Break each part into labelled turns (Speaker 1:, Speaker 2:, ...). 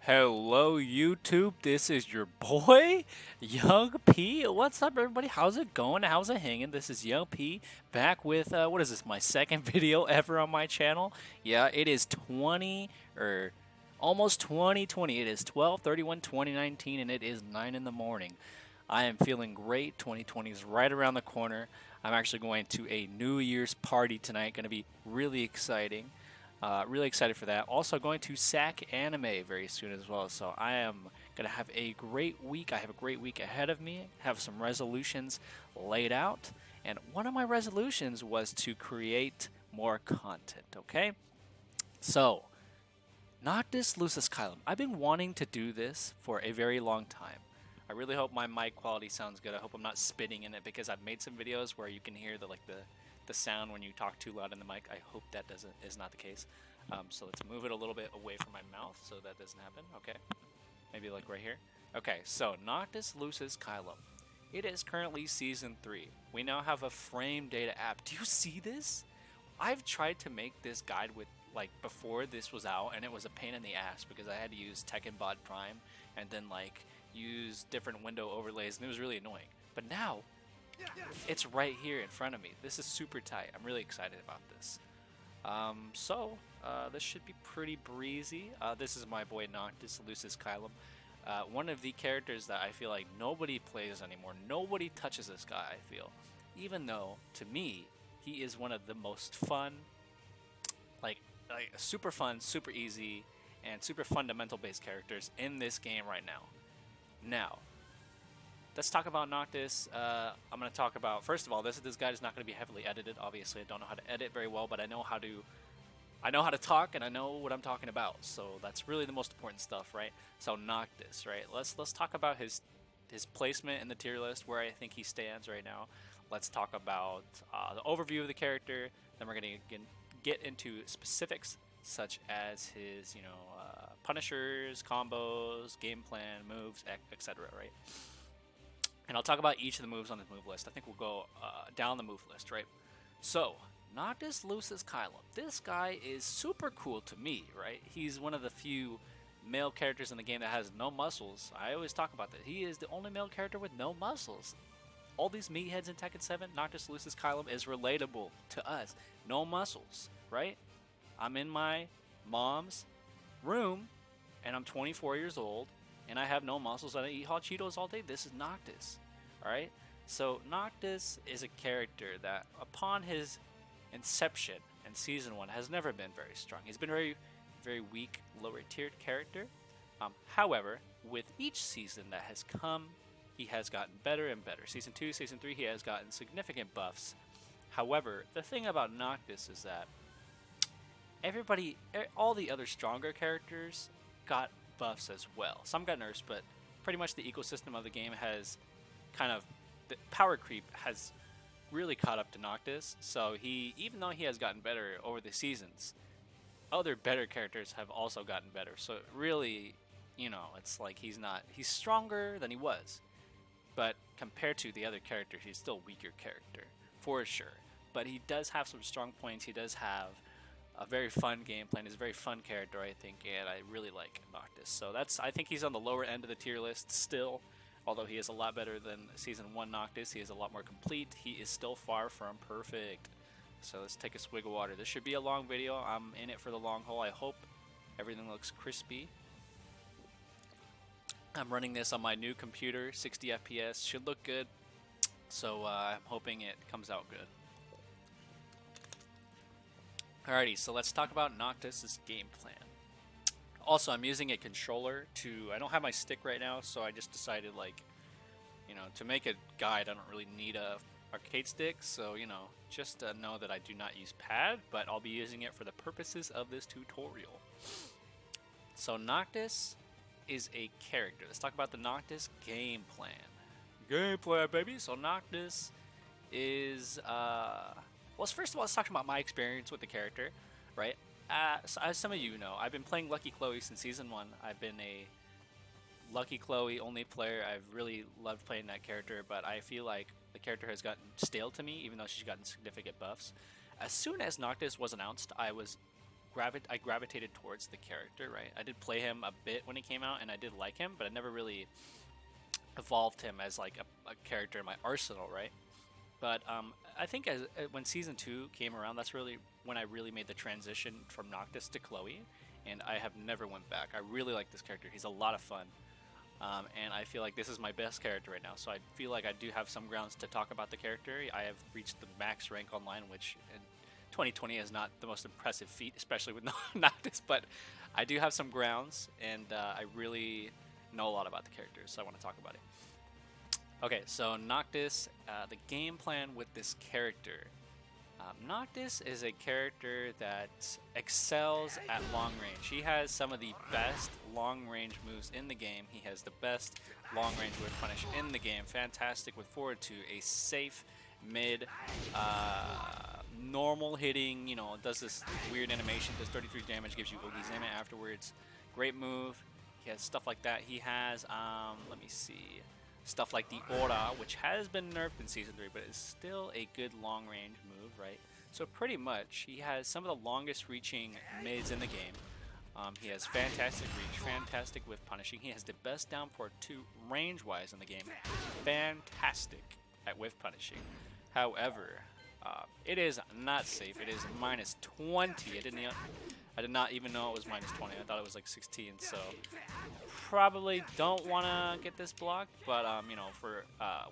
Speaker 1: Hello YouTube, this is your boy, Young P. What's up everybody? How's it going? How's it hanging? This is Young P back with, what is this, my second video ever on my channel. Yeah, it is 20, or almost 2020. It is 12/31/2019 and it is 9 in the morning. I am feeling great. 2020 is right around the corner. I'm actually going to a New Year's party tonight. Going to be really exciting. Really excited for that. Also going to SAC Anime very soon as well. So I am going to have a great week. I have a great week ahead of me. Have some resolutions laid out. And one of my resolutions was to create more content, okay? So, Noctis Lucis Caelum. I've been wanting to do this for a very long time. I really hope my mic quality sounds good. I hope I'm not spitting in it because I've made some videos where you can hear the sound when you talk too loud in the mic. I hope that is not the case. So let's move it a little bit away from my mouth so that doesn't happen. Okay, maybe like right here. Okay, so Noctis Lucis Caelum. It is currently season 3. We now have a frame data app. Do you see this? I've tried to make this guide with like before this was out, and it was a pain in the ass because I had to use Tekken Bot Prime and then like use different window overlays, and it was really annoying. But now it's right here in front of me. This is super tight. I'm really excited about this. This should be pretty breezy. This is my boy Noctis Lucis Caelum. One of the characters that I feel like nobody plays anymore. Nobody touches this guy, I feel. Even though, to me, he is one of the most fun, like super fun, super easy, and super fundamental based characters in this game right now. Now, let's talk about Noctis. I'm going to talk about, first of all, this guide is not going to be heavily edited. Obviously, I don't know how to edit very well, but I know how to talk, and I know what I'm talking about. So that's really the most important stuff, right? So Noctis, right? Let's talk about his placement in the tier list, where I think he stands right now. Let's talk about the overview of the character. Then we're going to get into specifics such as his, punishers, combos, game plan, moves, etc. Right? And I'll talk about each of the moves on the move list. I think we'll go down the move list, right? So, Noctis Lucis Caelum. This guy is super cool to me, right? He's one of the few male characters in the game that has no muscles. I always talk about that. He is the only male character with no muscles. All these meatheads in Tekken 7, Noctis Lucis Caelum is relatable to us. No muscles, right? I'm in my mom's room, and I'm 24 years old, and I have no muscles, and I eat hot Cheetos all day. This is Noctis, alright? So Noctis is a character that, upon his inception in Season 1, has never been very strong. He's been very, very weak, lower-tiered character. However, with each season that has come, he has gotten better and better. Season 2, Season 3, he has gotten significant buffs. However, the thing about Noctis is that all the other stronger characters got buffs as well. Some got nerfs, but pretty much the ecosystem of the game has the power creep has really caught up to Noctis. So even though he has gotten better over the seasons, other better characters have also gotten better. So really, it's like he's stronger than he was. But compared to the other characters, he's still a weaker character, for sure. But he does have some strong points. He does have a very fun gameplay. He's a very fun character, I think, and I really like Noctis. So I think he's on the lower end of the tier list still. Although he is a lot better than Season 1 Noctis, he is a lot more complete. He is still far from perfect. So let's take a swig of water. This should be a long video. I'm in it for the long haul. I hope everything looks crispy. I'm running this on my new computer, 60 FPS. Should look good. So I'm hoping it comes out good. Alrighty, so let's talk about Noctis' game plan. Also, I'm using a controller I don't have my stick right now, so I just decided, to make a guide, I don't really need a arcade stick, so, just know that I do not use pad, but I'll be using it for the purposes of this tutorial. So, Noctis is a character. Let's talk about the Noctis game plan. Game plan, baby! So, Noctis is, well, first of all, let's talk about my experience with the character, right? So as some of you know, I've been playing Lucky Chloe since Season 1. I've been a Lucky Chloe only player. I've really loved playing that character, but I feel like the character has gotten stale to me, even though she's gotten significant buffs. As soon as Noctis was announced, I was I gravitated towards the character, right? I did play him a bit when he came out, and I did like him, but I never really evolved him as like a character in my arsenal, right? But I think when season 2 came around, that's really when I really made the transition from Noctis to Chloe, and I have never went back. I really like this character. He's a lot of fun. And I feel like this is my best character right now, so I feel like I do have some grounds to talk about the character. I have reached the max rank online, which in 2020 is not the most impressive feat, especially with Noctis, but I do have some grounds, and I really know a lot about the character, so I want to talk about it. Okay, so Noctis, the game plan with this character. Noctis is a character that excels at long range. He has some of the best long range moves in the game. He has the best long range whip punish in the game. Fantastic with forward 2, a safe mid, normal hitting, you know, does this weird animation, does 33 damage, gives you Ogizeme afterwards. Great move. He has stuff like that. He has, let me see, stuff like the Aura, which has been nerfed in Season 3, but is still a good long-range move, right? So pretty much, he has some of the longest-reaching mids in the game. He has fantastic reach, fantastic with punishing. He has the best down forward 2 range-wise in the game. Fantastic at whiff punishing. However, it is not safe. It is minus 20. I did not even know it was minus 20. I thought it was like 16, so probably don't want to get this blocked, but you know, for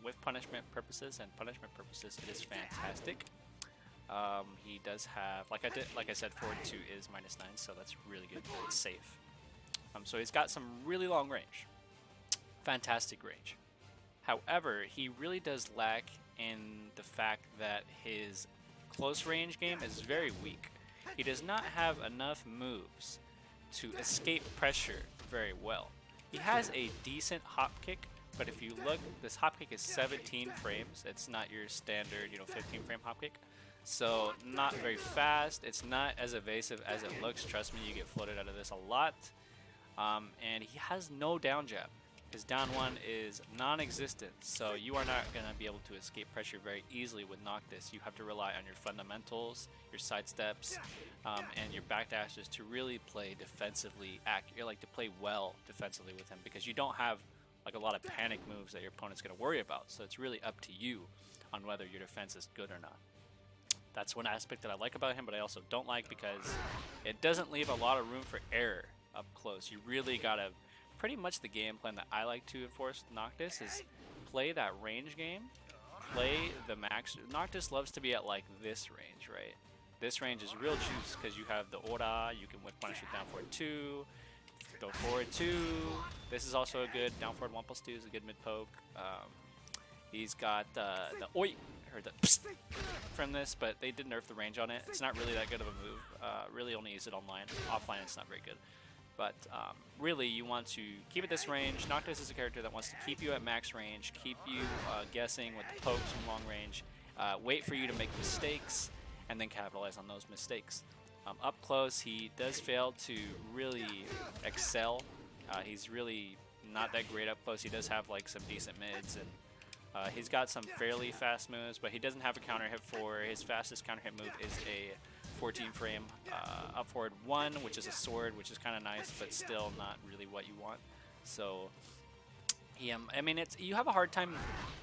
Speaker 1: with punishment purposes and punishment purposes, it is fantastic. He does have, like I said, forward 2 is minus 9, so that's really good. It's safe. So he's got some really long range, fantastic range. However, he really does lack in the fact that his close range game is very weak. He does not have enough moves to escape pressure very well. He has a decent hop kick, but if you look, this hop kick is 17 frames. It's not your standard, you know, 15 frame hop kick. So not very fast. It's not as evasive as it looks. Trust me, you get floated out of this a lot. And he has no down jab. His down one is non-existent, so you are not going to be able to escape pressure very easily with Noctis. You have to rely on your fundamentals, your side steps, and your backdashes to really play defensively, like to play well defensively with him, because you don't have like a lot of panic moves that your opponent's going to worry about. So it's really up to you on whether your defense is good or not. That's one aspect that I like about him, but I also don't like because it doesn't leave a lot of room for error up close. You really got to... Pretty much the game plan that I like to enforce with Noctis is play that range game, play the max. Noctis loves to be at like this range, right? This range is real juice because you have the Aura, you can whip punish with down forward 2, go forward 2. This is also a good down forward 1+2 is a good mid poke. He's got the Oi, I heard that from this, but they did nerf the range on it. It's not really that good of a move. Really only use it online. Offline it's not very good. But really, you want to keep it this range. Noctis is a character that wants to keep you at max range, keep you guessing with the pokes from long range, wait for you to make mistakes, and then capitalize on those mistakes. Up close, he does fail to really excel. He's really not that great up close. He does have like some decent mids, and he's got some fairly fast moves, but he doesn't have a counter hit for. His fastest counter hit move is a 14 frame up forward 1, which is a sword, which is kind of nice, but still not really what you want. So, I mean, you have a hard time.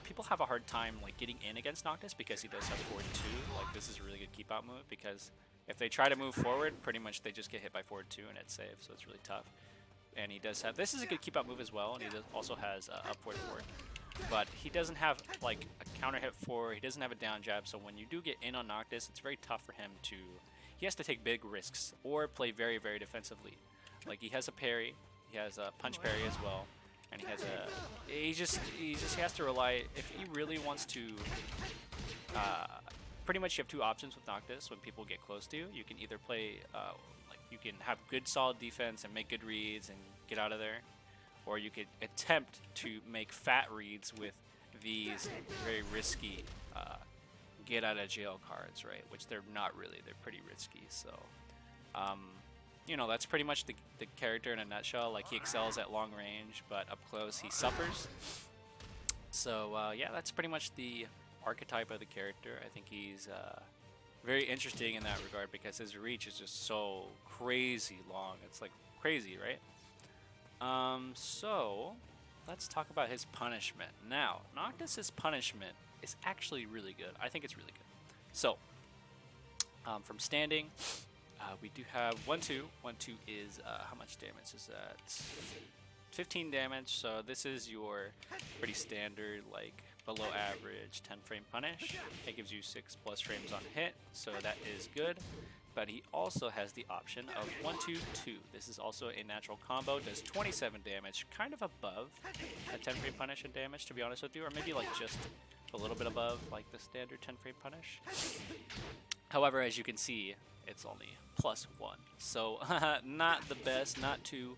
Speaker 1: People have a hard time like getting in against Noctis because he does have forward 2. Like this is a really good keep out move because if they try to move forward, pretty much they just get hit by forward 2 and it's safe. So it's really tough. And he does have, this is a good keep out move as well, and he also has up forward 4. But he doesn't have like a counter hit 4, he doesn't have a down jab, so when you do get in on Noctis, it's very tough for him to, he has to take big risks or play very, very defensively. Like he has a parry, he has a punch parry as well, and he has a, he just has to rely, if he really wants to, pretty much you have two options with Noctis when people get close to you. You can either play, like you can have good solid defense and make good reads and get out of there, or you could attempt to make fat reads with these very risky get out of jail cards, right? Which they're not really, they're pretty risky. So, you know, that's pretty much the character in a nutshell. Like he excels at long range, but up close he suffers. So yeah, that's pretty much the archetype of the character. I think he's very interesting in that regard because his reach is just so crazy long. It's like crazy, right? So let's talk about his punishment. Now, Noctis's punishment is actually really good. I think it's really good. So, from standing, we do have 1-2. 1-2 is, how much damage is that? 15 damage, so this is your pretty standard, like, below average 10 frame punish. It gives you 6+ frames on hit, so that is good. But he also has the option of 1-2-2. This is also a natural combo, does 27 damage, kind of above a 10 frame punish in damage, to be honest with you, or maybe like just a little bit above like the standard 10 frame punish. However, as you can see, it's only +1. So not the best, not too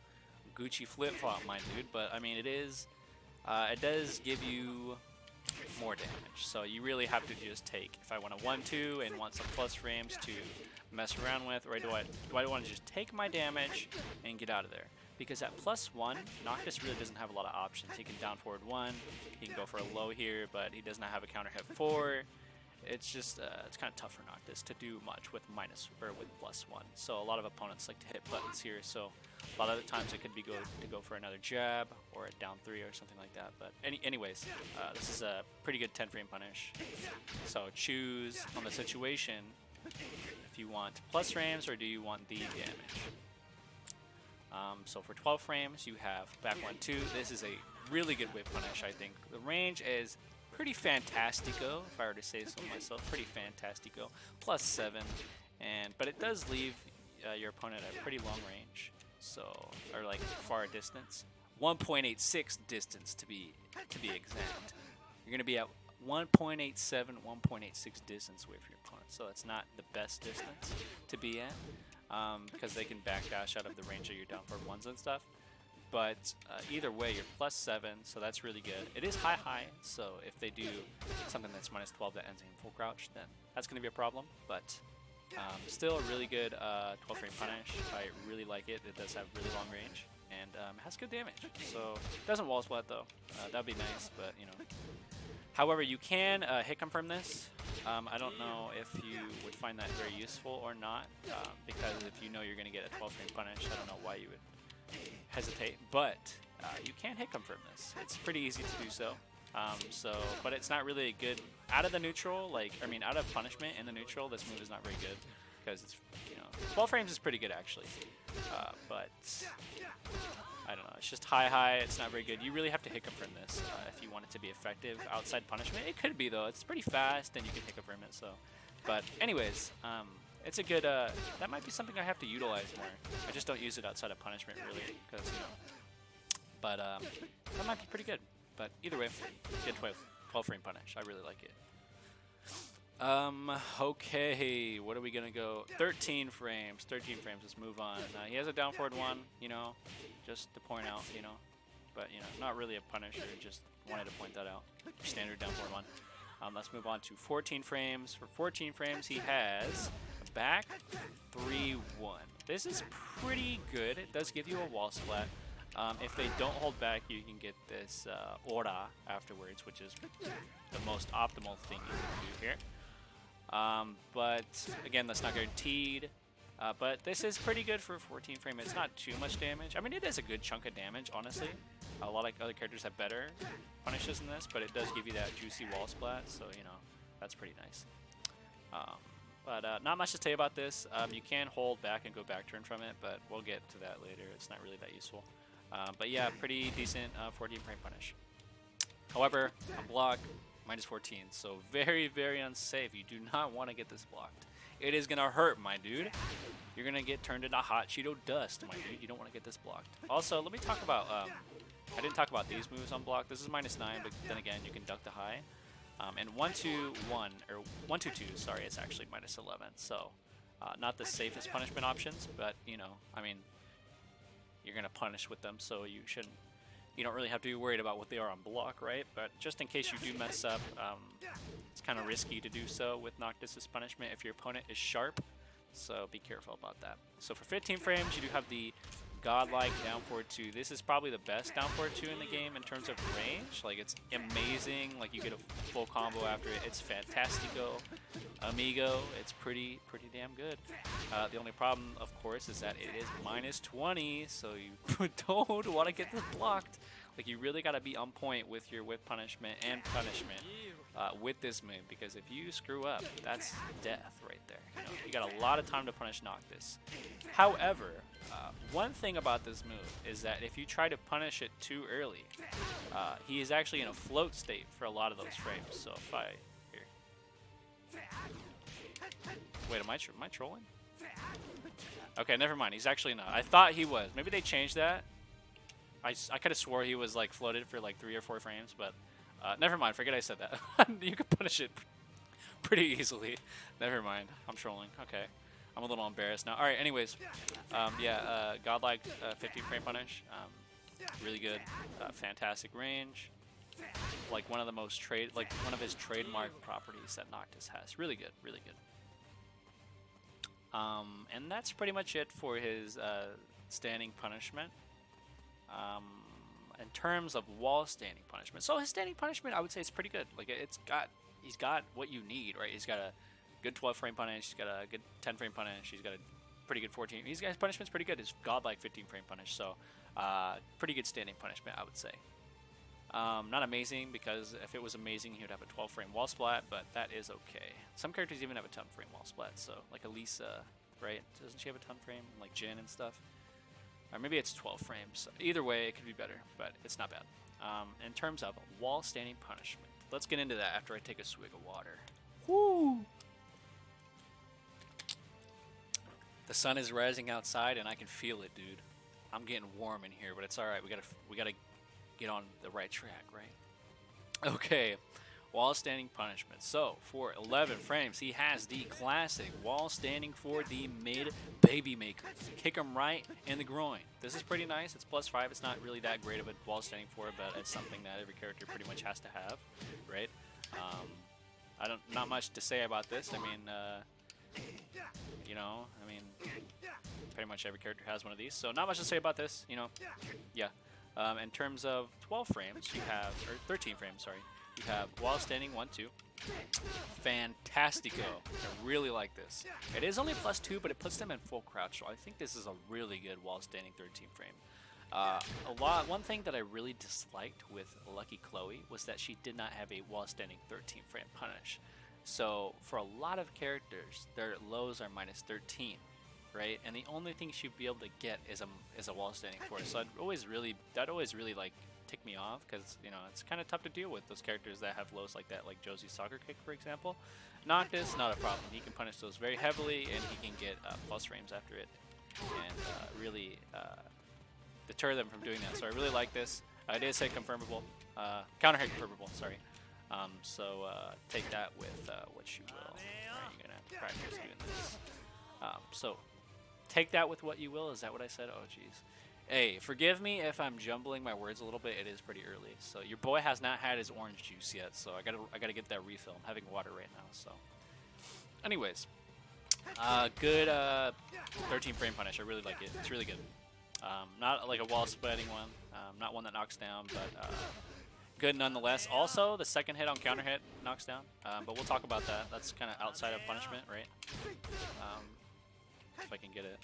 Speaker 1: Gucci flip-flop, my dude, but I mean it does give you more damage. So you really have to just take, if I want a 1-2 and want some plus frames to mess around with, or do I want to just take my damage and get out of there? Because at +1, Noctis really doesn't have a lot of options. He can down forward 1, he can go for a low here, but he does not have a counter hit 4. It's just, it's kind of tough for Noctis to do much with +1. So a lot of opponents like to hit buttons here, so a lot of the times it could be to go for another jab or a down 3 or something like that. But anyways, this is a pretty good 10 frame punish. So choose on the situation if you want plus frames or do you want the damage. So for 12 frames, you have back 1-2. This is a really good whip punish, I think. The range is pretty fantastico, if I were to say so myself. Pretty fantastico. +7, but it does leave your opponent at a pretty long range, so or like far distance. 1.86 distance to be exact. You're gonna be at 1.87, 1.86 distance away from your opponent, so it's not the best distance to be at, because they can backdash out of the range of your down forward ones and stuff. But either way, you're +7, so that's really good. It is high, so if they do something that's -12 that ends in full crouch, then that's going to be a problem. But still a really good 12 frame punish. I really like it. It does have really long range, and it has good damage. So it doesn't wall splat though. That'd be nice, but you know. However, you can hit confirm this. I don't know if you would find that very useful or not, because if you know you're going to get a 12 frame punish, I don't know why you would hesitate, but you can hit confirm this. It's pretty easy to do so. But it's not really good out of the neutral. Like, I mean, out of punishment in the neutral, this move is not very good because it's, you know, 12 frames is pretty good actually. But I don't know. It's just high. It's not very good. You really have to hit confirm this if you want it to be effective outside punishment. It could be though. It's pretty fast, and you can hit confirm it. So, but anyways. It's a good, that might be something I have to utilize more. I just don't use it outside of punishment, really, because, you know. But, that might be pretty good. But either way, good 12 frame punish. I really like it. Okay, what are we gonna go? 13 frames, let's move on. He has a down forward 1, you know, just to point out, you know. But, you know, not really a punisher, just wanted to point that out. Standard down forward 1. Let's move on to 14 frames. For 14 frames, he has back 3-1. This is pretty good. It does give you a wall splat. If they don't hold back, you can get this aura afterwards, which is the most optimal thing you can do here. But again, that's not guaranteed. But this is pretty good for 14 frame. It's not too much damage. I mean, it is a good chunk of damage, honestly. A lot of other characters have better punishes than this, but it does give you that juicy wall splat, so, you know, that's pretty nice. But not much to say about this. You can hold back and go back turn from it, but we'll get to that later. It's not really that useful. But yeah, pretty decent 14 frame punish. However, on block, -14, so very, very unsafe. You do not want to get this blocked. It is going to hurt, my dude. You're going to get turned into hot Cheeto dust, my dude. You don't want to get this blocked. Also, let me talk about, I didn't talk about these moves on block. This is -9, but then again, you can duck the high. And 1-2-1, or 1-2-2, sorry, it's actually -11. So, not the safest punishment options, but, you know, I mean, you're going to punish with them, so you don't really have to be worried about what they are on block, right? But just in case you do mess up, it's kind of risky to do so with Noctis's punishment if your opponent is sharp, so be careful about that. So for 15 frames, you do have the godlike down forward 2. This is probably the best down forward 2 in the game in terms of range. Like, it's amazing. Like, you get a full combo after it. It's fantastico, amigo. It's pretty damn good. The only problem, of course, is that it is -20, so you don't want to get this blocked. Like, you really got to be on point with your whip punishment and punishment with this move, because if you screw up, that's death right there. You know, you got a lot of time to punish Noctis. However, one thing about this move is that if you try to punish it too early, he is actually in a float state for a lot of those frames. So if I here, wait, am I trolling? Okay, never mind. He's actually not. I thought he was. Maybe they changed that. I could have swore he was like floated for like 3 or 4 frames, but never mind. Forget I said that. You can punish it pretty easily. Never mind. I'm trolling. Okay. I'm a little embarrassed now. All right. Anyways, yeah. Godlike 15 frame punish. Really good. Fantastic range. Like one of the most one of his trademark properties that Noctis has. Really good. Really good. And that's pretty much it for his standing punishment. In terms of wall standing punishment, so his standing punishment, I would say, is pretty good. Like, he's got what you need, right? He's got a good 12 frame punish, he's got a good 10 frame punish, he's got a pretty good 14. His punishment's pretty good. His godlike 15 frame punish, so pretty good standing punishment, I would say. Not amazing, because if it was amazing, he would have a 12 frame wall splat, but that is okay. Some characters even have a 10 frame wall splat, so like Elisa, right? Doesn't she have a 10 frame, like Jin and stuff? Or maybe it's 12 frames. Either way, it could be better, but it's not bad. In terms of wall standing punishment, let's get into that after I take a swig of water. Woo! The sun is rising outside, and I can feel it, dude. I'm getting warm in here, but it's all right. We gotta get on the right track, right? Okay. Wall standing punishment. So, for 11 frames, he has the classic wall standing for the mid baby maker. Kick him right in the groin. This is pretty nice. It's +5. It's not really that great of a wall standing for, but it's something that every character pretty much has to have, right? Not much to say about this. I mean, you know, pretty much every character has one of these. So not much to say about this, you know. Yeah. In terms of 12 frames, you have, or 13 frames, sorry. You have wall standing 1-2. Fantastico. I really like this. It is only +2, but it puts them in full crouch, so I think this is a really good wall standing 13 frame. One thing that I really disliked with Lucky Chloe was that she did not have a wall standing 13 frame punish. So for a lot of characters, their lows are -13, right? And the only thing she'd be able to get is a wall standing for it. So that always really like tick me off, because you know it's kind of tough to deal with those characters that have lows like that, like Josie's soccer kick, for example. Noctis, not a problem. He can punish those very heavily, and he can get plus frames after it, and really deter them from doing that. So I really like this. I did say confirmable, counter hit confirmable. Sorry. So take that with what you will. Right, you're gonna have to practice doing this. So take that with what you will. Is that what I said? Oh, jeez. Hey, forgive me if I'm jumbling my words a little bit. It is pretty early, so your boy has not had his orange juice yet. So I gotta get that refill. I'm having water right now. So, anyways, good 13 frame punish. I really like it. It's really good. Not like a wall splitting one. Not one that knocks down, but good nonetheless. Also, the second hit on counter hit knocks down. But we'll talk about that. That's kind of outside of punishment, right? If I can get it.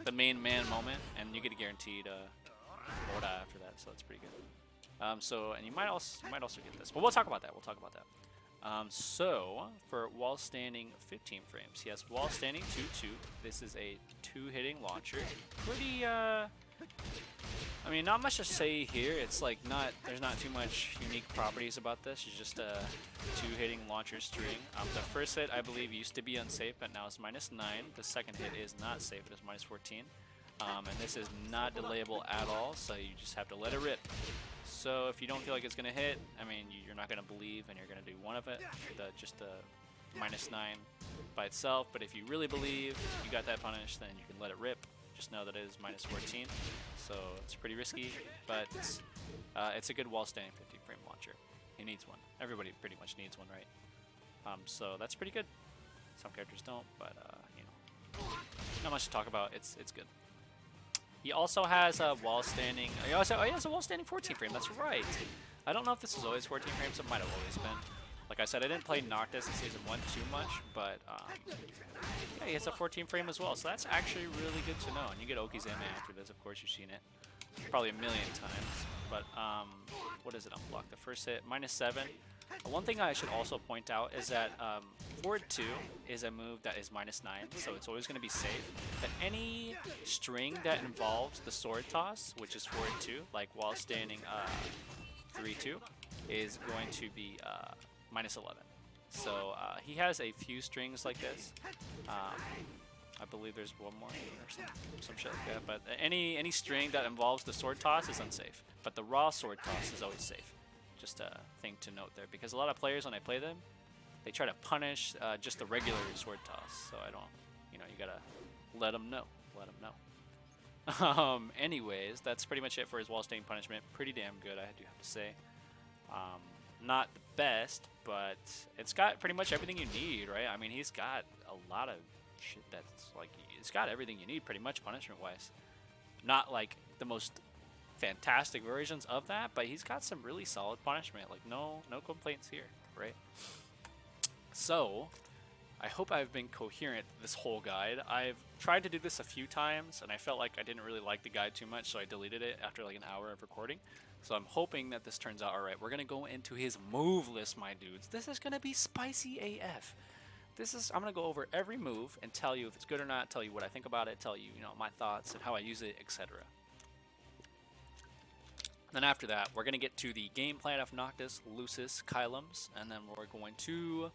Speaker 1: The main man moment, and you get a guaranteed Lord after that, so that's pretty good. So, and you might also get this, but we'll talk about that. So for wall standing 15 frames, he has wall standing 2-2. This is a 2-hitting launcher. Pretty I mean, not much to say here. It's like there's not too much unique properties about this. It's just a 2-hitting launcher string. The first hit, I believe, used to be unsafe, but now it's -9. The second hit is not safe. It is -14. And this is not delayable at all, so you just have to let it rip. So if you don't feel like it's going to hit, I mean, you're not going to believe, and you're going to do one of it, just the -9 by itself. But if you really believe you got that punish, then you can let it rip. Just know that it is -14, so it's pretty risky, but it's a good wall standing 15 frame launcher. He needs one. Everybody pretty much needs one, right? So that's pretty good. Some characters don't, but you know, not much to talk about. It's good. He also has a wall standing. He has a wall standing 14 frame. That's right. I don't know if this was always 14 frames. It might have always been. Like I said, I didn't play Noctis in Season 1 too much, but yeah, he has a 14 frame as well. So that's actually really good to know. And you get Okizeme after this. Of course, you've seen it probably a million times. But what does it unblock? The first hit, -7. One thing I should also point out is that Forward 2 is a move that is -9, so it's always going to be safe. But any string that involves the sword toss, which is Forward 2, like while standing 3-2, is going to be -11. So he has a few strings like this. I believe there's one more or some shit like that. But any string that involves the sword toss is unsafe. But the raw sword toss is always safe. Just a thing to note there, because a lot of players, when I play them, they try to punish just the regular sword toss. So I don't, you gotta let them know. Let them know. Anyways, that's pretty much it for his wall staying punishment. Pretty damn good, I do have to say. Not the best, but it's got pretty much everything you need, right? I mean, he's got a lot of shit that's like, it's got everything you need pretty much punishment-wise. Not like the most fantastic versions of that, but he's got some really solid punishment. Like no complaints here, right? So I hope I've been coherent this whole guide. I've tried to do this a few times and I felt like I didn't really like the guide too much, so I deleted it after like an hour of recording. So I'm hoping that this turns out alright. We're gonna go into his move list, my dudes. This is gonna be spicy AF. I'm gonna go over every move and tell you if it's good or not, tell you what I think about it, tell you, my thoughts and how I use it, etc. Then after that, we're going to get to the game plan of Noctis Lucis Caelums, and then we're going to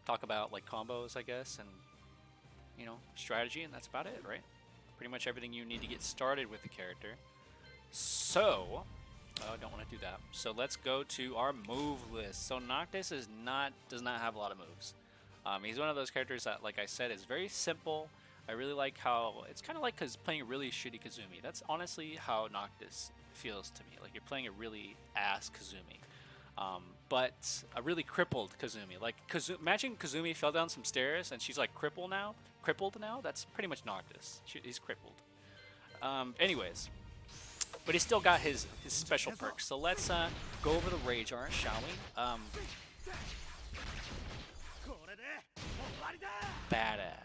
Speaker 1: talk about like combos, I guess, and strategy, and that's about it, right? Pretty much everything you need to get started with the character. So, I don't want to do that. So let's go to our move list. So Noctis does not have a lot of moves. He's one of those characters that, like I said, is very simple. I really like how it's kind of like playing a really shitty Kazumi. That's honestly how Noctis feels to me. Like you're playing a really ass Kazumi, but a really crippled Kazumi. Like imagine Kazumi fell down some stairs and she's like crippled now. That's pretty much Noctis. He's crippled. Anyways, but he's still got his special perks. So let's go over the Rage Art, shall we? Badass.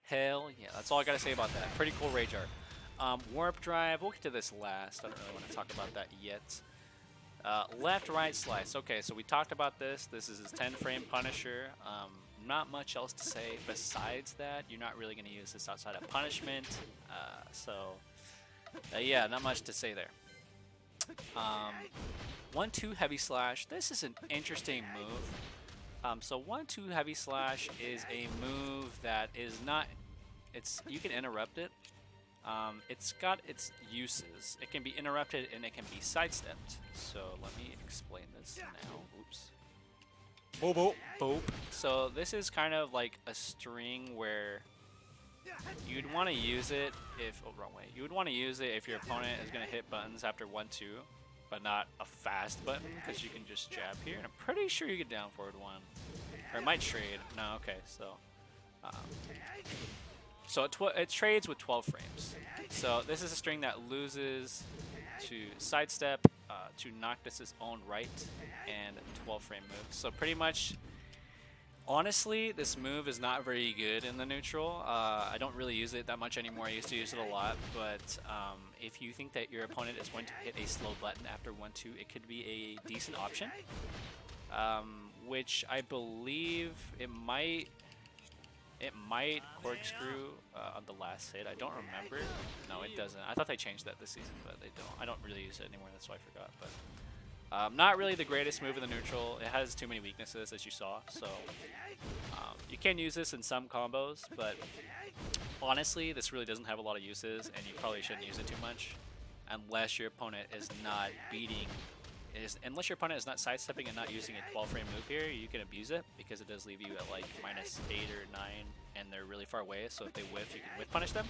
Speaker 1: Hell yeah, that's all I gotta say about that. Pretty cool Rage Art. Warp Drive, we'll get to this last. I don't really want to talk about that yet. Left, right, slice. Okay, so we talked about this. This is his 10 frame Punisher. Not much else to say besides that. You're not really going to use this outside of punishment. Yeah, not much to say there. 1-2 Heavy Slash. This is an interesting move. So 1-2 Heavy Slash is a move that is not, you can interrupt it. It's got its uses. It can be interrupted and it can be sidestepped. So let me explain this now. Oops. Boop, boop, boop. So this is kind of like a string where you'd want to use it if, wrong way. You would want to use it if your opponent is going to hit buttons after 1-2. But not a fast button, because you can just jab here, and I'm pretty sure you get down forward 1. Or it might trade. No, okay, so it trades with 12 frames. So this is a string that loses to sidestep, to Noctis' own right, and 12 frame moves. So pretty much, honestly, this move is not very good in the neutral. I don't really use it that much anymore. I used to use it a lot, but if you think that your opponent is going to hit a slow button after 1-2, it could be a decent option. Which I believe it might corkscrew on the last hit. I don't remember. No, it doesn't. I thought they changed that this season, but they don't. I don't really use it anymore. That's why I forgot. But not really the greatest move in the neutral. It has too many weaknesses, as you saw. So you can use this in some combos, but honestly, this really doesn't have a lot of uses, and you probably shouldn't use it too much, unless your opponent is not unless your opponent is not sidestepping and not using a 12 frame move here. You can abuse it because it does leave you at like -8 or 9, and they're really far away. So if they whiff, you can whiff punish them.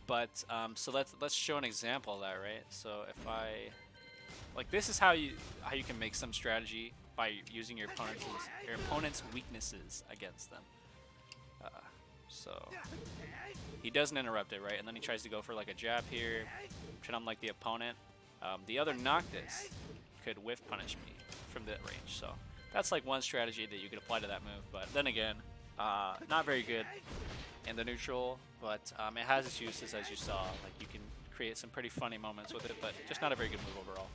Speaker 1: But so let's show an example of that, right? So if this is how you can make some strategy by using your opponent's weaknesses against them. So he doesn't interrupt it, right? And then he tries to go for like a jab here, trying to unlike the opponent. The other Noctis could whiff punish me from that range. So that's like one strategy that you could apply to that move. But then again, not very good in the neutral, but it has its uses, as you saw. Like, you can create some pretty funny moments with it, but just not a very good move overall.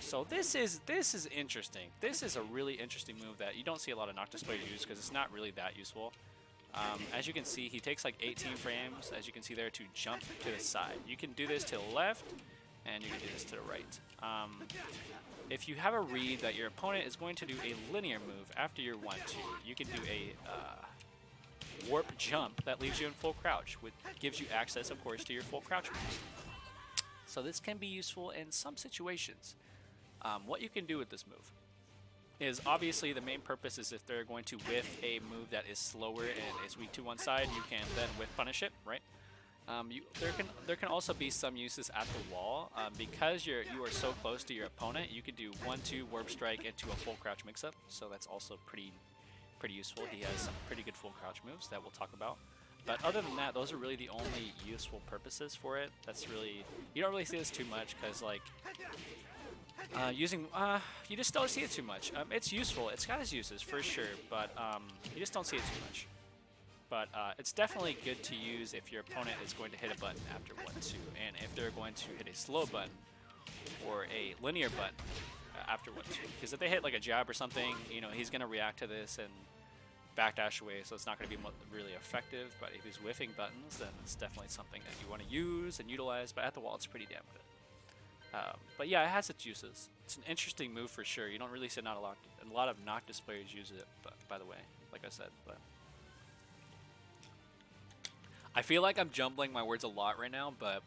Speaker 1: So this is interesting. This is a really interesting move that you don't see a lot of Noctis players use because it's not really that useful. As you can see, he takes like 18 frames, as you can see there, to jump to the side. You can do this to the left, and you can do this to the right. If you have a read that your opponent is going to do a linear move after your 1-2, you can do a warp jump that leaves you in full crouch, which gives you access, of course, to your full crouch moves. So this can be useful in some situations. What you can do with this move is, obviously, the main purpose is if they're going to whiff a move that is slower and is weak to one side, you can then whiff punish it, right? There can also be some uses at the wall. Because you are so close to your opponent, you could do 1-2 warp strike into a full crouch mix-up, so that's also pretty useful. He has some pretty good full crouch moves that we'll talk about. But other than that, those are really the only useful purposes for it. That's really, you don't really see this too much because, like, you just don't see it too much. It's useful. It's got its uses for sure, but you just don't see it too much. But it's definitely good to use if your opponent is going to hit a button after 1-2, and if they're going to hit a slow button or a linear button after 1-2. Because if they hit like a jab or something, you know, he's going to react to this and backdash away, so it's not going to be really effective. But if he's whiffing buttons, then it's definitely something that you want to use and utilize. But at the wall, it's pretty damn good. But yeah, it has its uses. It's an interesting move for sure. You don't really see not a lot of Noctis players use it, but by the way, like I said. But I feel like I'm jumbling my words a lot right now, but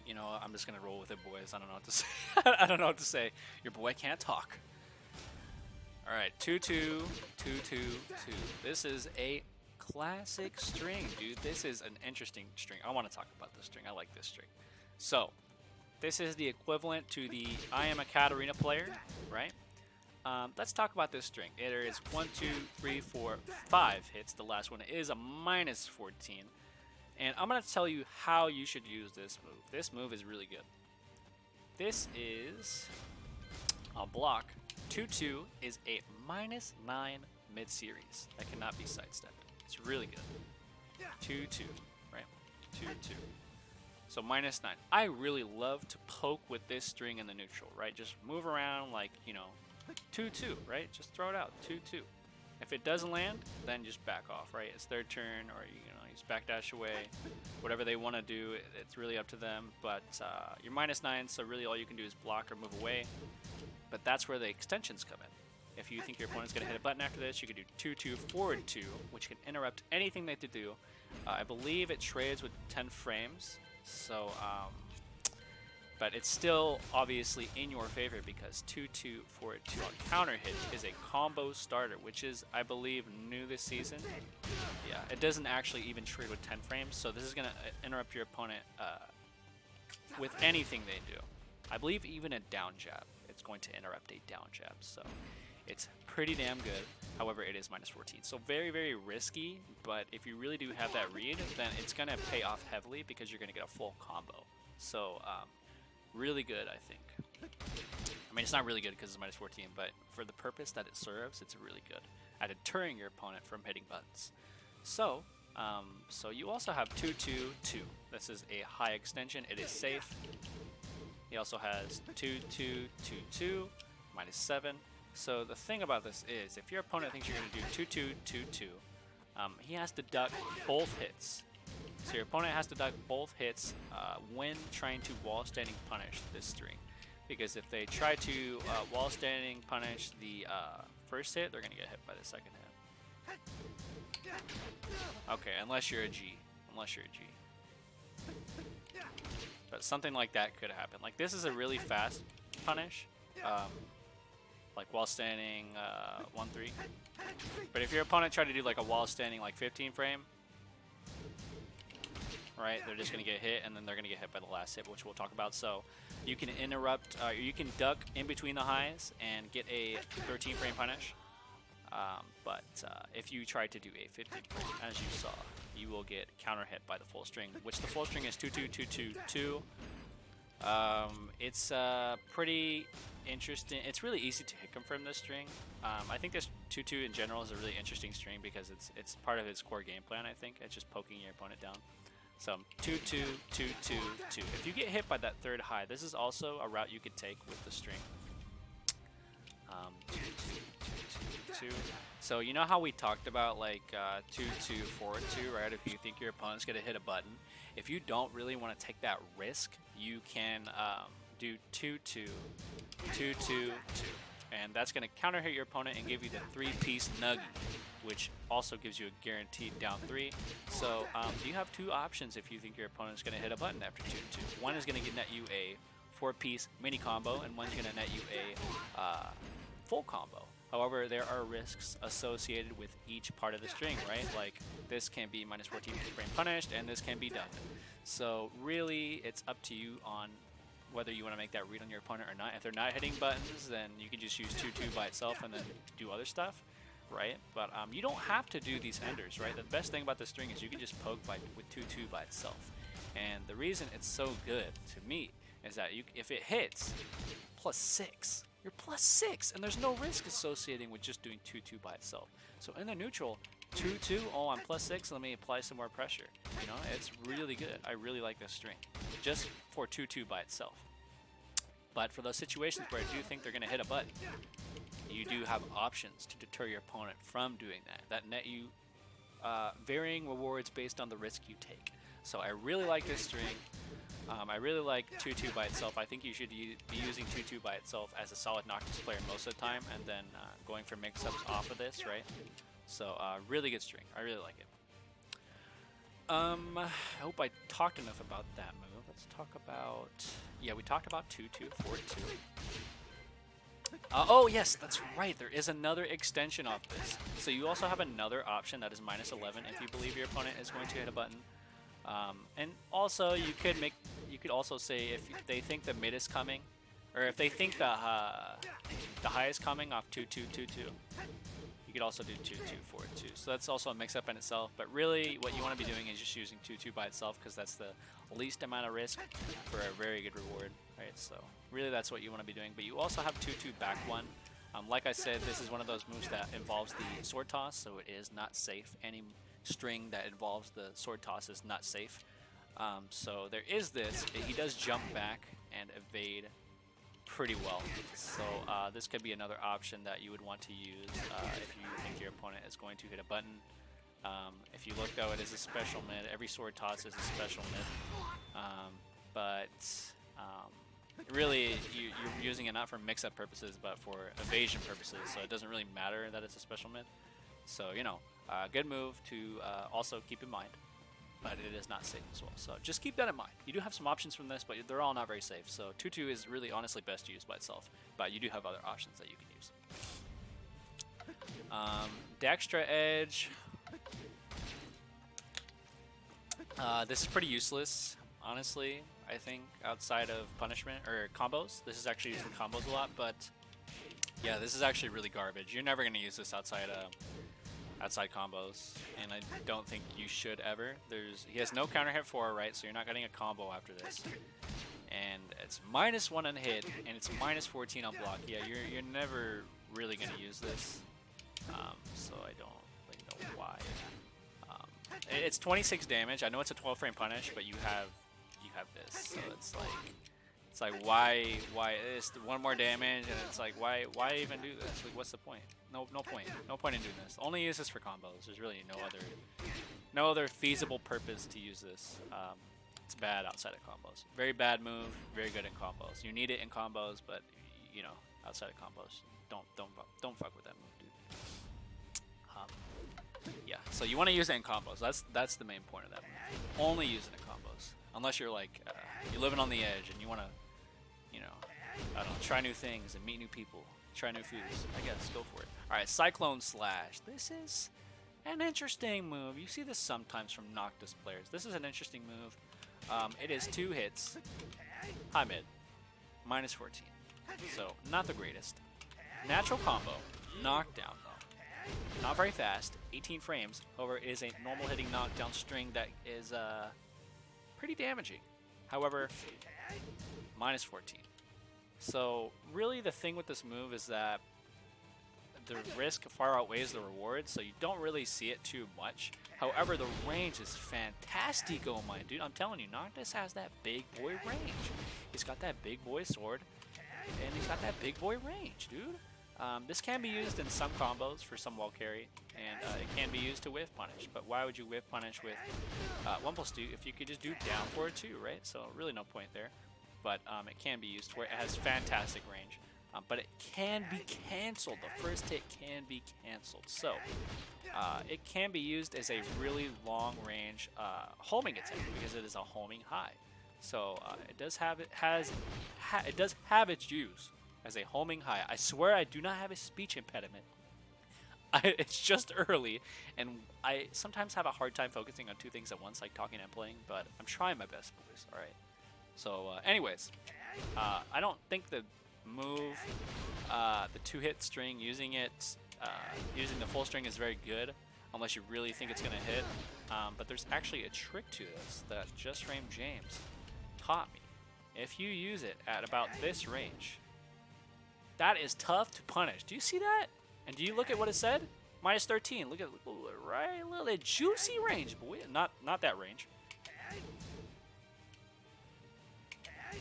Speaker 1: you know, I'm just gonna roll with it, boys. I don't know what to say. I don't know what to say. Your boy can't talk. All right, 2-2, 2-2, 2. This is a classic string, dude. This is an interesting string. I want to talk about this string. I like this string. So, this is the equivalent to the I am a Katarina player, right? Let's talk about this string. There is 1, 2, 3, 4, 5 hits. The last one is a -14. And I'm going to tell you how you should use this move. This move is really good. This is a block. 2-2 is a -9 mid-series. That cannot be sidestepped. It's really good. 2-2, right? 2-2. So -9. I really love to poke with this string in the neutral, right? Just move around like, you know, 2-2, right? Just throw it out, 2-2. If it doesn't land, then just back off, right? It's their turn, or you know, just backdash away. Whatever they want to do, it's really up to them. But you're -9, so really all you can do is block or move away. But that's where the extensions come in. If you think your opponent's going to hit a button after this, you can do 2-2 forward 2, which can interrupt anything they do. I believe it trades with 10 frames, so but it's still obviously in your favor because 2-2 forward 2 on counter hit is a combo starter, which is, I believe, new this season. Yeah, it doesn't actually even trade with 10 frames, so this is going to interrupt your opponent with anything they do. I believe even a down jab. It's going to interrupt a down jab, so it's pretty damn good. However, it is -14, so very, very risky, but if you really do have that read, then it's going to pay off heavily because you're going to get a full combo. So really good, I think. I mean, it's not really good because it's -14, but for the purpose that it serves, it's really good at deterring your opponent from hitting buttons. So so you also have 2-2, 2. This is a high extension. It is safe. He also has 2-2, 2-2, -7. So the thing about this is, if your opponent thinks you're going to do 2-2, 2-2, he has to duck both hits. So your opponent has to duck both hits when trying to wall standing punish this string. Because if they try to wall standing punish the first hit, they're going to get hit by the second hit. Okay, unless you're a G. Unless you're a G. But something like that could happen. Like, this is a really fast punish. Like wall standing 1-3. But if your opponent tried to do like a wall standing like 15 frame, right, they're just going to get hit, and then they're going to get hit by the last hit, which we'll talk about. So you can interrupt, you can duck in between the highs and get a 13 frame punish. But if you try to do a 50 frame, as you saw, you will get counter hit by the full string, which the full string is 2-2-2-2-2. It's pretty interesting. It's really easy to hit confirm this string. I think this 2-2 in general is a really interesting string because it's part of its core game plan. I think it's just poking your opponent down. So 2-2-2-2-2. If you get hit by that third high, this is also a route you could take with the string. 2-2-2-2-2. So you know how we talked about like 2-2-4-2, right? If you think your opponent's gonna hit a button, if you don't really want to take that risk, you can do 2-2-2-2-2, and that's gonna counter hit your opponent and give you the 3-piece nugget, which also gives you a guaranteed down 3. So you have two options if you think your opponent's gonna hit a button after 2-2. One is gonna net you a 4-piece mini combo, and one's gonna net you a full combo. However, there are risks associated with each part of the string, right? Like this can be minus 14 frame punished, and this can be done. So really, it's up to you on whether you want to make that read on your opponent or not. If they're not hitting buttons, then you can just use 2-2 by itself and then do other stuff, right? But you don't have to do these enders, right? The best thing about the string is you can just poke with 2-2 by itself. And the reason it's so good to me is that if it hits +6, you're +6, and there's no risk associating with just doing 2-2 by itself. So in the neutral, 2-2, oh, I'm +6, let me apply some more pressure. You know, it's really good. I really like this string, just for 2-2 by itself. But for those situations where I do think they're going to hit a button, you do have options to deter your opponent from doing that net you varying rewards based on the risk you take. So I really like this string. I really like 2-2 by itself. I think you should be using 2-2 by itself as a solid Noctis player most of the time, and then going for mix-ups off of this, right? So really good string. I really like it. I hope I talked enough about that move. Let's talk about... Yeah, we talked about 2-2-4-2. Oh yes, that's right. There is another extension off this. So you also have another option that is -11 if you believe your opponent is going to hit a button. And also you could also say if they think the mid is coming, or if they think the high is coming off 2-2-2-2, you could also do 2-2-4-2. So that's also a mix-up in itself. But really, what you want to be doing is just using 2-2 by itself because that's the least amount of risk for a very good reward, right? So really, that's what you want to be doing. But you also have 2-2 back 1. Like I said, this is one of those moves that involves the sword toss, so it is not safe. Any string that involves the sword toss is not safe. So there is this. He does jump back and evade pretty well. So this could be another option that you would want to use if you think your opponent is going to hit a button. If you look though, it is a special mid. Every sword toss is a special mid. Really, you're using it not for mix-up purposes, but for evasion purposes. So it doesn't really matter that it's a special mid. So, you know, good move to also keep in mind, but it is not safe as well. So just keep that in mind. You do have some options from this, but they're all not very safe. So 2-2 is really honestly best used by itself, but you do have other options that you can use. Dextra Edge. This is pretty useless, honestly. I think outside of punishment or combos. This is actually used in combos a lot, but yeah, this is actually really garbage. You're never going to use this outside combos, and I don't think you should ever. He has no counter hit 4, right? So you're not getting a combo after this. And it's -1 on hit, and it's -14 on block. Yeah, you're never really going to use this. So I don't really know why. It's 26 damage. I know it's a 12 frame punish, but you have this, so it's like why it's 1 more damage, and it's like why even do this? Like, what's the point? No point in doing this. Only use this for combos. There's really no other feasible purpose to use this. It's bad outside of combos. Very bad move. Very good in combos. You need it in combos, but you know, outside of combos, don't fuck with that move, dude. Yeah, so you want to use it in combos. That's the main point of that move. Only use it in combos, unless you're like you're living on the edge and you want to, you know, I don't know, try new things and meet new people, try new foods. I guess go for it. All right, Cyclone Slash. This is an interesting move. You see this sometimes from Noctis players. This is an interesting move. It is 2 hits, high mid, -14. So not the greatest. Natural combo, knockdown though. Not very fast, 18 frames. However, it is a normal hitting knockdown string that is pretty damaging. However, minus 14. So really the thing with this move is that the risk far outweighs the reward, so you don't really see it too much. However, the range is fantastico, my dude. I'm telling you, Noctis has that big boy range. He's got that big boy sword, and he's got that big boy range, dude. This can be used in some combos for some wall carry, and it can be used to whiff punish. But why would you whiff punish with 1+2 if you could just do down forward 2, right? So really no point there. But it can be used where it has fantastic range. But it can be cancelled. The first hit can be cancelled. So it can be used as a really long range homing attack because it is a homing high. So it does have its use as a homing high. I swear I do not have a speech impediment. It's just early, and I sometimes have a hard time focusing on two things at once, like talking and playing. But I'm trying my best, boys. All right. So, anyways, I don't think the move, the 2-hit string, using the full string is very good, unless you really think it's gonna hit. But there's actually a trick to this that Just Frame James taught me. If you use it at about this range, that is tough to punish. Do you see that? And do you look at what it said? Minus 13. Look at right, a little juicy range, boy. Not that range.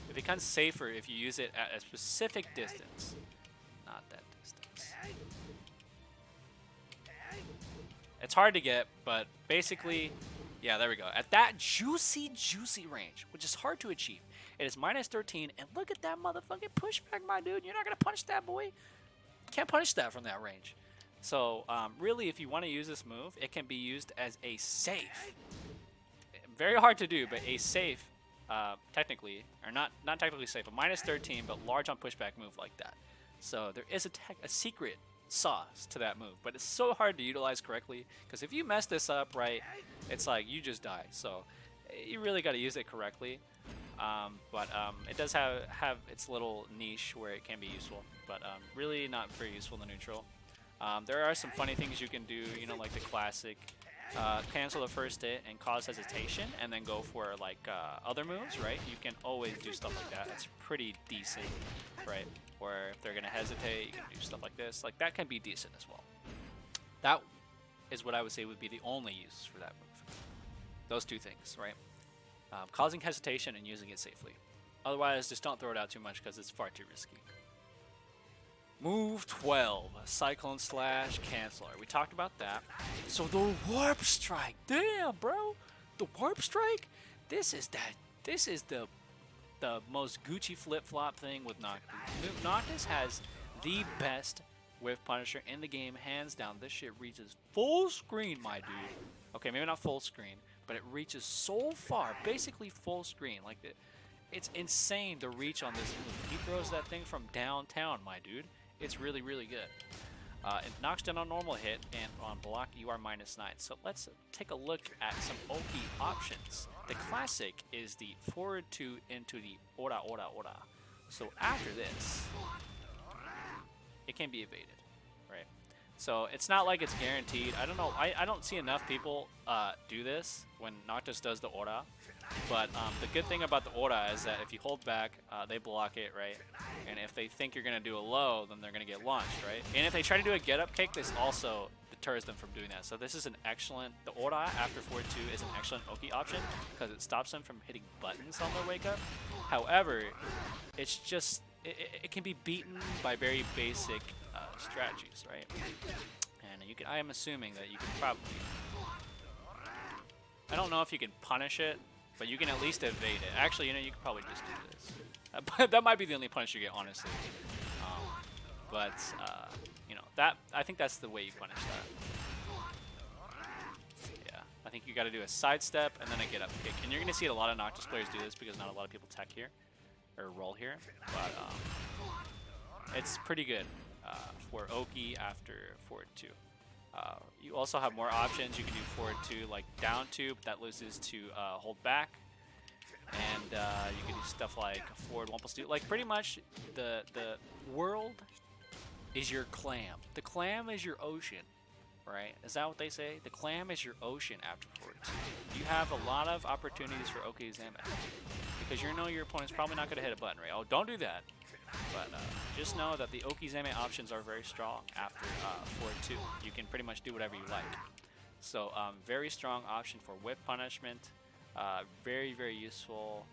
Speaker 1: It becomes safer if you use it at a specific distance. Not that distance. It's hard to get, but basically, yeah, there we go. At that juicy range, which is hard to achieve. It is minus 13, and look at that motherfucking pushback, my dude. You're not going to punish that, boy. Can't punish that from that range. So, really, if you want to use this move, it can be used as a safe. Very hard to do, but a safe, technically, or not technically safe, but minus 13, but large on pushback move like that. So there is a secret sauce to that move, but it's so hard to utilize correctly, because if you mess this up right, it's like you just die. So you really got to use it correctly. But it does have its little niche where it can be useful, but really not very useful in the neutral. There are some funny things you can do, you know, like the classic cancel the first hit and cause hesitation and then go for like other moves, right? You can always do stuff like that. It's pretty decent, right? Or if they're gonna hesitate, you can do stuff like this. Like that can be decent as well. That is what I would say would be the only use for that move. Those two things, right? Causing hesitation and using it safely. Otherwise, just don't throw it out too much because it's far too risky. Move 12, Cyclone / Canceller. We talked about that. So the Warp Strike, damn, bro, the Warp Strike. This is the most Gucci flip-flop thing with Noctis. Noctis has the best whiff punisher in the game, hands down. This shit reaches full screen, my dude. Okay, maybe not full screen, but it reaches so far, basically full screen. Like it's insane the reach on this move. He throws that thing from downtown, my dude. It's really, really good. It knocks down on normal hit, and on block you are -9. So let's take a look at some Oki options. The classic is the forward 2 into the ora. So after this, it can be evaded, right? So it's not like it's guaranteed. I don't know. I don't see enough people do this when Noctis does the ora. But the good thing about the ora is that if you hold back, they block it, right? And if they think you're going to do a low, then they're going to get launched, right? And if they try to do a get-up kick, this also deters them from doing that. So this is an excellent... The ora after forward 2 is an excellent Oki option because it stops them from hitting buttons on their wake up. However, it's just... It can be beaten by very basic strategies, right? And you can... I am assuming that you can probably... I don't know if you can punish it, but you can at least evade it. Actually, you know, you could probably just do this. That might be the only punish you get, honestly. You know, that I think that's the way you punish that. Yeah, I think you got to do a sidestep and then a get-up kick. And you're going to see a lot of Noctis players do this because not a lot of people tech here, or roll here. But it's pretty good for Oki after forward 2. You also have more options. You can do forward 2 like down 2, but that loses to hold back. And you can do stuff like forward 1+2. Like pretty much the world is your clam. The clam is your ocean. right? Is that what they say? The clam is your ocean after forward 2. You have a lot of opportunities for okizeme because you know your opponent's probably not going to hit a button, right? Oh, don't do that. But just know that the okizeme options are very strong after forward 2. You can pretty much do whatever you like. So very strong option for whiff punishment. Very, very useful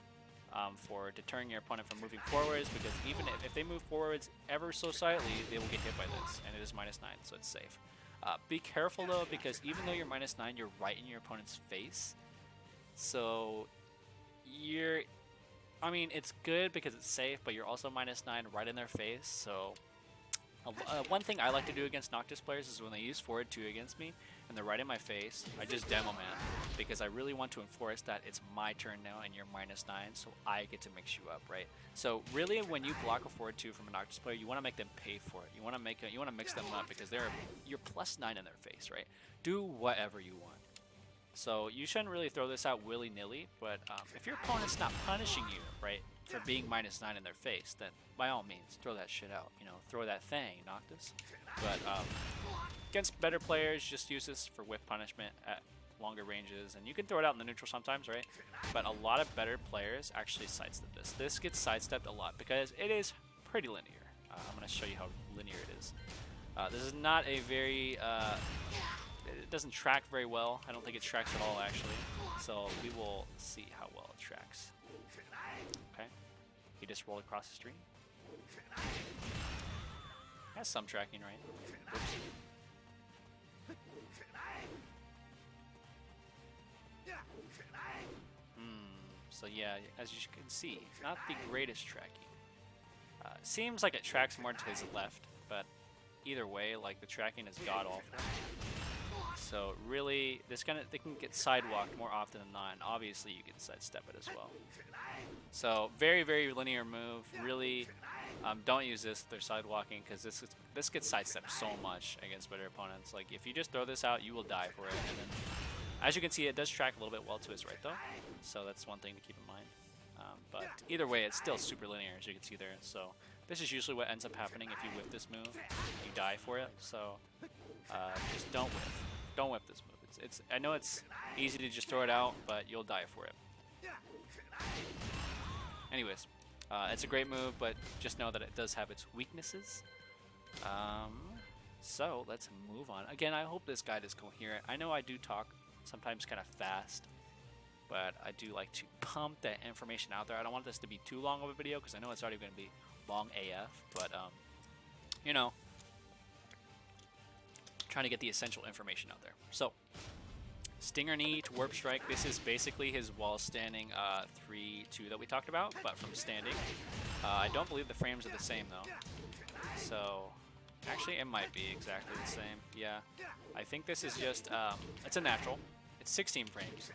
Speaker 1: for deterring your opponent from moving forwards, because even if they move forwards ever so slightly, they will get hit by this, and it is -9, so it's safe. Be careful though, because even though you're -9, you're right in your opponent's face. So I mean, it's good because it's safe, but you're also -9 right in their face. So one thing I like to do against Noctis players is when they use forward 2 against me and they're right in my face, I just demo man, because I really want to enforce that it's my turn now and you're -9, so I get to mix you up, right? So really, when you block a forward 2 from a Noctis player, you want to make them pay for it. You want to mix them up because you're +9 in their face, right? Do whatever you want. So you shouldn't really throw this out willy-nilly, but if your opponent's not punishing you, right, for being -9 in their face, then by all means, throw that shit out. You know, throw that thing, Noctis. But against better players, just use this for whiff punishment at longer ranges, and you can throw it out in the neutral sometimes, right? But a lot of better players actually sidestep this. This gets sidestepped a lot because it is pretty linear. I'm going to show you how linear it is. This is not a very... it doesn't track very well. I don't think it tracks at all, actually. So we will see how well it tracks. Okay. He just rolled across the stream. Has some tracking, right? Oops. So yeah, as you can see, not the greatest tracking. Seems like it tracks more to his left, but either way, like, the tracking is god-awful. So really, they can get sidewalked more often than not, and obviously you can sidestep it as well. So very, very linear move. Really, don't use this if they're sidewalking, because this gets sidestepped so much against better opponents. Like, if you just throw this out, you will die for it. And then, as you can see, it does track a little bit well to his right, though. So that's one thing to keep in mind. But either way, it's still super linear, as you can see there. So this is usually what ends up happening if you whip this move. You die for it. So just don't whiff. Don't whip this move. I know it's easy to just throw it out, but you'll die for it. Anyways, it's a great move, but just know that it does have its weaknesses. So let's move on. Again, I hope this guide is coherent. I know I do talk sometimes kind of fast, but I do like to pump that information out there. I don't want this to be too long of a video because I know it's already going to be long AF, but you know, trying to get the essential information out there. So, Stinger Knee to Warp Strike. This is basically his wall standing 3-2 that we talked about, but from standing. I don't believe the frames are the same though. So, actually it might be exactly the same. Yeah, I think this is just, it's a natural. It's 16 frames.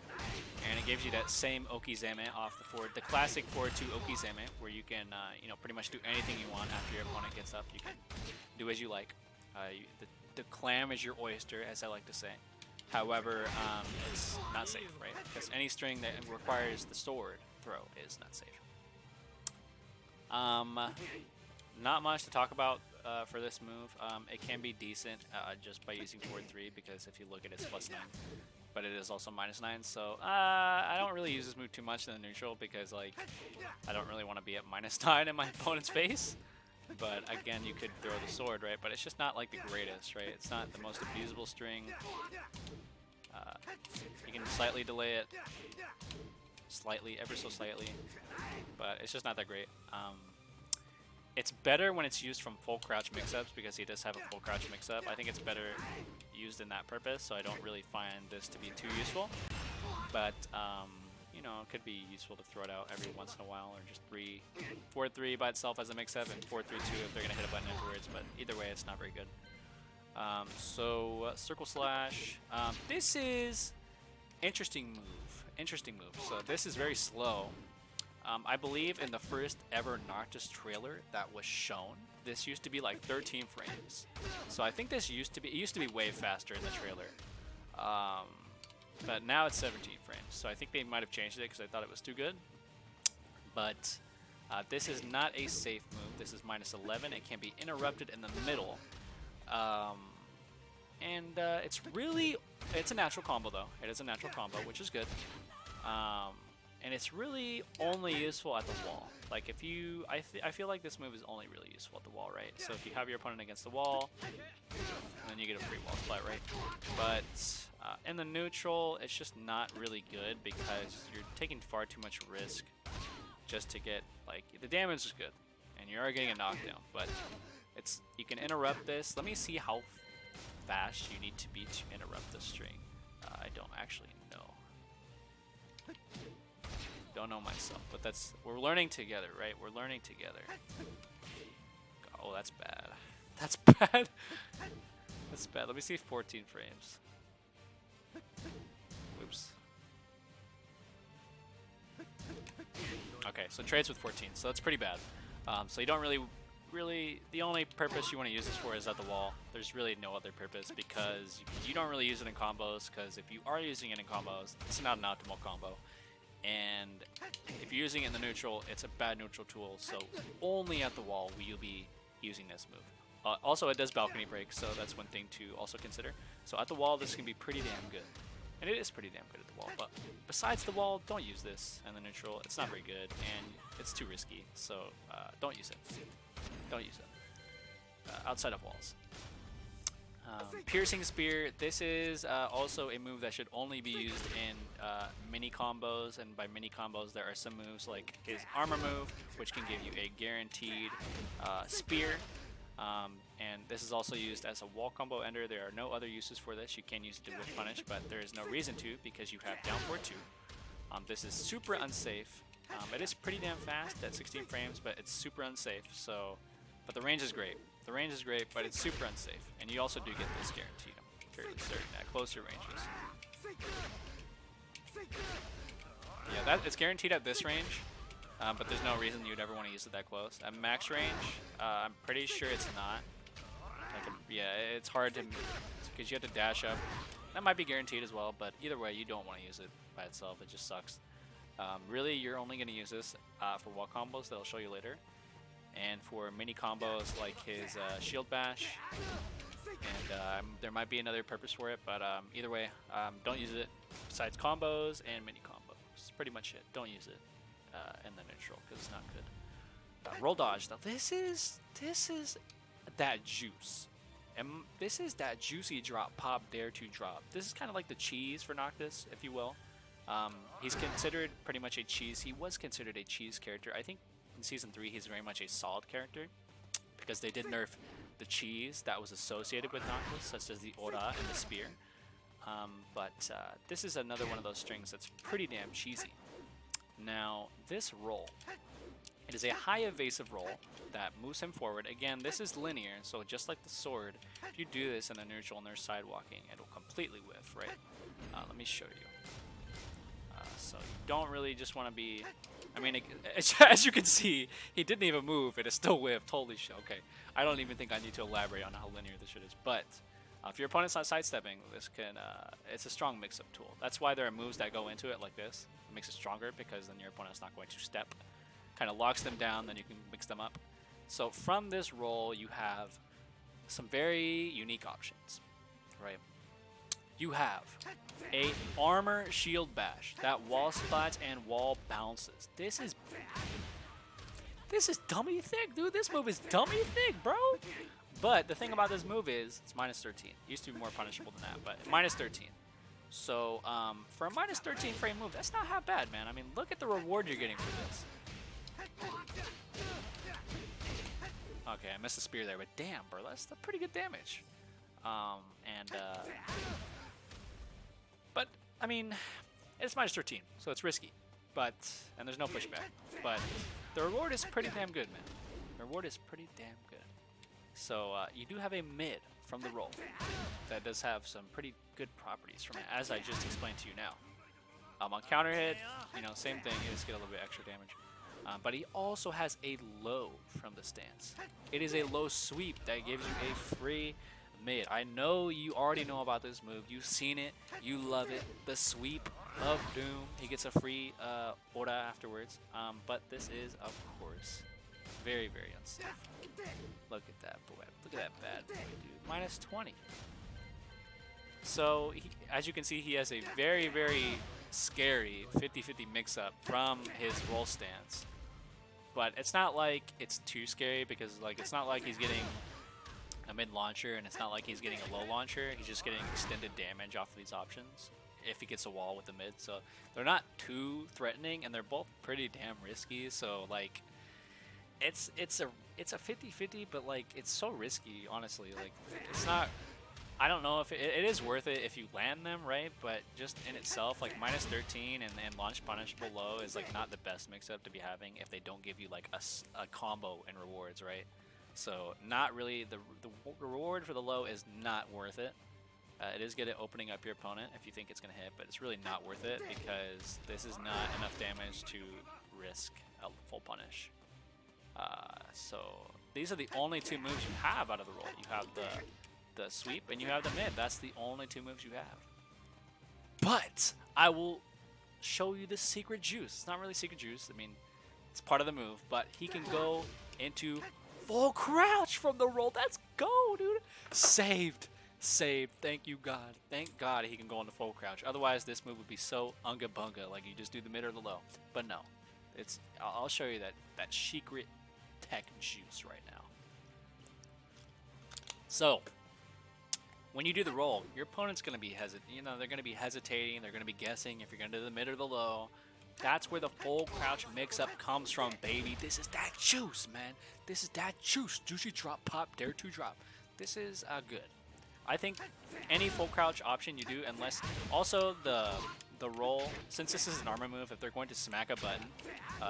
Speaker 1: And it gives you that same okizeme off the forward, the classic forward 2 okizeme, where you can, you know, pretty much do anything you want after your opponent gets up. You can do as you like. The clam is your oyster, as I like to say. However, it's not safe, right? Because any string that requires the sword throw is not safe. Not much to talk about for this move. It can be decent just by using forward 3, because if you look at it, it's +9. But it is also -9, so I don't really use this move too much in the neutral, because, like, I don't really want to be at -9 in my opponent's face. But again, you could throw the sword, right? But it's just not like the greatest, right? It's not the most abusable string. You can slightly delay it, slightly, ever so slightly, but it's just not that great. It's better when it's used from full crouch mix-ups, because he does have a full crouch mix-up. I think it's better used in that purpose, so I don't really find this to be too useful. But you know, it could be useful to throw it out every once in a while, or just 4-3 by itself as a mix-up, and 4-3-2 if they're gonna hit a button afterwards. But either way, it's not very good. So Circle Slash. This is interesting move. Interesting move. So this is very slow. I believe in the first ever Noctis trailer that was shown, this used to be like 13 frames. So I think this used to be way faster in the trailer. But now it's 17 frames. So I think they might have changed it because I thought it was too good. But this is not a safe move. This is -11. It can be interrupted in the middle. And it's a natural combo though. It is a natural combo, which is good. And it's really only useful at the wall. Like if you, I feel like this move is only really useful at the wall, right? So if you have your opponent against the wall, then you get a free wall splat, right? But in the neutral, it's just not really good because you're taking far too much risk just to get, like, the damage is good, and you are getting a knockdown, but you can interrupt this. Let me see how fast you need to be to interrupt the string. I don't actually know. Don't know myself, but we're learning together, right? We're learning together. Oh, that's bad. That's bad. That's bad. Let me see 14 frames. Oops. Okay, so trades with 14, so that's pretty bad. So you don't really, the only purpose you want to use this for is at the wall. There's really no other purpose because you don't really use it in combos, because if you are using it in combos, it's not an optimal combo. And if you're using it in the neutral, it's a bad neutral tool, so only at the wall will you be using this move. Also, it does balcony break, so that's one thing to also consider. So at the wall, this can be pretty damn good. And it is pretty damn good at the wall, but besides the wall, don't use this in the neutral. It's not very good, and it's too risky, so don't use it. Don't use it. Outside of walls. Piercing Spear, this is also a move that should only be used in mini combos, and by mini combos there are some moves like his armor move, which can give you a guaranteed spear, and this is also used as a wall combo ender. There are no other uses for this. You can use it to whip punish, but there is no reason to because you have down for 2. This is super unsafe. It is pretty damn fast at 16 frames, but it's super unsafe. So, but the range is great. The range is great, but it's super unsafe. And you also do get this guaranteed, I'm fairly certain, at closer ranges. Yeah, it's guaranteed at this range, but there's no reason you'd ever want to use it that close. At max range, I'm pretty sure it's not. Yeah, it's hard to, because you have to dash up. That might be guaranteed as well, but either way, you don't want to use it by itself. It just sucks. Really, you're only going to use this for wall combos that I'll show you later. And for mini combos like his shield bash, and there might be another purpose for it, but either way, don't use it besides combos and mini combos. That's pretty much it. Don't use it in the neutral because it's not good. Roll dodge though. This is that juice, and this is that juicy drop, pop, dare to drop. This is kind of like the cheese for Noctis, if you will. He's considered pretty much a cheese. He was considered a cheese character. I think in Season 3 he's very much a solid character because they did nerf the cheese that was associated with Noctis, such as the Ora and the spear. But this is another one of those strings that's pretty damn cheesy. Now, this roll, it is a high evasive roll that moves him forward. Again, this is linear, so just like the sword, if you do this in the neutral and they're sidewalking, it'll completely whiff, right? Let me show you. So you don't really just want to be, I mean, as you can see, he didn't even move, it is still whiffed. Holy shit, okay. I don't even think I need to elaborate on how linear this shit is, but if your opponent's not sidestepping, this can, it's a strong mix-up tool. That's why there are moves that go into it like this. It makes it stronger because then your opponent's not going to step. Kind of locks them down, then you can mix them up. So from this roll, you have some very unique options, right? You have a armor shield bash that wall splats and wall bounces. This is dummy thick, dude. This move is dummy thick, bro. But the thing about this move is it's minus 13. It used to be more punishable than that, but minus 13. So for a minus 13 frame move, that's not half bad, man. I mean, look at the reward you're getting for this. Okay, I missed the spear there, but damn, bro, that's pretty good damage. But I mean, it's minus 13, so it's risky. And there's no pushback. But the reward is pretty damn good, man. The reward is pretty damn good. So you do have a mid from the roll that does have some pretty good properties from it, as I just explained to you now. On counter hit, you know, same thing. You just get a little bit extra damage. But he also has a low from the stance. It is a low sweep that gives you a free mid. I know you already know about this move. You've seen it. You love it. The sweep of doom. He gets a free Ora afterwards. But this is, of course, very, very unsafe. Look at that boy. Look at that bad boy, dude. Minus 20. So as you can see, he has a very, very scary 50-50 mix-up from his roll stance. But it's not like it's too scary because like it's not like he's getting a mid launcher and it's not like he's getting a low launcher. He's just getting extended damage off of these options if he gets a wall with the mid. So they're not too threatening and they're both pretty damn risky. So like it's a 50-50, but like it's so risky, honestly. Like it's not. I don't know if it is worth it if you land them, right? But just in itself, like minus 13 and launch punishable low is like not the best mix-up to be having if they don't give you like a combo and rewards, right? So not really, the reward for the low is not worth it. It is good at opening up your opponent if you think it's going to hit, but it's really not worth it because this is not enough damage to risk a full punish. So these are the only two moves you have out of the roll. You have the sweep and you have the mid. That's the only two moves you have. But I will show you the secret juice. It's not really secret juice. I mean, it's part of the move, but he can go into full crouch from the roll. Let's go, dude. Saved. Thank you, God. Thank God he can go into full crouch. Otherwise, this move would be so unga bunga, like you just do the mid or the low. But no, I'll show you that secret tech juice right now. So when you do the roll, your opponent's going to be they're going to be hesitating. They're going to be guessing if you're going to do the mid or the low. That's where the full crouch mix-up comes from, baby. This is that juice, man. This is that juice. Juicy drop, pop, dare to drop. This is good. I think any full crouch option you do, unless also the roll, since this is an armor move, if they're going to smack a button,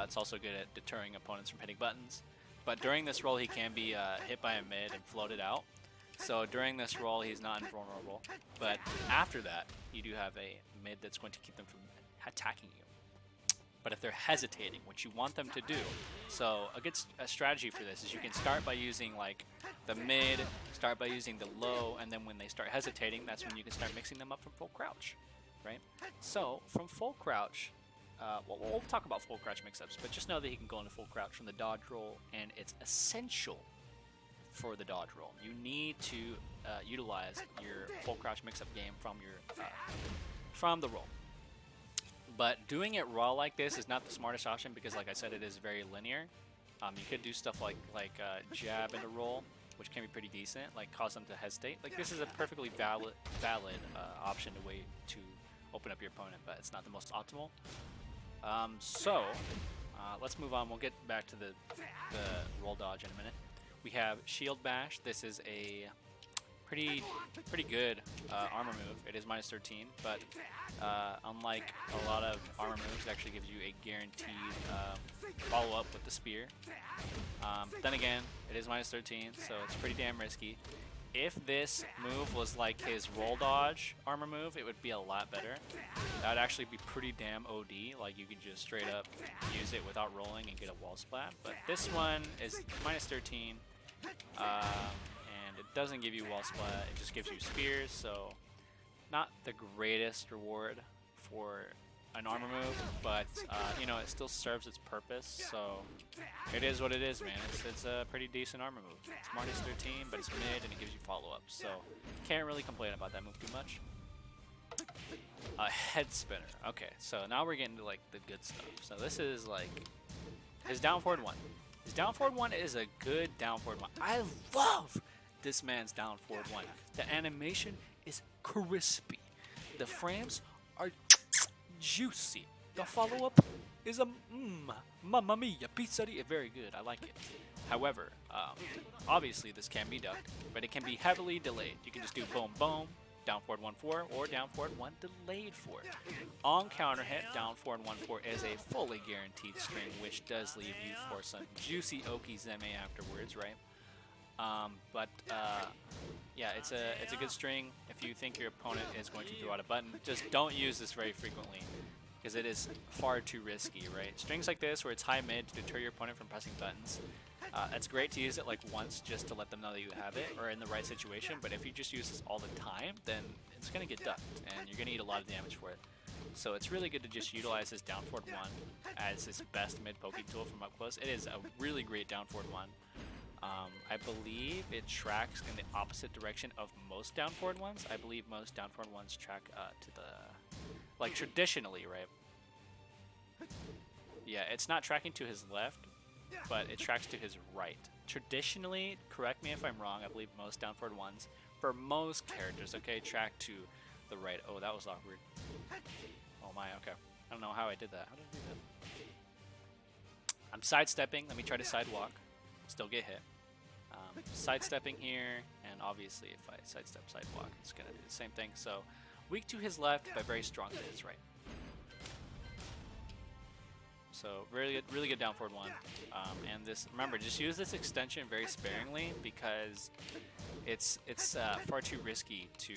Speaker 1: it's also good at deterring opponents from hitting buttons. But during this roll, he can be hit by a mid and floated out. So during this roll, he's not invulnerable. But after that, you do have a mid that's going to keep them from attacking you. But if they're hesitating, which you want them to do, so a good strategy for this is you can start by using like the mid, start by using the low, and then when they start hesitating, that's when you can start mixing them up from full crouch, right? So from full crouch, we'll talk about full crouch mix-ups, but just know that he can go into full crouch from the dodge roll, and it's essential for the dodge roll. You need to utilize your full crouch mix-up game from the roll. But doing it raw like this is not the smartest option because, like I said, it is very linear. You could do stuff like jab into roll, which can be pretty decent, like cause them to hesitate. Like this is a perfectly valid option to open up your opponent, but it's not the most optimal. Let's move on. We'll get back to the roll dodge in a minute. We have shield bash. This is a pretty good armor move. It is minus 13, but unlike a lot of armor moves, it actually gives you a guaranteed follow-up with the spear. Then again, it is minus 13, so it's pretty damn risky. If this move was like his roll dodge armor move, it would be a lot better. That would actually be pretty damn OD, like you could just straight up use it without rolling and get a wall splat. But this one is minus 13, and it doesn't give you wall splat, it just gives you spears, so not the greatest reward for an armor move, but it still serves its purpose, so it is what it is, man. It's a pretty decent armor move. It's minus 13, but it's mid and it gives you follow-ups, so can't really complain about that move too much. Head spinner. Okay, so now we're getting to like the good stuff. So this is like his down forward one. His down forward one is a good down forward one. I love this man's down forward one. The animation is crispy. The frames are juicy. The follow-up is a mamma mia, pizzeria. Very good. I like it. However, obviously this can be ducked, but it can be heavily delayed. You can just do boom, boom, down forward 1-4, or down forward 1 delayed 4. On counter hit, down forward 1-4 is a fully guaranteed string, which does leave you for some juicy okizeme afterwards, right? Yeah, it's a good string. If you think your opponent is going to throw out a button, just don't use this very frequently because it is far too risky, right? Strings like this where it's high mid to deter your opponent from pressing buttons, it's great to use it like once just to let them know that you have it or in the right situation, but if you just use this all the time, then it's going to get ducked and you're going to eat a lot of damage for it. So it's really good to just utilize this down forward 1 as his best mid poking tool from up close. It is a really great down forward 1. I believe it tracks in the opposite direction of most down forward ones. I believe most down forward ones track to the, like traditionally, right? Yeah, it's not tracking to his left, but it tracks to his right. Traditionally, correct me if I'm wrong, I believe most down forward ones, for most characters, okay, track to the right. Oh, that was awkward. Oh my, okay. I don't know how I did that. How did I do that? I'm sidestepping. Let me try to sidewalk. Still get hit. Sidestepping here, and obviously if I sidestep, sidewalk, it's going to do the same thing. So weak to his left, but very strong to his right. So really good down forward one. And this, remember, just use this extension very sparingly because it's far too risky to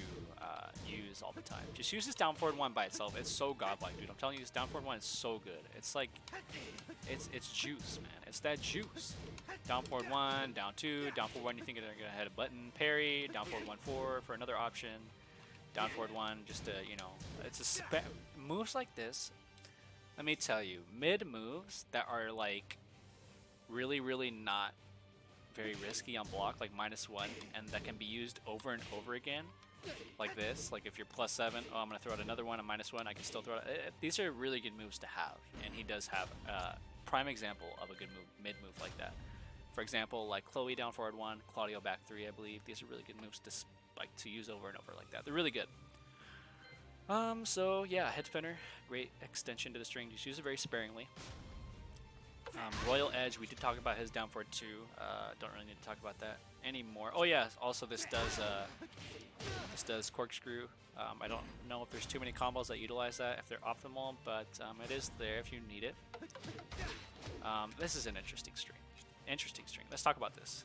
Speaker 1: use all the time. Just use this down forward one by itself. It's so godlike, dude. I'm telling you, this down forward one is so good. It's like, it's juice, man. It's that juice. Down forward one, down two, down forward one. You think they're gonna hit a button, parry. Down forward 1-4 for another option. Down forward one, just to, you know, it's a moves like this. Let me tell you, mid moves that are like really not very risky on block, like -1, and that can be used over and over again, like this. Like if you're +7, oh, I'm gonna throw out another one, a -1, I can still throw it. These are really good moves to have, and he does have a prime example of a good move, mid move like that. For example, like Chloe down forward 1, Claudio back 3, I believe. These are really good moves to use over and over like that. They're really good. So yeah, head spinner, great extension to the string. Just use it very sparingly. Royal Edge, we did talk about his down forward 2. Don't really need to talk about that anymore. Oh yeah, also this does corkscrew. I don't know if there's too many combos that utilize that, if they're optimal, but it is there if you need it. This is an interesting string. Let's talk about this.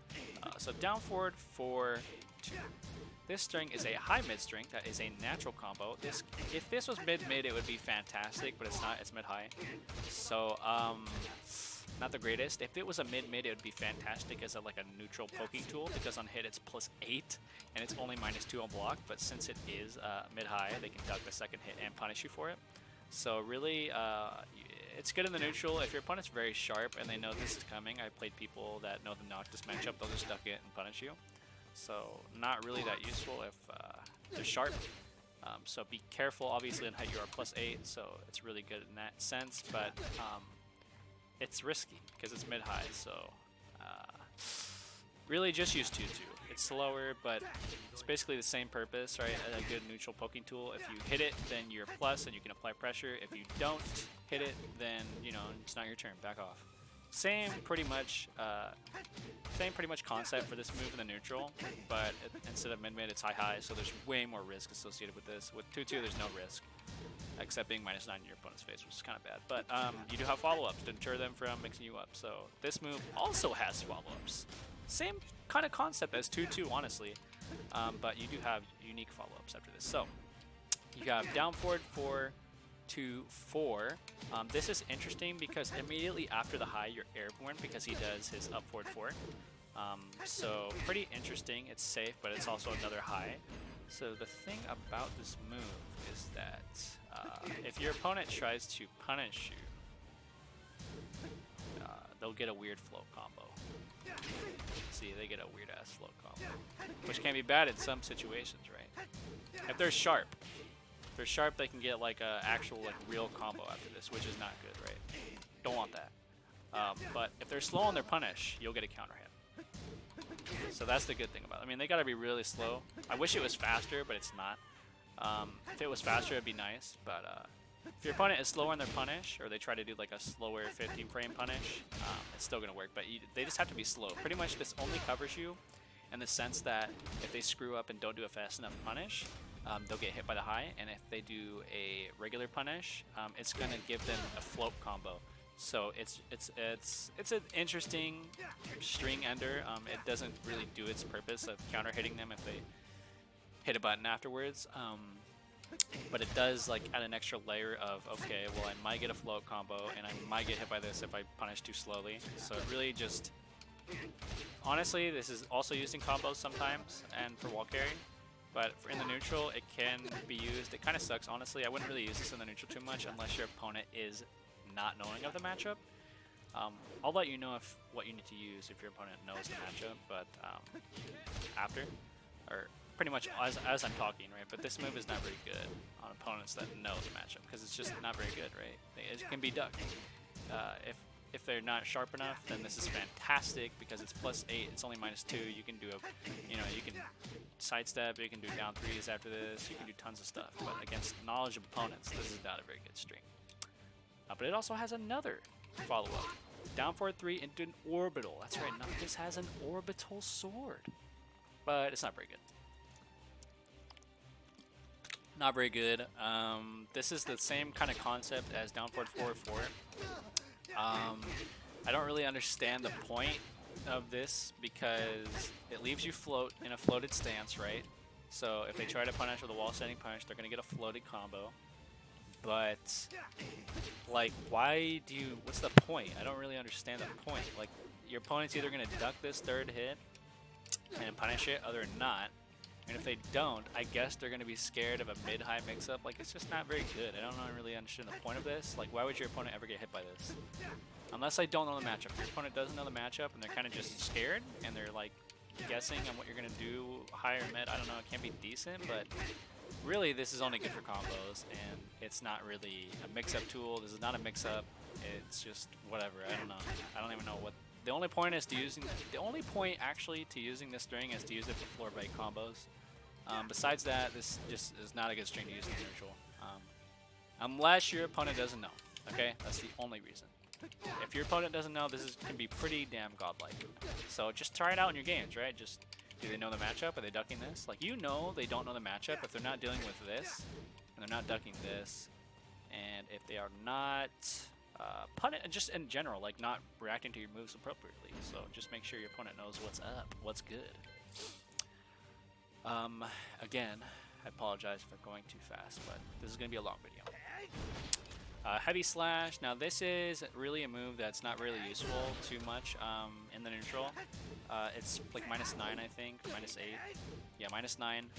Speaker 1: So down forward 4-2. This string is a high mid string that is a natural combo. If this was mid-mid, it would be fantastic, but it's not. It's mid-high. So not the greatest. If it was a mid-mid, it would be fantastic as like a neutral poking tool, because on hit it's +8 and it's only -2 on block. But since it is mid-high, they can duck the second hit and punish you for it. So really, it's good in the neutral. If your opponent's very sharp and they know this is coming, I played people that know the Noctis matchup, they'll just duck it and punish you. So not really that useful if they're sharp. So be careful. Obviously on hit you are +8, so it's really good in that sense, but it's risky because it's mid-high. So really just use 2-2. It's slower, but it's basically the same purpose, right? A good neutral poking tool. If you hit it, then you're plus and you can apply pressure. If you don't hit it, then, you know, it's not your turn. Back off. Same pretty much concept for this move in the neutral, but instead of mid-mid, it's high-high, so there's way more risk associated with this. With 2-2, there's no risk, except being -9 in your opponent's face, which is kind of bad. But you do have follow-ups to deter them from mixing you up, so this move also has follow-ups. Same kind of concept as 2-2, honestly, but you do have unique follow-ups after this. So you have down forward 4-2-4. This is interesting because immediately after the high, you're airborne because he does his up forward 4. So pretty interesting. It's safe, but it's also another high. So the thing about this move is that if your opponent tries to punish you, they'll get a weird float combo. See, they get a weird ass float combo, which can be bad in some situations, right? If they're sharp. If they're sharp, they can get like a actual like real combo after this, which is not good, right? Don't want that. But if they're slow on their punish, you'll get a counter hit. So that's the good thing about it. I mean, they gotta be really slow. I wish it was faster, but it's not. If it was faster, it'd be nice. But if your opponent is slower on their punish, or they try to do like a slower 15 frame punish, it's still gonna work. But they just have to be slow. Pretty much, this only covers you in the sense that if they screw up and don't do a fast enough punish, they'll get hit by the high, and if they do a regular punish, it's gonna give them a float combo. So it's an interesting string ender. It doesn't really do its purpose of counter hitting them if they hit a button afterwards. But it does like add an extra layer of, okay, well, I might get a float combo and I might get hit by this if I punish too slowly. So it really just, honestly, this is also used in combos sometimes and for wall carry. But in the neutral, it can be used. It kind of sucks, honestly. I wouldn't really use this in the neutral too much unless your opponent is not knowing of the matchup. I'll let you know if what you need to use if your opponent knows the matchup, but after, or pretty much as I'm talking, right? But this move is not very good on opponents that know the matchup because it's just not very good, right? It can be ducked. If they're not sharp enough, then this is fantastic because it's +8. It's only -2. You can do you can sidestep. You can do down 3s after this. You can do tons of stuff. But against knowledgeable opponents, this is not a very good string. But it also has another follow-up. Down forward 3 into an orbital. That's right, Noctis has an orbital sword. But it's not very good. Not very good. This is the same kind of concept as down forward 4/4. I don't really understand the point of this because it leaves you float in a floated stance, right? So if they try to punish with a wall standing punch, they're gonna get a floated combo. But like, why do you? What's the point? I don't really understand the point. Like, your opponent's either gonna duck this third hit and punish it, other than not. And if they don't, I guess they're going to be scared of a mid-high mix-up. Like, it's just not very good. I don't really understand the point of this. Like, why would your opponent ever get hit by this? Unless I don't know the matchup. If your opponent doesn't know the matchup and they're kind of just scared and they're, like, guessing on what you're going to do, high or mid, I don't know, it can be decent, but really this is only good for combos, and it's not really a mix-up tool. This is not a mix-up. It's just whatever. I don't know. I don't even know what... The only point actually to using this string is to use it for floor break combos. Besides that, this just is not a good string to use in neutral. Unless your opponent doesn't know. Okay, that's the only reason. If your opponent doesn't know, can be pretty damn godlike. So just try it out in your games, right? Just, do they know the matchup? Are they ducking this? Like, you know they don't know the matchup if they're not dealing with this, and they're not ducking this, and if they are not just in general, like not reacting to your moves appropriately. So just make sure your opponent knows what's up, what's good. Again, I apologize for going too fast, but this is going to be a long video. Heavy Slash. Now this is really a move that's not really useful too much in the neutral. It's like -9, I think, -8. Yeah, -9.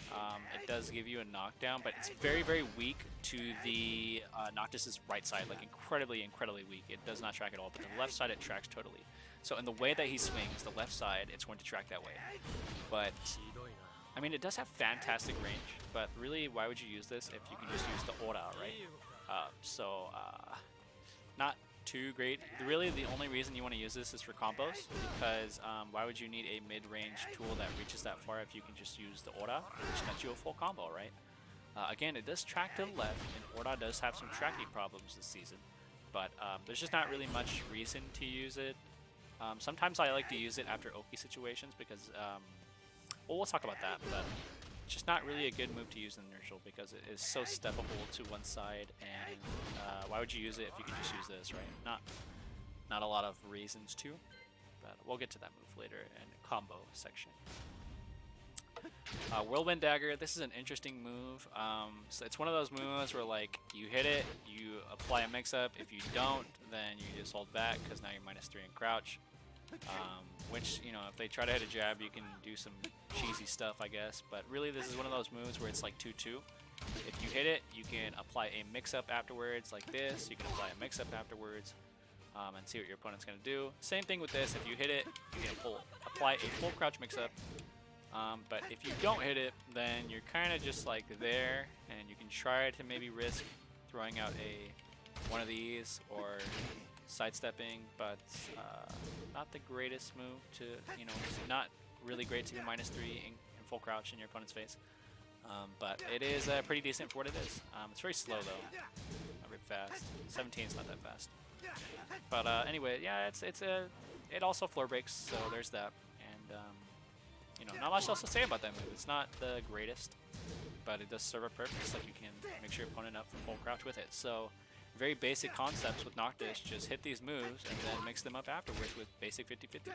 Speaker 1: It does give you a knockdown, but it's very, very weak to the Noctis's right side, like incredibly, incredibly weak. It does not track at all, but the left side it tracks totally. So in the way that he swings, the left side, it's going to track that way. But I mean, it does have fantastic range, but really, why would you use this if you can just use the Ora, right? Not too great. Really, the only reason you want to use this is for combos, because why would you need a mid-range tool that reaches that far if you can just use the Ora, which nets you a full combo, right? Again, it does track to the left, and Ora does have some tracking problems this season, but there's just not really much reason to use it. Sometimes I like to use it after Oki situations because, well, we'll talk about that, but it's just not really a good move to use in the neutral because it is so steppable to one side, and why would you use it if you can just use this, right? Not a lot of reasons to, but we'll get to that move later in the combo section. Whirlwind Dagger, this is an interesting move. So it's one of those moves where, like, you hit it, you apply a mix-up. If you don't, then you just hold back because now you're -3 in crouch. Which, you know, if they try to hit a jab, you can do some cheesy stuff, I guess. But really, this is one of those moves where it's like 2-2. If you hit it, you can apply a mix-up afterwards, like this. You can apply a mix-up afterwards and see what your opponent's going to do. Same thing with this. If you hit it, you can apply a full crouch mix-up. But if you don't hit it, then you're kind of just like there, and you can try to maybe risk throwing out one of these or sidestepping, but not the greatest move to, you know, not really great to be -3 in full crouch in your opponent's face. But it is pretty decent for what it is. It's very slow though, not very fast. 17 is not that fast. But anyway, yeah, it also floor breaks, so there's that. And you know, not much else to say about that move. It's not the greatest, but it does serve a purpose. Like, you can make sure your opponent up for full crouch with it. So very basic concepts with Noctis. Just hit these moves and then mix them up afterwards with basic 50-50s.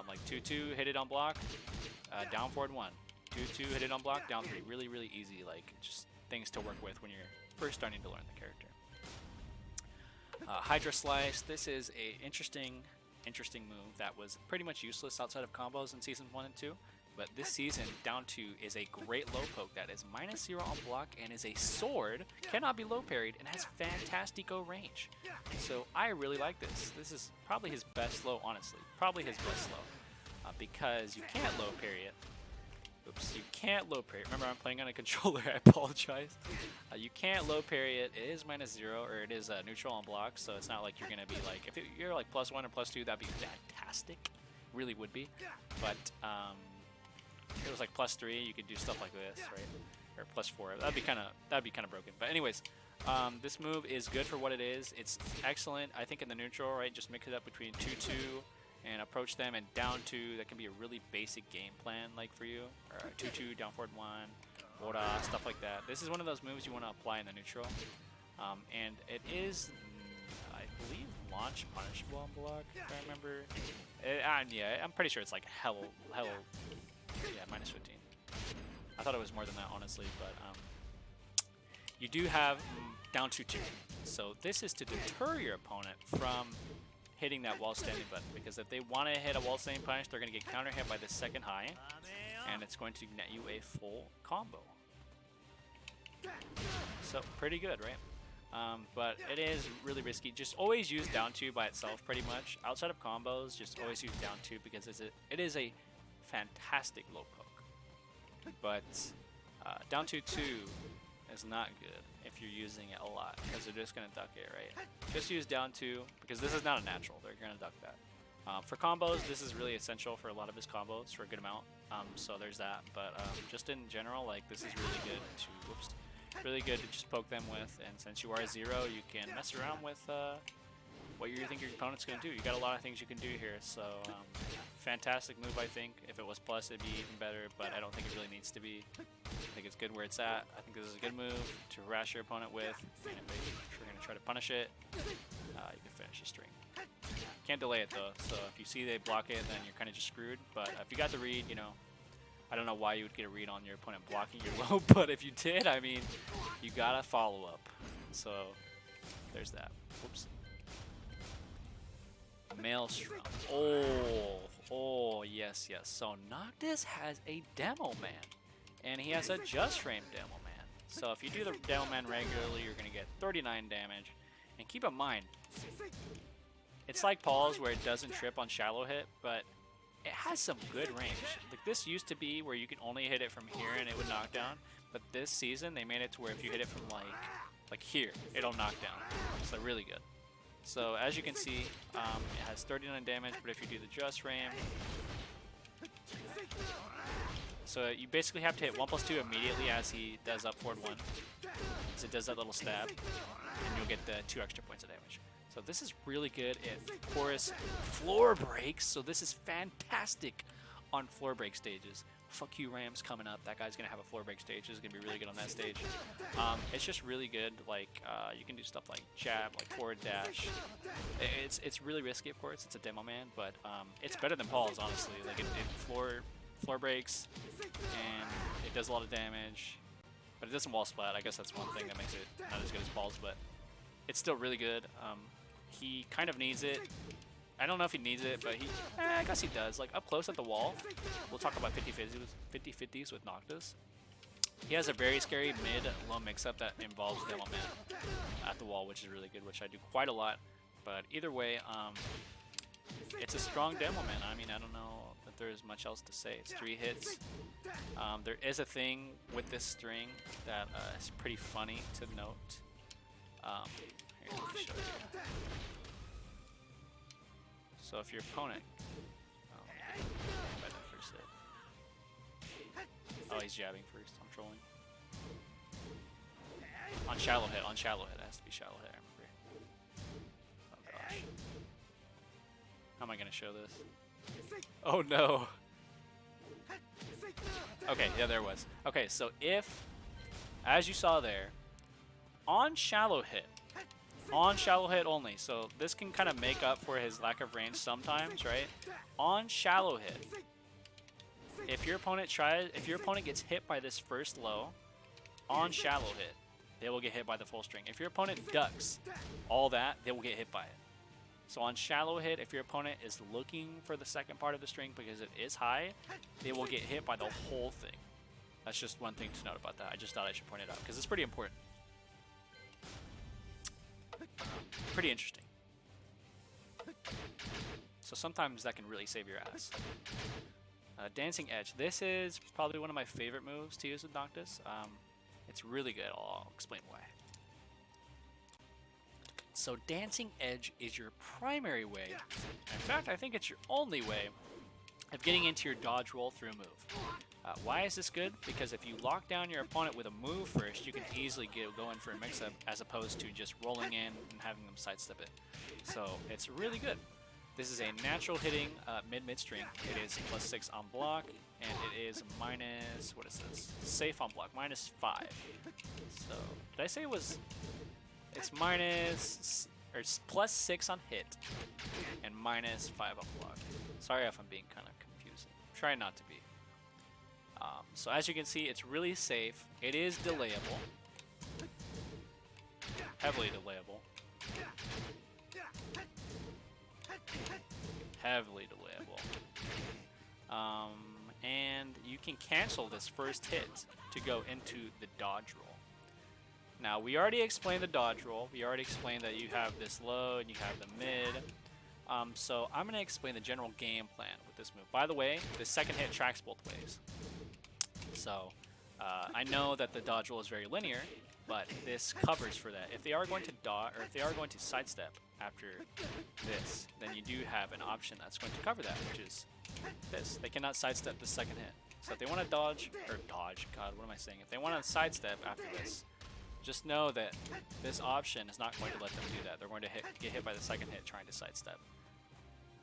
Speaker 1: Like 2-2, hit it on block, down forward 1. 2-2, hit it on block, down 3. Really, really easy. Like, just things to work with when you're first starting to learn the character. Hydra Slice. This is a interesting move that was pretty much useless outside of combos in Seasons 1 and 2. But this season, down 2 is a great low poke that is -0 on block and is a sword, cannot be low parried, and has fantastico range. So I really like this. This is probably his best low, honestly. Probably his best low. Because you can't low parry it. Oops, you can't low parry it. Remember, I'm playing on a controller, I apologize. You can't low parry it. It is -0, or it is neutral on block, so it's not like you're going to be like, if you're like +1 or +2, that'd be fantastic. Really would be. But, if it was like +3, you could do stuff like this, right? Or +4. That'd be kind of broken. But anyways, this move is good for what it is. It's excellent, I think, in the neutral, right? Just mix it up between 2-2 and approach them, and down 2. That can be a really basic game plan, like for you. Or 2-2, down forward 1, Ora, stuff like that. This is one of those moves you want to apply in the neutral, and it is, I believe, launch punishable on block, if I remember. Yeah, I'm pretty sure it's like hell. Yeah, -15. I thought it was more than that, honestly, but you do have down 2-2. So this is to deter your opponent from hitting that wall standing button, because if they want to hit a wall standing punish, they're going to get counter hit by the second high, and it's going to net you a full combo. So pretty good, right? But it is really risky. Just always use down 2 by itself, pretty much. Outside of combos, just always use down 2, because it is a fantastic low poke. But down 2-2 is not good if you're using it a lot, because they're just going to duck it, right? Just use down 2, because this is not a natural. They're going to duck that. For combos, this is really essential for a lot of his combos for a good amount. So there's that. But just in general, like, this is really good to, really good to just poke them with. And since you are 0, you can mess around with what you think your opponent's going to do. You got a lot of things you can do here. So fantastic move, I think. If it was plus, it'd be even better, but I don't think it really needs to be. I think it's good where it's at. I think this is a good move to harass your opponent with. And if you're going to try to punish it, you can finish the string. Can't delay it, though, so if you see they block it, then you're kind of just screwed. But if you got the read, you know, I don't know why you would get a read on your opponent blocking your low, but if you did, I mean, you got to follow up. So there's that. Whoops. Maelstrom. Oh, yes. So Noctis has a demo man, and he has a just frame demo man. So if you do the demo man regularly, you're going to get 39 damage. And keep in mind, it's like Paul's where it doesn't trip on shallow hit, but it has some good range. Like, this used to be where you can only hit it from here and it would knock down, but this season they made it to where if you hit it from like here, it'll knock down. So really good. So as you can see, it has 39 damage, but if you do the just frame, so you basically have to hit 1+2 immediately as he does up forward 1. So it does that little stab, and you'll get the 2 extra points of damage. So this is really good at porous floor breaks. So this is fantastic on floor break stages. Fuck you, Rams coming up. That guy's gonna have a floor break stage. This is gonna be really good on that stage. It's just really good. Like you can do stuff like jab, like forward dash. It's really risky, of course. It's a demo man, but it's better than Paul's, honestly. Like it floor breaks, and it does a lot of damage, but it doesn't wall splat. I guess that's one thing that makes it not as good as Paul's, but it's still really good. He kind of needs it. I don't know if he needs it, but I guess he does. Like, up close at the wall, we'll talk about 50-50s with Noctis. He has a very scary mid-low mix-up that involves Demo Man at the wall, which is really good, which I do quite a lot. But either way, it's a strong Demo Man. I mean, I don't know if there's much else to say. It's 3 hits. There is a thing with this string that is pretty funny to note. Here, let me show you. So if your opponent, oh, he's jabbing first. I'm trolling. On shallow hit, it has to be shallow hit. I remember. Oh gosh. How am I gonna show this? Oh no. Okay, yeah, there it was. Okay, so if, as you saw there, on shallow hit only, so this can kind of make up for his lack of range sometimes, right? On shallow hit, if your opponent gets hit by this first low, on shallow hit, they will get hit by the full string. If your opponent ducks all that, they will get hit by it. So on shallow hit, if your opponent is looking for the second part of the string because it is high, they will get hit by the whole thing. That's just one thing to note about that. I just thought I should point it out because it's pretty important. Pretty interesting. So sometimes that can really save your ass. Dancing Edge. This is probably one of my favorite moves to use with Noctis. It's really good. I'll explain why. So Dancing Edge is your primary way, in fact I think it's your only way, of getting into your dodge roll through a move. Why is this good? Because if you lock down your opponent with a move first, you can easily go in for a mix-up as opposed to just rolling in and having them sidestep it. So it's really good. This is a natural hitting mid string. It is +6 on block, and it is minus, what is this? Safe on block, -5. So, did I say it was, it's minus, or it's +6 on hit, and -5 on block. Sorry if I'm being kind of confusing. Try not to be. So as you can see, it's really safe. It is delayable. Heavily delayable. Heavily delayable. And you can cancel this first hit to go into the dodge roll. Now, we already explained the dodge roll. We already explained that you have this low and you have the mid. So I'm going to explain the general game plan with this move. By the way, the second hit tracks both ways. So I know that the dodge roll is very linear, but this covers for that. If they are going to dodge, or if they are going to sidestep after this, then you do have an option that's going to cover that, which is this. They cannot sidestep the second hit. So if they want to dodge, God, what am I saying? If they want to sidestep after this, just know that this option is not going to let them do that. They're going to get hit by the second hit trying to sidestep.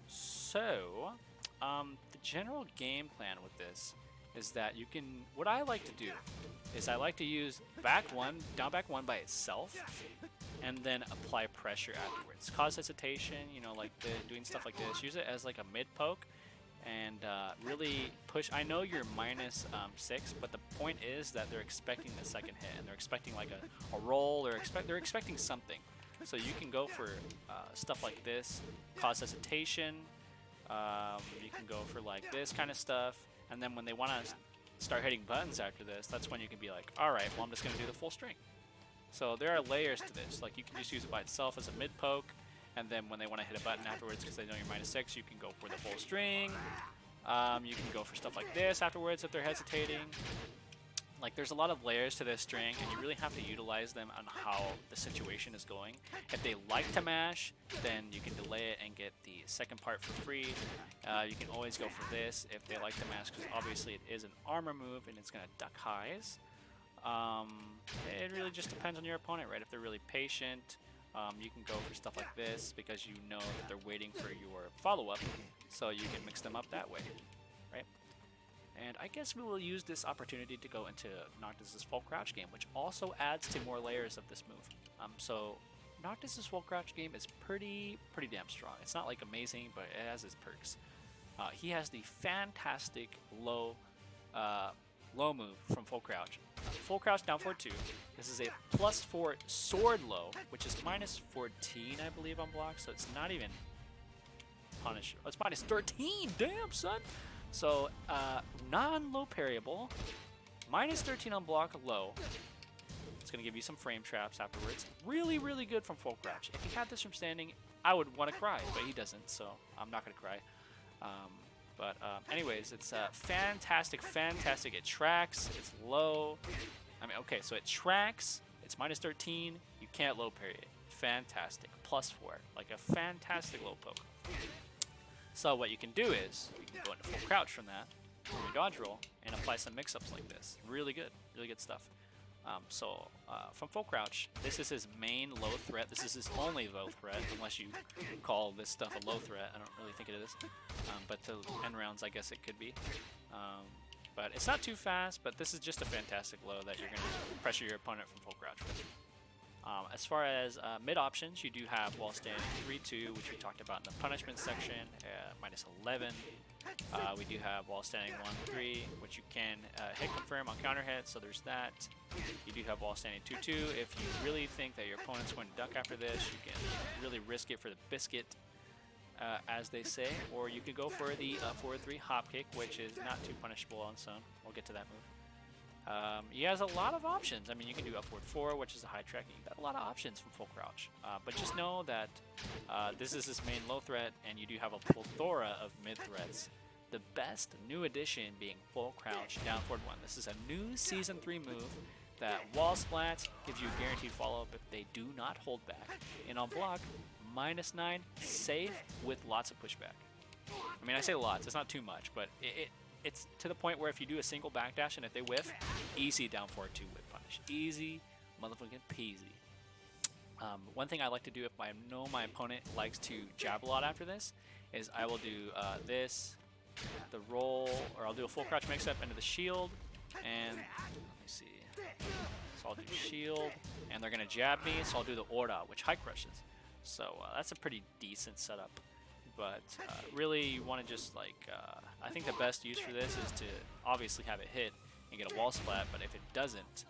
Speaker 1: So, the general game plan with this is that you can, what I like to do is I like to use down back one by itself, and then apply pressure afterwards. Cause hesitation, you know, like doing stuff like this. Use it as like a mid poke, and really push. I know you're -6, but the point is that they're expecting the second hit, and they're expecting like a roll, or they're expecting something. So you can go for stuff like this, cause hesitation. You can go for like this kind of stuff, and then when they want to start hitting buttons after this, that's when you can be like, all right, well, I'm just going to do the full string. So there are layers to this. Like you can just use it by itself as a mid poke, and then when they want to hit a button afterwards because they know you're -6, you can go for the full string. You can go for stuff like this afterwards if they're hesitating. Like there's a lot of layers to this string, and you really have to utilize them on how the situation is going. If they like to mash, then you can delay it and get the second part for free. You can always go for this if they like to mash, because obviously it is an armor move and it's going to duck highs. It really just depends on your opponent, right? If they're really patient, you can go for stuff like this because you know that they're waiting for your follow-up, so you can mix them up that way, right? And I guess we will use this opportunity to go into Noctis' full crouch game, which also adds to more layers of this move. So Noctis' full crouch game is pretty damn strong. It's not like amazing, but it has its perks. He has the fantastic low move from full crouch. Full crouch down forward 2. This is a +4 sword low, which is -14, I believe, on block. So it's not even punish. Oh, it's -13. Damn, son. So non-low parryable, -13 on block low. It's gonna give you some frame traps afterwards. Really, really good from full crouch. If he had this from standing, I would want to cry, but he doesn't, so I'm not gonna cry. Anyways, it's fantastic. It tracks, it's low. I mean, okay, so it tracks, it's -13, you can't low parry it. Fantastic, +4, like a fantastic low poke. So what you can do is, you can go into full crouch from that, from your dodge roll, and apply some mix-ups like this. Really good stuff. From full crouch, this is his main low threat. This is his only low threat, unless you call this stuff a low threat. I don't really think it is. But to end rounds, I guess it could be. But it's not too fast, but this is just a fantastic low that you're going to pressure your opponent from full crouch with. As far as mid options, you do have while standing 3-2, which we talked about in the punishment section, -11. We do have while standing 1-3, which you can hit confirm on counter hit, so there's that. You do have while standing 2-2. If you really think that your opponent's going to duck after this, you can really risk it for the biscuit. as they say, or you could go for the forward 3 hop kick, which is not too punishable on its own. We'll get to that move. He has a lot of options. I mean, you can do a forward 4, which is a high tracking. You've got a lot of options from full crouch. But just know that this is his main low threat, and you do have a plethora of mid threats. The best new addition being full crouch down forward 1. This is a new Season 3 move that wall splats, gives you a guaranteed follow-up if they do not hold back. And on block, -9, safe with lots of pushback. I mean, I say lots, it's not too much, but it's to the point where if you do a single backdash and if they whiff, easy down forward 2 whip punish. Easy motherfucking peasy. One thing I like to do if I know my opponent likes to jab a lot after this is I will do this, the roll, or I'll do a full crouch mix-up into the shield, and let me see. So I'll do shield, and they're going to jab me, so I'll do the Orda, which high crushes. So that's a pretty decent setup. But really, you want to just like, I think the best use for this is to obviously have it hit and get a wall splat, but if it doesn't,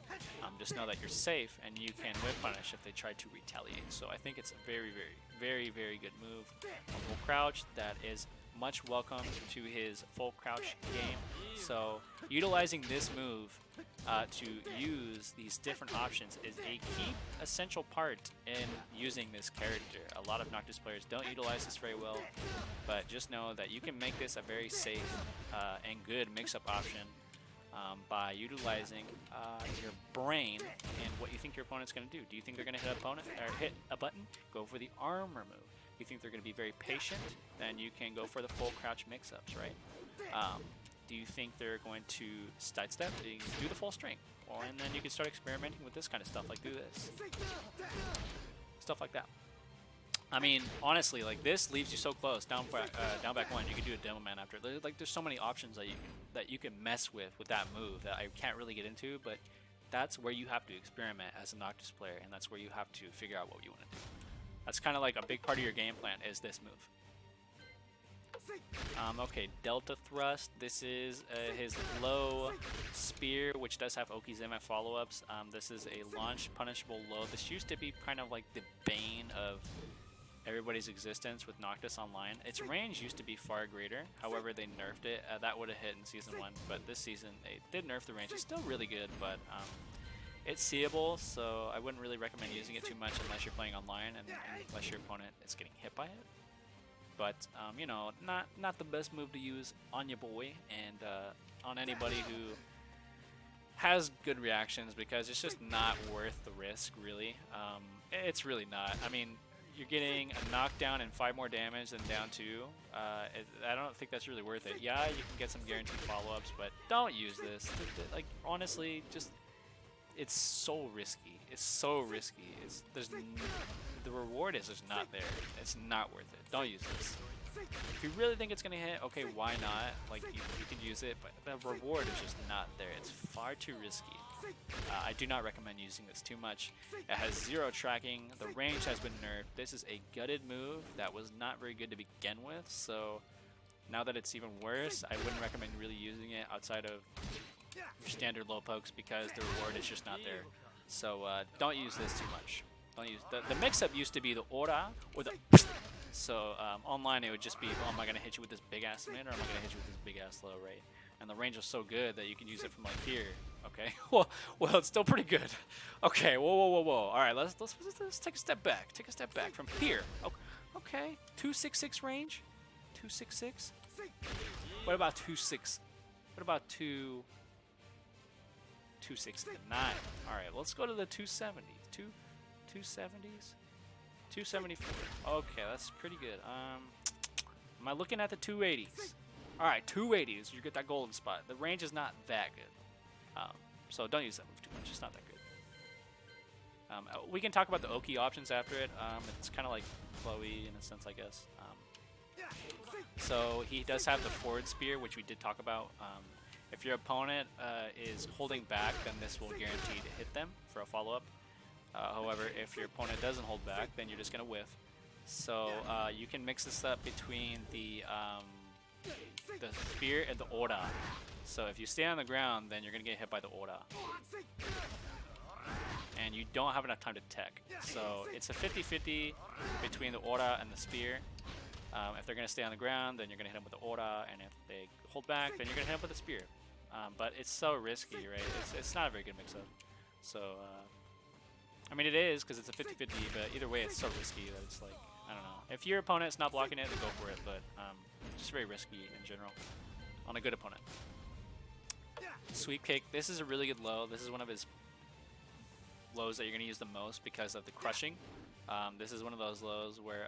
Speaker 1: just know that you're safe and you can whip punish if they try to retaliate. So I think it's a very, very, very, very good move on full crouch that is much welcome to his full crouch game. So utilizing this move to use these different options is a key essential part in using this character. A lot of Noctis players don't utilize this very well, but just know that you can make this a very safe and good mix-up option by utilizing your brain and what you think your opponent's going to do. Do you think they're going to hit a button? Go for the armor move. You think they're going to be very patient? Then you can go for the full crouch mix-ups, right? Do you think they're going to sidestep? You can do the full string, and then you can start experimenting with this kind of stuff, like do this, stuff like that. I mean, honestly, like this leaves you so close. Down back 1, you can do a demo man after. There's so many options that you can mess with that move that I can't really get into, but that's where you have to experiment as a Noctis player, and that's where you have to figure out what you want to do. That's kind of like a big part of your game plan is this move. Okay, Delta Thrust. This is his low spear, which does have Okizeme follow-ups. This is a launch punishable low. This used to be kind of like the bane of everybody's existence with Noctis Online. Its range used to be far greater. However, they nerfed it. That would have hit in Season 1, but this season they did nerf the range. It's still really good, but it's seeable, so I wouldn't really recommend using it too much unless you're playing online and unless your opponent is getting hit by it. But, you know, not the best move to use on your boy and on anybody who has good reactions, because it's just not worth the risk, really. It's really not. I mean, you're getting a knockdown and 5 more damage than down 2. I don't think that's really worth it. Yeah, you can get some guaranteed follow-ups, but don't use this. Like, honestly, just... it's so risky. It's so risky. The reward is just not there. It's not worth it. Don't use this. If you really think it's gonna hit, okay, why not? Like you could use it, but the reward is just not there. It's far too risky. I do not recommend using this too much. It has 0 tracking. The range has been nerfed. This is a gutted move that was not very good to begin with. So now that it's even worse, I wouldn't recommend really using it outside of your standard low pokes, because the reward is just not there. So don't use this too much. Don't use the mix-up used to be the Aura or the so online it would just be, oh, am I gonna hit you with this big ass mid, or am I gonna hit you with this big ass low, right? And the range was so good that you can use it from like here. Okay, well it's still pretty good. Okay, whoa. All right, let's take a step back. Take a step back from here. Okay, 266 range, 266. What about 26? What about 269? All right, let's go to the 270s. 270s, 274. Okay, that's pretty good. Am I looking at the 280s? All right, 280s. You get that golden spot. The range is not that good, so don't use that move too much. It's not that good. We can talk about the Oki options after it. It's kind of like Chloe in a sense, I guess. So he does have the forward spear, which we did talk about. If your opponent is holding back, then this will guarantee to hit them for a follow-up. However, if your opponent doesn't hold back, then you're just going to whiff. So you can mix this up between the spear and the Aura. So if you stay on the ground, then you're going to get hit by the Aura. And you don't have enough time to tech. So it's a 50-50 between the Aura and the spear. If they're going to stay on the ground, then you're going to hit them with the Aura, and if they hold back, then you're going to hit them with a Spear. But it's so risky, right? It's not a very good mix-up. So, I mean, it is, because it's a 50-50, but either way, it's so risky that it's like, I don't know. If your opponent's not blocking it, then go for it, but just very risky in general on a good opponent. Sweep Kick, this is a really good low. This is one of his lows that you're going to use the most because of the crushing. This is one of those lows where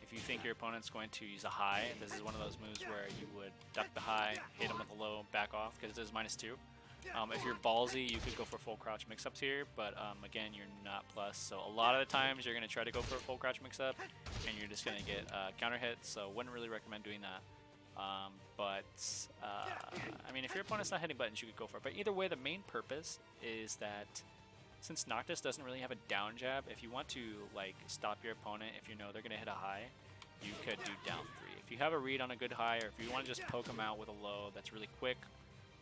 Speaker 1: if you think your opponent's going to use a high, this is one of those moves where you would duck the high, hit him with the low, back off, because it is -2. If you're ballsy, you could go for full crouch mix-ups here, but again, you're not plus, so a lot of the times you're going to try to go for a full crouch mix-up, and you're just going to get counter hits, so wouldn't really recommend doing that. I mean, if your opponent's not hitting buttons, you could go for it, but either way, the main purpose is that since Noctis doesn't really have a down jab, if you want to like stop your opponent, if you know they're going to hit a high, you could do down 3. If you have a read on a good high, or if you want to just poke them out with a low that's really quick,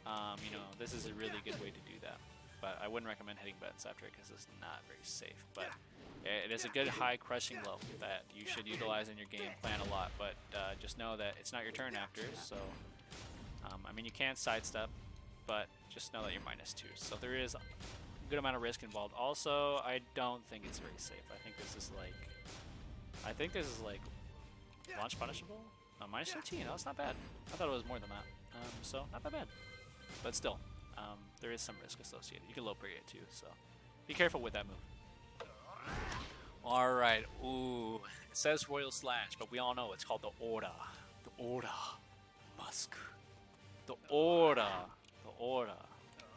Speaker 1: you know, this is a really good way to do that. But I wouldn't recommend hitting buttons after it because it's not very safe. But it is a good high crushing low that you should utilize in your game plan a lot. But just know that it's not your turn after. So, I mean, you can sidestep, but just know that you're -2. So there is a good amount of risk involved. Also, I don't think it's very safe. I think this is like, launch punishable? -15. That's not bad. I thought it was more than that. So not that bad. But still, there is some risk associated. You can low parry it too, so be careful with that move. Alright, ooh. It says Royal Slash, but we all know it's called the Aura. The Aura. Musk. The Aura. The Aura.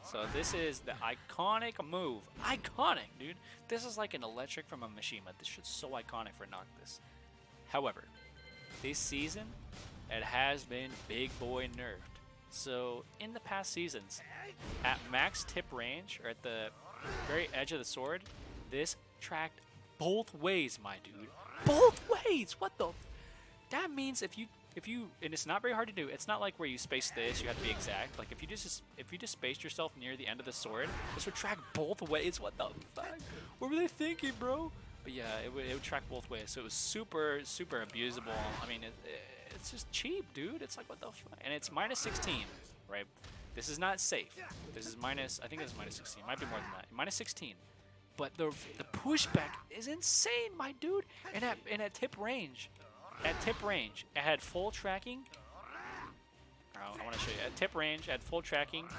Speaker 1: So this is the iconic move. Iconic, dude. This is like an electric from a Mishima. This shit's so iconic for Noctis. However, this season, it has been big boy nerfed. So in the past seasons, at max tip range, or at the very edge of the sword, this tracked both ways, my dude. Both ways! What the that means if you and it's not very hard to do. It's not like where you space this, you have to be exact. Like if you just spaced yourself near the end of the sword, this would track both ways. What the fuck? What were they thinking, bro? But yeah, it would track both ways. So it was super abusable. I mean, it's just cheap, dude. It's like, what the fuck? And it's -16, right? This is not safe. This is I think it's -16. It might be more than that. -16. But the pushback is insane, my dude. And at tip range, it had full tracking. I want to show you. At tip range, at full tracking,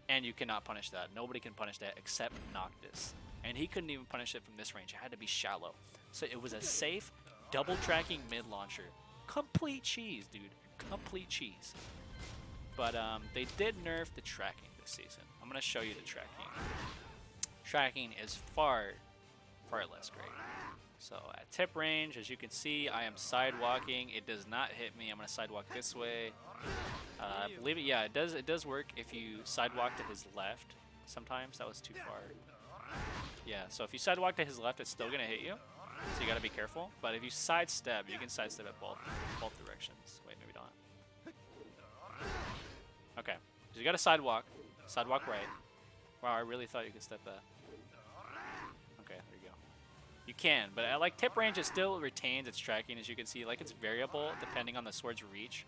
Speaker 1: and you cannot punish that. Nobody can punish that except Noctis. And he couldn't even punish it from this range. It had to be shallow. So it was a safe, double tracking mid launcher. Complete cheese, dude. Complete cheese. But they did nerf the tracking this season. I'm going to show you the tracking. Tracking is far less great. So at tip range, as you can see, I am sidewalking. It does not hit me. I'm going to sidewalk this way. I believe it, yeah, it does work if you sidewalk to his left. Sometimes that was too far. Yeah, so if you sidewalk to his left, it's still going to hit you. So you got to be careful. But if you sidestep, you can sidestep at both directions. Wait, maybe not. Okay, so you got to sidewalk right. Wow, I really thought you could step that. Okay, there you go. You can, but at like tip range, it still retains its tracking, as you can see. Like it's variable depending on the sword's reach.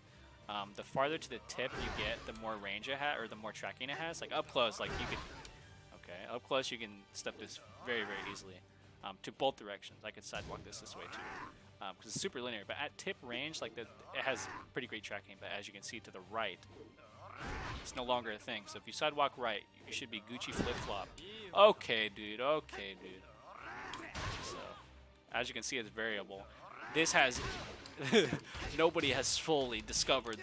Speaker 1: The farther to the tip you get, the more range it has, or the more tracking it has. Like up close, like you could. Okay, up close you can step this very easily. To both directions. I could sidewalk this way too, because it's super linear. But at tip range, like it has pretty great tracking. But as you can see to the right, it's no longer a thing. So if you sidewalk right, you should be Gucci flip flop. Okay, dude. Okay, dude. So as you can see, it's variable. This has nobody has fully discovered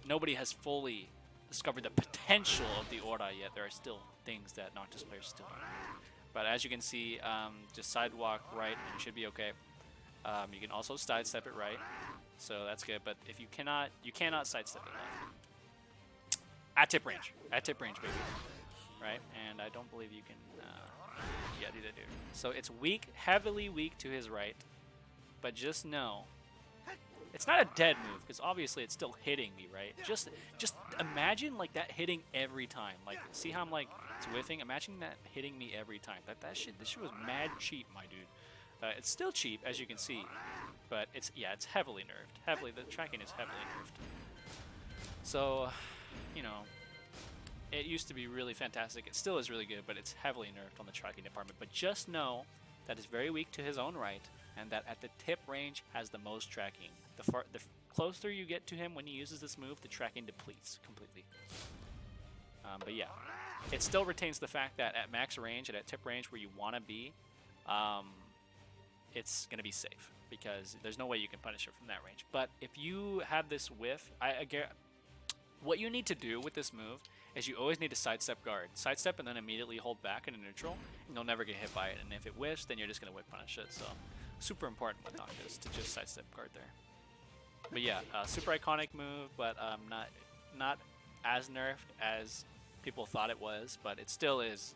Speaker 1: nobody has fully discovered the potential of the Aura yet. There are still things that Noctis players still don't know. But as you can see, just sidewalk right and you should be okay. You can also sidestep it right, so that's good. But if you cannot sidestep it left. At tip range, baby. Right, and I don't believe you can. Yeah, do that, dude. So it's weak, heavily weak to his right, but just know. It's not a dead move, because obviously it's still hitting me, right? Just imagine like that hitting every time. Like, see how I'm like, it's whiffing? Imagine that hitting me every time. This shit was mad cheap, my dude. It's still cheap, as you can see, but it's heavily nerfed. The tracking is heavily nerfed. So, you know, it used to be really fantastic. It still is really good, but it's heavily nerfed on the tracking department. But just know that it's very weak to his own right, and that at the tip range has the most tracking. The closer you get to him when he uses this move, the tracking depletes completely. But yeah, it still retains the fact that at max range and at tip range where you want to be, it's going to be safe because there's no way you can punish it from that range. But if you have this whiff, what you need to do with this move is you always need to sidestep guard. Sidestep and then immediately hold back in a neutral, and you'll never get hit by it. And if it whiffs, then you're just going to whip punish it. So super important with Noctis to just sidestep guard there. But yeah, super iconic move, but not as nerfed as people thought it was, but it still is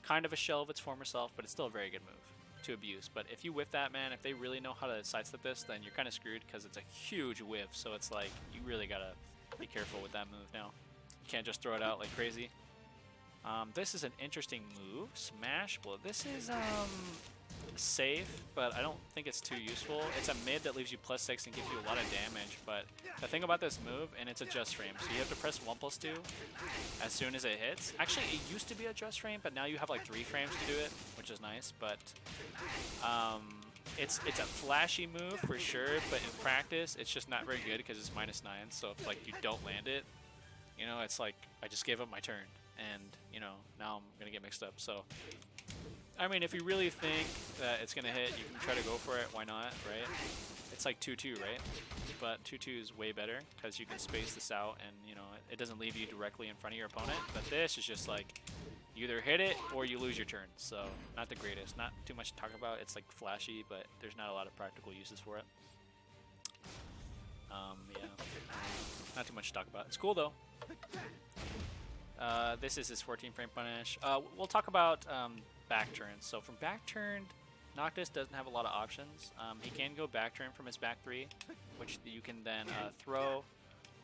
Speaker 1: kind of a shell of its former self, but it's still a very good move to abuse. But if you whiff that, man, if they really know how to sidestep this, then you're kind of screwed because it's a huge whiff, so it's like you really gotta be careful with that move now. You can't just throw it out like crazy. This is an interesting move, Smash Blow. This is safe, but I don't think it's too useful. It's a mid that leaves you +6 and gives you a lot of damage, but the thing about this move, and it's a just frame, so you have to press 1+2 as soon as it hits. Actually, it used to be a just frame, but now you have like 3 frames to do it, which is nice, but it's a flashy move for sure, but in practice, it's just not very good because it's -9, so if like you don't land it, you know, it's like I just gave up my turn, and you know, now I'm gonna get mixed up, so I mean, if you really think that it's going to hit, you can try to go for it. Why not, right? It's like 2-2, right? But 2-2 is way better because you can space this out and, you know, it doesn't leave you directly in front of your opponent. But this is just like, you either hit it or you lose your turn. So, not the greatest. Not too much to talk about. It's like flashy, but there's not a lot of practical uses for it. Yeah. Not too much to talk about. It's cool, though. This is his 14-frame punish. We'll talk about back turns. So from back turned, Noctis doesn't have a lot of options. He can go back turn from his back 3, which you can then throw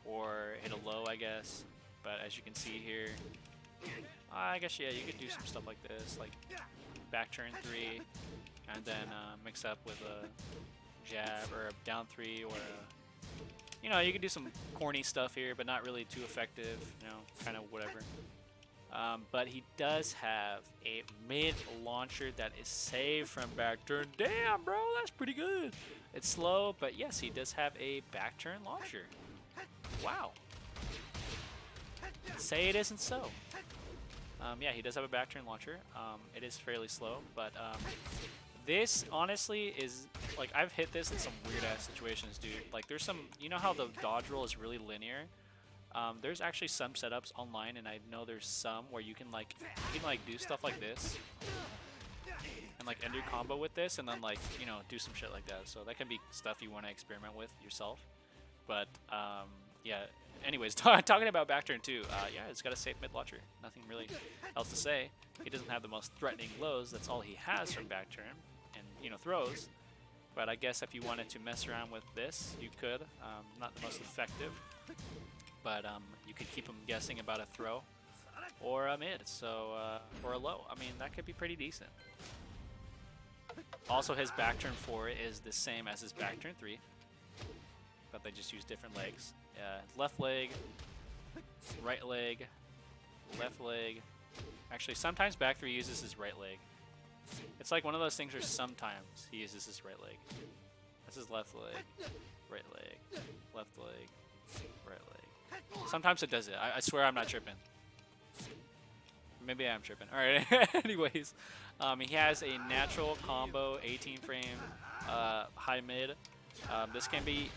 Speaker 1: or hit a low, I guess. But as you can see here, I guess, yeah, you could do some stuff like this, like back turn 3, and then mix up with a jab or a down 3 or a, you know, you could do some corny stuff here, but not really too effective, you know, kind of whatever. But he does have a mid launcher that is saved from back turn. Damn, bro, that's pretty good. It's slow, but yes, he does have a back turn launcher. Wow. Say it isn't so. Yeah, he does have a back turn launcher. It is fairly slow, but this honestly is, like, I've hit this in some weird ass situations, dude. Like, there's some, you know how the dodge roll is really linear? There's actually some setups online, and I know there's some where you can do stuff like this and like end your combo with this, and then like, you know, do some shit like that. So that can be stuff you want to experiment with yourself. But yeah. Anyways, talking about back turn 2, yeah, it's got a safe mid launcher. Nothing really else to say. He doesn't have the most threatening lows. That's all he has from back turn, and you know, throws. But I guess if you wanted to mess around with this, you could. Not the most effective. But you could keep him guessing about a throw or a mid, so or a low. I mean, that could be pretty decent. Also, his back turn 4 is the same as his back turn 3, but they just use different legs. Left leg, right leg, left leg. Actually, sometimes back 3 uses his right leg. It's like one of those things where sometimes he uses his right leg. That's his left leg, right leg, left leg, right leg. Sometimes it does it. I swear I'm not tripping. Maybe I'm tripping. Alright, anyways. He has a natural combo 18 frame high mid. This can be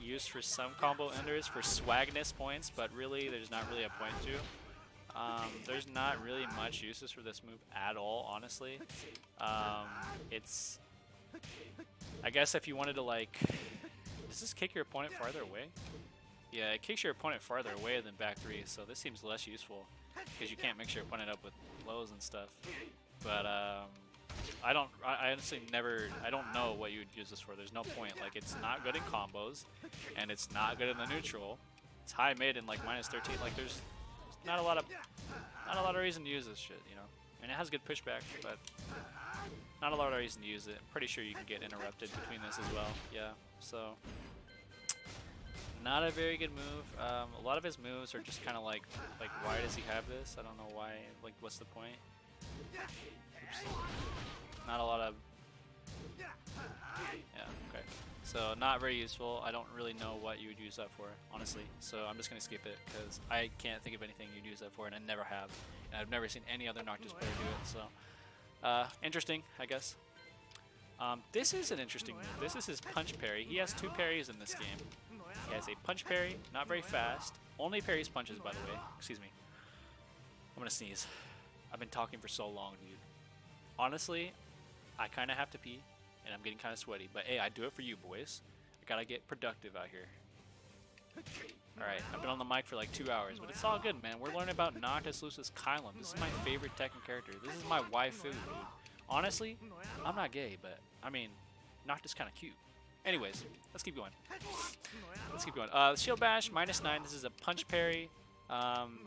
Speaker 1: used for some combo enders for swagness points, but really there's not really a point to. There's not really much uses for this move at all, honestly. It's, I guess if you wanted to, like, does this kick your opponent farther away? Yeah, it kicks your opponent farther away than back 3, so this seems less useful because you can't mix your opponent up with lows and stuff. But I honestly I don't know what you would use this for. There's no point. Like, it's not good in combos, and it's not good in the neutral. It's high mid and like -13. Like, there's not a lot of reason to use this shit, you know. And it has good pushback, but Not a lot of reason to use it. Pretty sure you can get interrupted between this as well. Yeah, so not a very good move. A lot of his moves are just kind of like why does he have this? I don't know why. Like, what's the point? Oops. Not a lot of. Yeah. Okay. So not very useful. I don't really know what you would use that for, honestly. So I'm just gonna skip it because I can't think of anything you'd use that for, and I never have. And I've never seen any other Noctis player do it. So interesting, I guess. This is an interesting move. This is his punch parry. He has 2 parries in this game. He has a punch parry, not very fast. Only parries punches, by the way. Excuse me. I'm gonna sneeze. I've been talking for so long, dude. Honestly, I kind of have to pee, and I'm getting kind of sweaty. But hey, I do it for you, boys. I gotta get productive out here. Alright, I've been on the mic for like 2 hours, but it's all good, man. We're learning about Noctis Lucis Caelum. This is my favorite Tekken character. This is my waifu, dude. Honestly, I'm not gay, but I mean, Noctis kind of cute. Anyways, let's keep going. Let's keep going. Shield Bash, -9. This is a punch parry.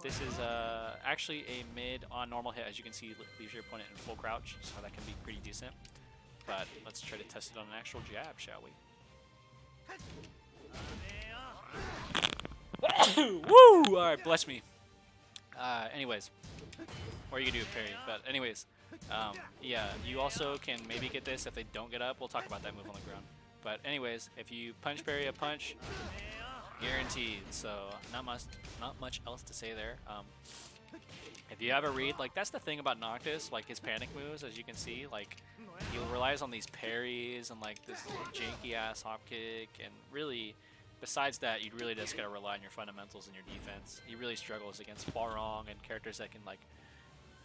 Speaker 1: This is actually a mid on normal hit. As you can see, leaves your opponent in full crouch, so that can be pretty decent. But let's try to test it on an actual jab, shall we? Woo! Alright, bless me. Anyways, or you can do a parry. But anyways, yeah, you also can maybe get this if they don't get up. We'll talk about that move on the ground. But anyways, if you punch parry a punch, guaranteed. So not much else to say there. If you have a read, like that's the thing about Noctis, like his panic moves, as you can see, like he relies on these parries and like this janky ass hop kick, and really, besides that, you really just gotta rely on your fundamentals and your defense. He really struggles against Balrog and characters that can like,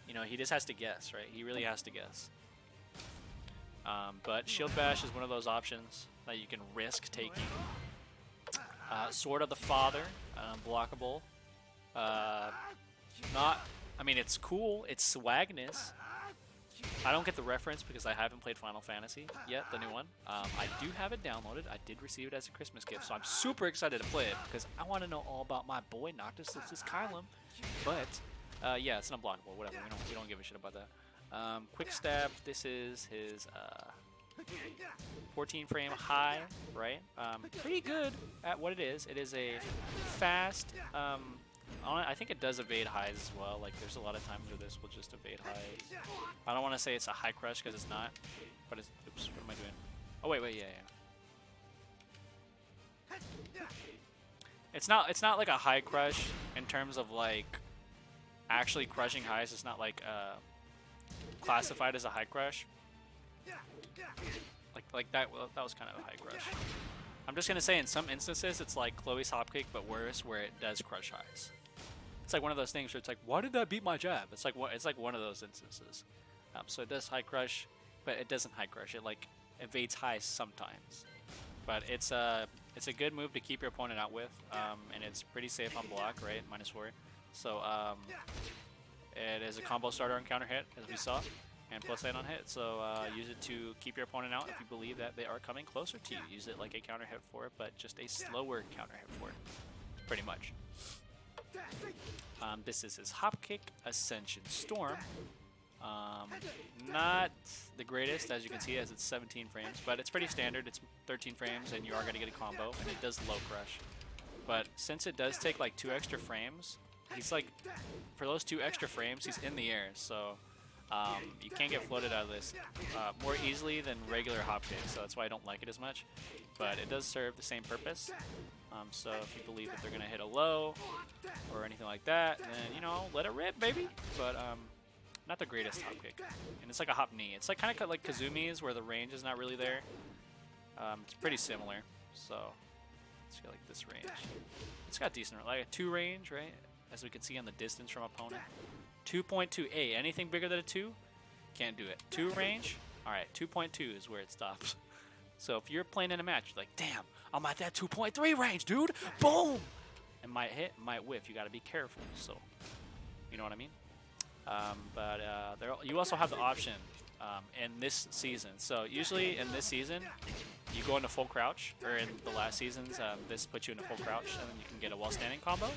Speaker 1: you know, he just has to guess, right? He really has to guess. But Shield Bash is one of those options that you can risk taking. Sword of the Father, blockable. I mean, it's cool. It's swagness. I don't get the reference because I haven't played Final Fantasy yet, the new one. I do have it downloaded. I did receive it as a Christmas gift, so I'm super excited to play it because I want to know all about my boy Noctis Lucis Caelum. But yeah, it's unblockable. Whatever. We don't give a shit about that. Quick stab. This is his 14 frame high, right? Pretty good at what it is. It is a fast. I think it does evade highs as well. Like there's a lot of times where this will just evade highs. I don't want to say it's a high crush because it's not. But it's. Oops. What am I doing? Oh wait, yeah. It's not like a high crush in terms of like actually crushing highs. It's not like classified as a high crush. Like that. Well, that was kind of a high crush. I'm just gonna say in some instances it's like Chloe's hop kick, but worse, where it does crush highs. It's like one of those things where it's like, why did that beat my jab? It's like one of those instances. So it does high crush, but it doesn't high crush. It like evades highs sometimes. But it's a good move to keep your opponent out with, and it's pretty safe on block, right? -4. So it is a combo starter on counter hit, as we saw, and +8 on hit. So use it to keep your opponent out if you believe that they are coming closer to you. Use it like a counter hit for it, but just a slower counter hit for it, pretty much. This is his hop kick, Ascension Storm. Not the greatest, as you can see, as it's 17 frames, but it's pretty standard. It's 13 frames, and you are going to get a combo, and it does low crush. But since it does take like 2 extra frames, he's like, for those 2 extra frames, he's in the air, so you can't get floated out of this more easily than regular hop kicks, so that's why I don't like it as much. But it does serve the same purpose. So if you believe that they're going to hit a low or anything like that, then, you know, let it rip, baby. But not the greatest hop kick. And it's like a hop knee. It's like kind of like Kazumi's, where the range is not really there. It's pretty similar. So let's get like this range. It's got decent, like a 2 range, right? As we can see on the distance from opponent. 2.28. Anything bigger than a 2? Can't do it. 2 range? Alright, 2.2 is where it stops. So if you're playing in a match, you're like, damn, I'm at that 2.3 range, dude! Boom! It might hit, might whiff. You gotta be careful. So, you know what I mean? You also have the option in this season. So usually in this season, you go into full crouch, or in the last seasons, this puts you into full crouch, and then you can get a while-standing combo.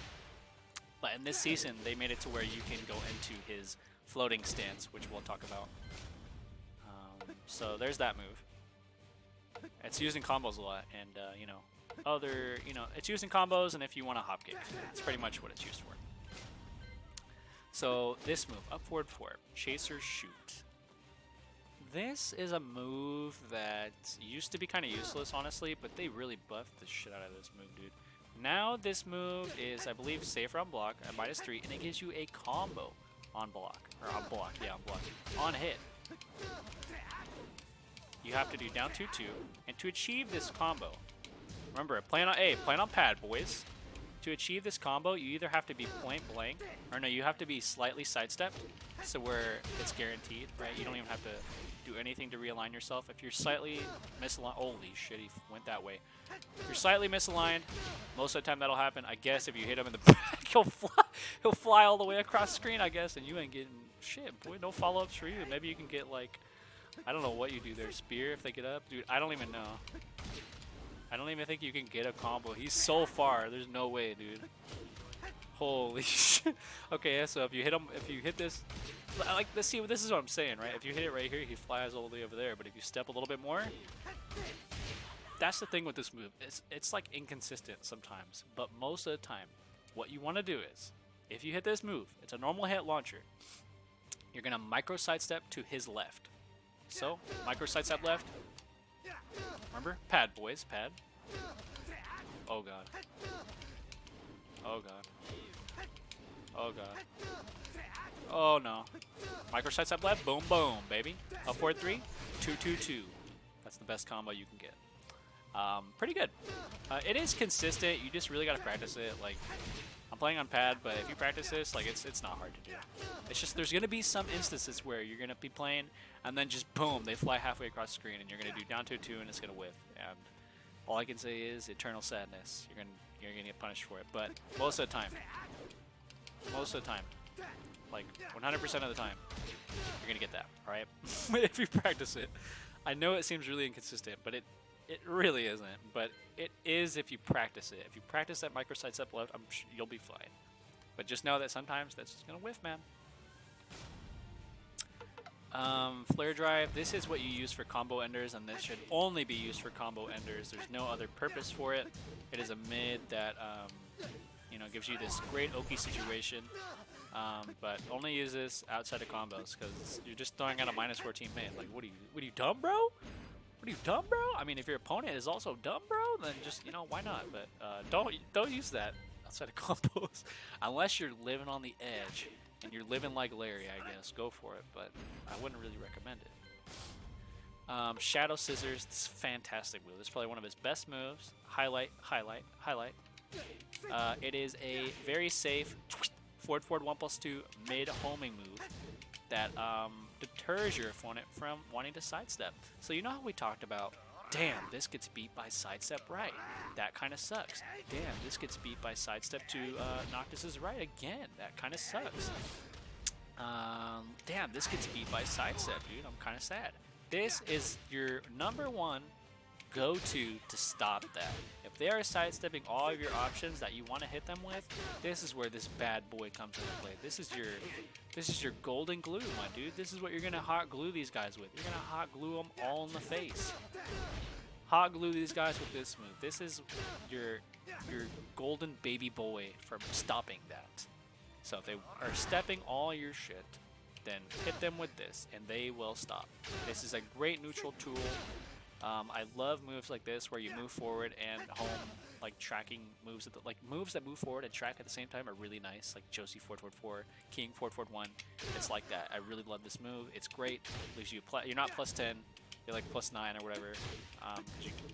Speaker 1: But in this season, they made it to where you can go into his floating stance, which we'll talk about. So there's that move. It's used in combos a lot, and you know, it's used in combos, and if you want to hop kick, it's pretty much what it's used for. So this move, up forward 4, chaser shoot. This is a move that used to be kind of useless, honestly, but they really buffed the shit out of this move, dude. Now this move is, I believe, safer on block at -3, and it gives you a combo on block, or on block, yeah, on block, on hit. You have to do down 2-2, and to achieve this combo, remember, playing on pad, boys. To achieve this combo, you either have to be point blank, or no, you have to be slightly sidestepped, so where it's guaranteed, right? You don't even have to do anything to realign yourself. If you're slightly misaligned, holy shit, he went that way. If you're slightly misaligned, most of the time that'll happen. I guess if you hit him in the back, he'll fly all the way across screen, I guess, and you ain't getting shit, boy. No follow-ups for you. Maybe you can get, like, I don't know what you do there. Spear if they get up? Dude, I don't even know. I don't even think you can get a combo. He's so far. There's no way, dude. Holy shit. Okay, so if you hit this, like, let's see, this is what I'm saying, right? If you hit it right here, he flies all the way over there. But if you step a little bit more, that's the thing with this move. It's like inconsistent sometimes. But most of the time, what you want to do is, if you hit this move, it's a normal hit launcher. You're going to micro sidestep to his left. So, micro sidestep left. Remember? Pad, boys. Pad. Oh, God. Oh, God. Oh, God. Oh, no. Micro sidestep left. Boom, boom, baby. Up forward 3. 2-2-2. That's the best combo you can get. Pretty good. It is consistent. You just really got to practice it. Like, I'm playing on pad, but if you practice this, like, it's not hard to do. It's just there's going to be some instances where you're going to be playing, and then just boom, they fly halfway across the screen, and you're going to do down 2-2, and it's going to whiff. And all I can say is eternal sadness. You're gonna get punished for it. But most of the time, like 100% of the time, you're going to get that. All right, if you practice it. I know it seems really inconsistent, but it really isn't. But it is if you practice it. If you practice that micro sidestep left, you'll be fine. But just know that sometimes that's just gonna whiff, man. Flare drive. This is what you use for combo enders, and this should only be used for combo enders. There's no other purpose for it. It is a mid that gives you this great Oki situation. But only use this outside of combos because you're just throwing out a -14 mid. Like, what are you dumb, bro? What are you dumb, bro? I mean, if your opponent is also dumb, bro, then just, why not? But don't use that outside of combos unless you're living on the edge and you're living like Larry, I guess. Go for it, but I wouldn't really recommend it. Shadow Scissors, this is a fantastic move. This is probably one of his best moves. Highlight. It is a very safe forward 1+2 mid homing move that deters your opponent from wanting to sidestep. So you know how we talked about, damn, this gets beat by sidestep right. That kind of sucks. Damn, this gets beat by sidestep to Noctis's right again. That kind of sucks. Damn, this gets beat by sidestep, dude. I'm kind of sad. This is your #1 go-to to stop that. If they are sidestepping all of your options that you want to hit them with, this is where this bad boy comes into play. This is your golden glue, my dude. This is what you're gonna hot glue these guys with. You're gonna hot glue them all in the face. Hot glue these guys with this move. This is your golden baby boy for stopping that. So if they are stepping all your shit, then hit them with this and they will stop. This is a great neutral tool. I love moves like this where you move forward and home, like tracking moves. Moves that move forward and track at the same time are really nice, like Josie forward 4, King forward 1. It's like that. I really love this move. It's great. Leaves you you're not +10, you're like +9 or whatever.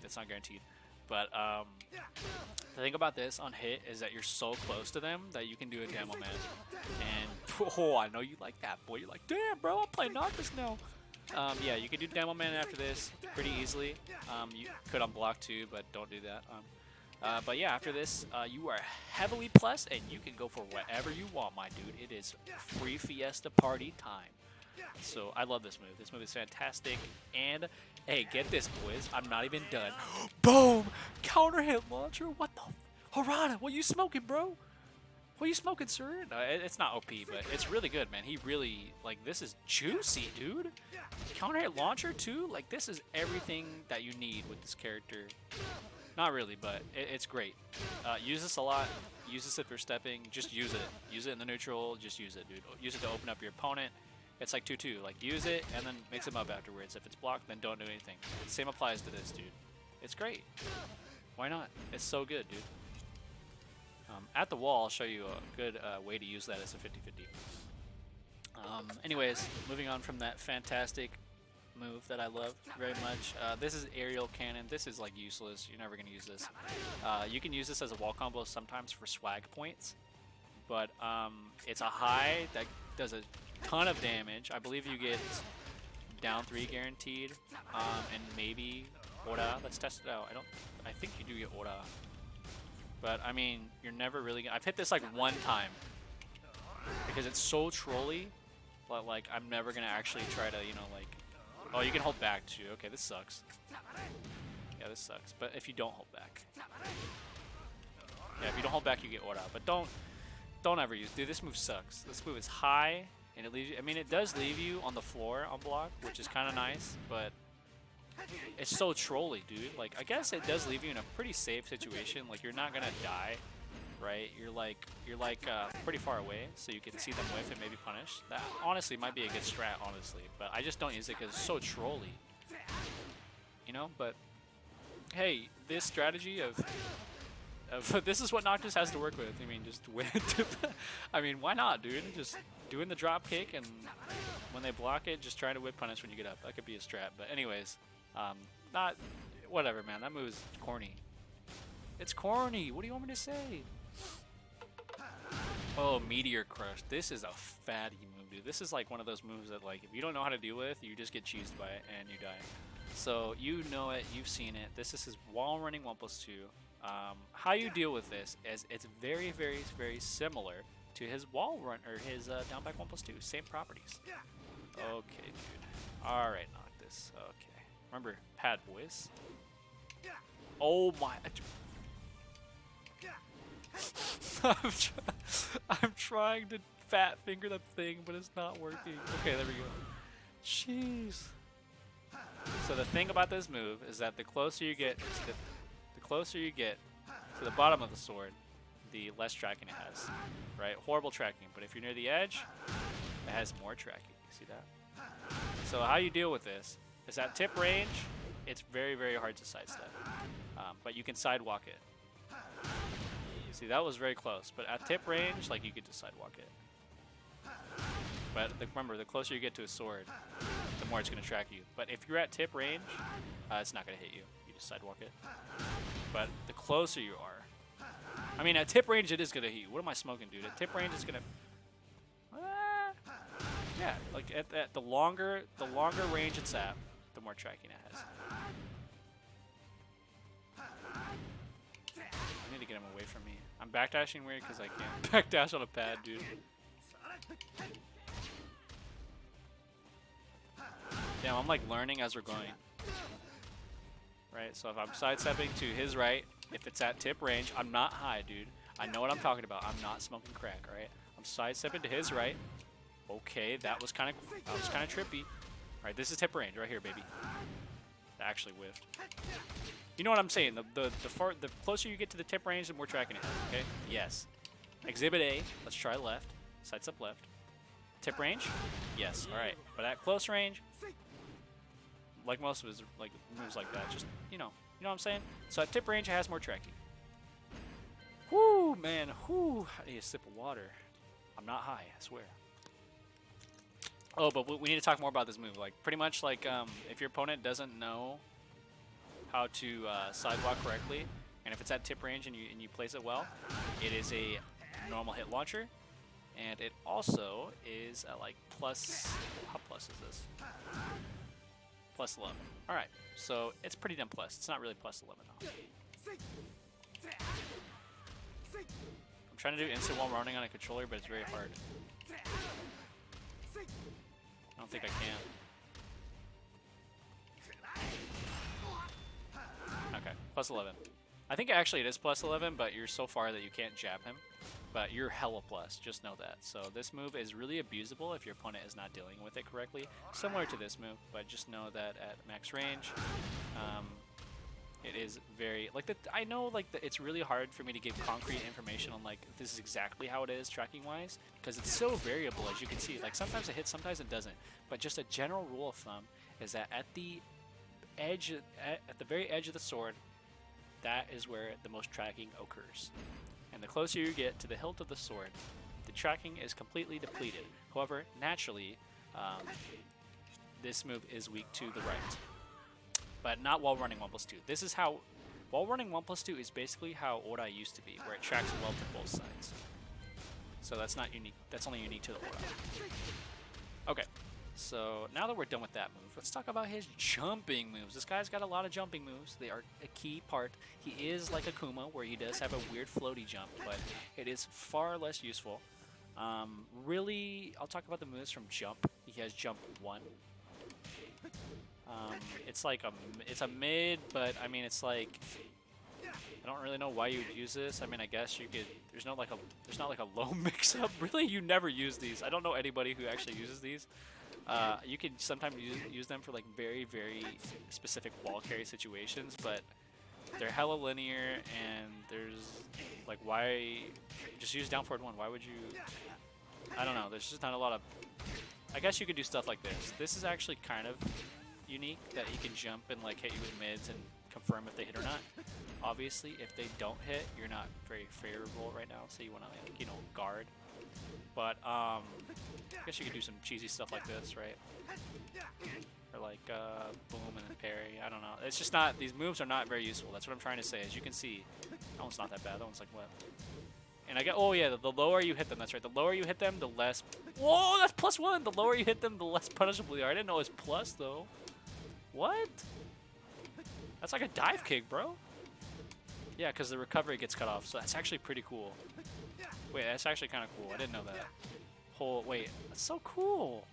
Speaker 1: That's not guaranteed. But the thing about this on hit is that you're so close to them that you can do a demo man. And I know you like that, boy. You're like, damn, bro, I'm playing Noctis now. Yeah, you can do Demo Man after this pretty easily. You could unblock too, but don't do that. But yeah, after this, you are heavily plus, and you can go for whatever you want, my dude. It is free Fiesta party time. So I love this move. This move is fantastic. And hey, get this, boys. I'm not even done. Boom! Counter hit launcher. What the? Harada, what you smoking, bro? What are you smoking, sir? No, it's not OP, but it's really good, man. He really, like, this is juicy, dude. Counter hit launcher, too? Like, this is everything that you need with this character. Not really, but it's great. Use this a lot. Use this if you're stepping. Just use it. Use it in the neutral. Just use it, dude. Use it to open up your opponent. It's like 2-2. Like, use it and then mix them up afterwards. If it's blocked, then don't do anything. Same applies to this, dude. It's great. Why not? It's so good, dude. At the wall, I'll show you a good way to use that as a 50-50. Anyways, moving on from that fantastic move that I love very much. This is aerial cannon. This is like useless. You're never going to use this. You can use this as a wall combo sometimes for swag points, but it's a high that does a ton of damage. I believe you get down 3 guaranteed, and maybe Ora. Let's test it out. I think you do get Ora. But, I mean, you're never really gonna... I've hit this, like, 1 time. Because it's so trolly. But, like, I'm never gonna actually try to, you know, like... Oh, you can hold back, too. Okay, this sucks. Yeah, this sucks. But if you don't hold back... Yeah, if you don't hold back, you get Ora. But don't ever use... Dude, this move sucks. This move is high, and it leaves you... I mean, it does leave you on the floor on block, which is kind of nice, but... It's so trolly, dude. Like, I guess it does leave you in a pretty safe situation. Like, you're not gonna die, right? You're like pretty far away, so you can see them whiff and maybe punish. That honestly might be a good strat, honestly. But I just don't use it because it's so trolly. You know, but hey, this strategy of this is what Noctis has to work with. I mean, just win. I mean, why not, dude? Just doing the drop kick, and when they block it, just trying to whip punish when you get up. That could be a strat. But anyways. Not, whatever, man. That move is corny. It's corny. What do you want me to say? Oh, Meteor Crush. This is a fatty move, dude. This is like one of those moves that, like, if you don't know how to deal with, you just get cheesed by it and you die. So you know it. You've seen it. This is his wall running 1+2. How you deal with this is it's very, very, very similar to his wall run or his down back 1+2. Same properties. Okay, dude. All right, Noctis. Okay. Remember, pad boys. Oh my! I'm trying to fat finger that thing, but it's not working. Okay, there we go. Jeez. So the thing about this move is that the closer you get to the bottom of the sword, the less tracking it has. Right? Horrible tracking. But if you're near the edge, it has more tracking. You see that? So how you deal with this? Is at tip range, it's very, very hard to sidestep. But you can sidewalk it. See, that was very close. But at tip range, like, you could just sidewalk it. But remember, the closer you get to a sword, the more it's going to track you. But if you're at tip range, it's not going to hit you. You just sidewalk it. But the closer you are... I mean, at tip range, it is going to hit you. What am I smoking, dude? At tip range, it's going to... yeah, like, at the longer range it's at, the more tracking it has. I need to get him away from me. I'm backdashing weird because I can't backdash on a pad, dude. Damn, I'm like learning as we're going. Right, so if I'm sidestepping to his right, if it's at tip range, I'm not high, dude. I know what I'm talking about. I'm not smoking crack, alright? I'm sidestepping to his right. Okay, that was kind of trippy. Alright, this is tip range right here, baby. That actually whiffed. You know what I'm saying? The closer you get to the tip range, the more tracking it has, okay? Yes. Exhibit A, let's try left. Sidestep left. Tip range? Yes, alright. But at close range, like most of his like moves like that, just, you know what I'm saying? So at tip range, it has more tracking. Whoo, man, whoo. I need a sip of water. I'm not high, I swear. Oh, but we need to talk more about this move. Like, pretty much, like, if your opponent doesn't know how to sidewalk correctly, and if it's at tip range and you place it well, it is a normal hit launcher, and it also is at, like, plus... How plus is this? Plus 11. All right, so it's pretty damn plus. It's not really plus 11, though. I'm trying to do instant while running on a controller, but it's very hard. I don't think I can. Okay, plus 11. I think actually it is plus 11, but you're so far that you can't jab him. but you're hella plus, just know that. So this move is really abusable if your opponent is not dealing with it correctly, similar to this move, but just know that at max range, it is very, like, I know, like, it's really hard for me to give concrete information on, like, this is exactly how it is tracking-wise, because it's so variable, as you can see. Like, sometimes it hits, sometimes it doesn't. But just a general rule of thumb is that at the edge, at the very edge of the sword, that is where the most tracking occurs. And the closer you get to the hilt of the sword, the tracking is completely depleted. However, naturally, this move is weak to the right. But not while running 1+2. This is how, while running 1+2 is basically how Ora used to be, where it tracks well to both sides. So that's not unique, that's only unique to the Ora. Okay, so now that we're done with that move, let's talk about his jumping moves. This guy's got a lot of jumping moves. They are a key part. He is like Akuma, where he does have a weird floaty jump, but it is far less useful. Really, I'll talk about the moves from jump. He has jump 1. It's like it's a mid, but I mean it's like, I don't really know why you would use this. I mean, I guess you could. There's not like a low mix-up. Really, you never use these. I don't know anybody who actually uses these. You could sometimes use them for like very specific wall carry situations, but they're hella linear, and there's like, why just use down forward 1? Why would you? I don't know. There's just not a lot of. I guess you could do stuff like this. This is actually kind of unique, that he can jump and like hit you with mids and confirm if they hit or not. Obviously, if they don't hit, you're not very favorable right now, so you want to, like, you know, guard. But I guess you could do some cheesy stuff like this, right? Or like boom and then parry. I don't know. It's just not, these moves are not very useful. That's what I'm trying to say. As you can see, that one's not that bad. That one's like what? And I get, oh yeah, the lower you hit them, that's right. The lower you hit them, the less. Whoa, that's +1. The lower you hit them, the less punishable you are. I didn't know it was plus though. What? That's like a dive kick, bro. Yeah, because the recovery gets cut off, so that's actually pretty cool. Wait, that's actually kind of cool. I didn't know that. Wait, that's so cool.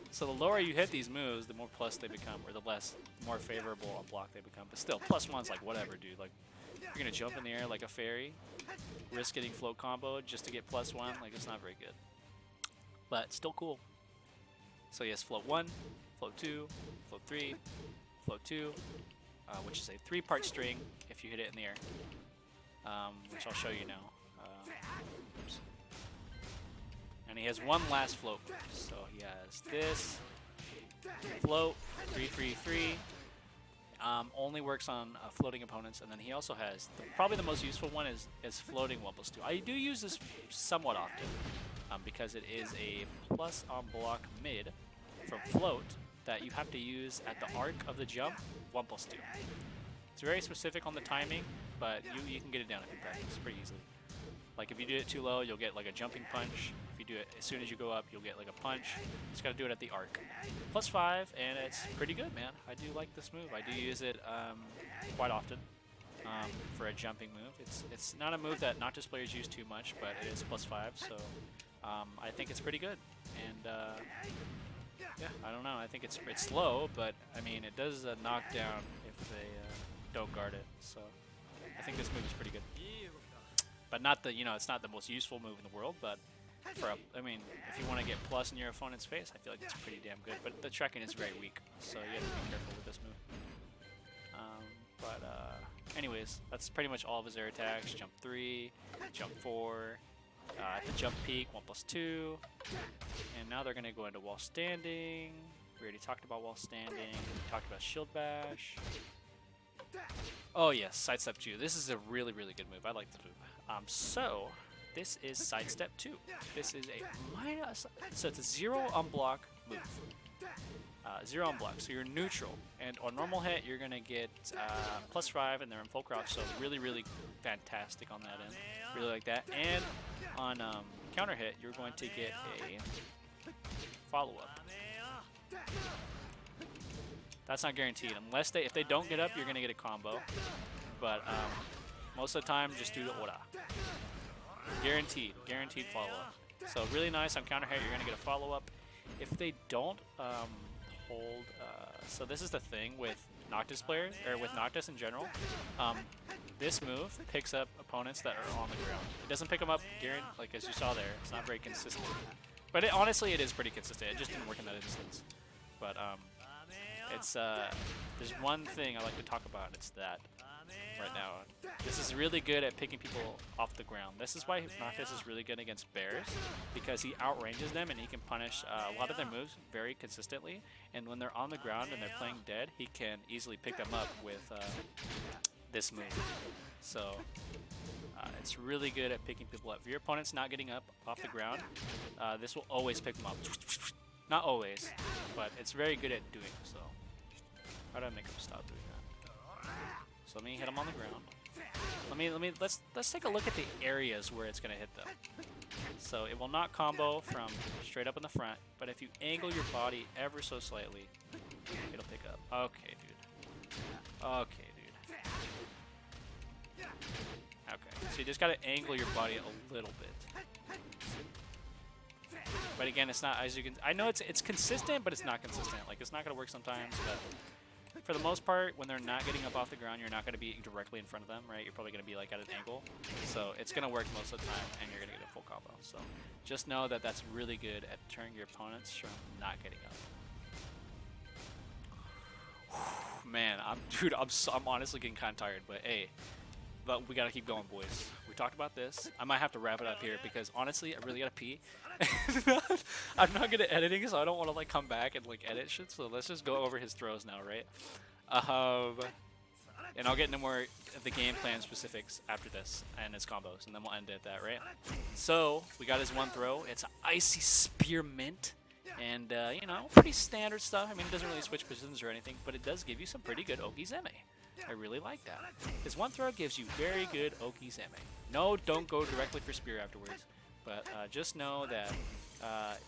Speaker 1: So the lower you hit these moves, the more plus they become, or the more favorable on block they become. But still, +1's like whatever, dude. Like, you're gonna jump in the air like a fairy, risk getting float comboed just to get +1. Like, it's not very good. But still cool. So yes, float 1, float 2, float 3, float 2, which is a 3-part string if you hit it in the air, which I'll show you now. Oops. And he has one last float move. So he has this float, 3-3-3. Only works on floating opponents, and then he also has probably the most useful one is floating 1+2. I do use this somewhat often because it is a plus on block mid from float that you have to use at the arc of the jump 1+2. It's very specific on the timing, but you can get it down if you practice pretty easily. Like, if you do it too low, you'll get like a jumping punch. If you do it as soon as you go up, you'll get like a punch. Just gotta do it at the arc. +5, and it's pretty good, man. I do like this move. I do use it quite often for a jumping move. It's not a move that Noctis players use too much, but it is +5, so I think it's pretty good. And yeah, I don't know. I think it's slow, but I mean, it does knock down if they don't guard it. So I think this move is pretty good. But not the, it's not the most useful move in the world, but I mean, if you want to get plus in your opponent's face, I feel like it's pretty damn good. But the tracking is very weak, so you have to be careful with this move. Anyways, that's pretty much all of his air attacks. Jump 3, jump 4, at the jump peak, 1+2. And now they're going to go into wall standing. We already talked about wall standing. We talked about shield bash. Oh yes, sidestep 2. This is a really good move. I like this move. So this is sidestep 2. This is a minus, so it's a 0 on block move. 0 on block, so you're neutral, and on normal hit you're gonna get +5, and they're in full crouch, so really fantastic on that end. Really like that. And on counter hit, you're going to get a follow up. That's not guaranteed, unless if they don't get up, you're gonna get a combo. But most of the time, just do the Ora. Guaranteed follow up. So really nice on counter hit, you're gonna get a follow up. If they don't hold, so this is the thing with Noctis players, or with Noctis in general. this move picks up opponents that are on the ground. It doesn't pick them up, like as you saw there. It's not very consistent. But honestly, it is pretty consistent. It just didn't work in that instance. But it's there's one thing I like to talk about. It's that right now, this is really good at picking people off the ground. This is why Noctis is really good against bears, because he outranges them and he can punish a lot of their moves very consistently. And when they're on the ground and they're playing dead, he can easily pick them up with this move. So it's really good at picking people up. If your opponent's not getting up off the ground, this will always pick them up. Not always, but it's very good at doing so. How do I make him stop doing that? So let me hit him on the ground. Let's take a look at the areas where it's gonna hit them. So it will not combo from straight up in the front, but if you angle your body ever so slightly, it'll pick up. Okay, dude. Okay, dude. Okay, so you just gotta angle your body a little bit. But again, it's not, as you can, I know it's consistent, but it's not consistent. Like, it's not gonna work sometimes, but for the most part, when they're not getting up off the ground, you're not going to be directly in front of them, right? You're probably going to be like at an angle. So it's going to work most of the time, and you're going to get a full combo. So just know that that's really good at deterring your opponents from not getting up. Man, I'm honestly getting kind of tired, but hey, but we got to keep going, boys. We talked about this. I might have to wrap it up here because honestly, I really got to pee. I'm not good at editing, so I don't want to like come back and like edit shit. So let's just go over his throws now, right? And I'll get into more of the game plan specifics after this and his combos, and then we'll end it at that, right? So we got his one throw. It's an icy spearmint, and you know, pretty standard stuff. I mean, it doesn't really switch positions or anything, but it does give you some pretty good Okizeme. I really like that. His one throw gives you very good Okizeme. No, don't go directly for spear afterwards. But just know that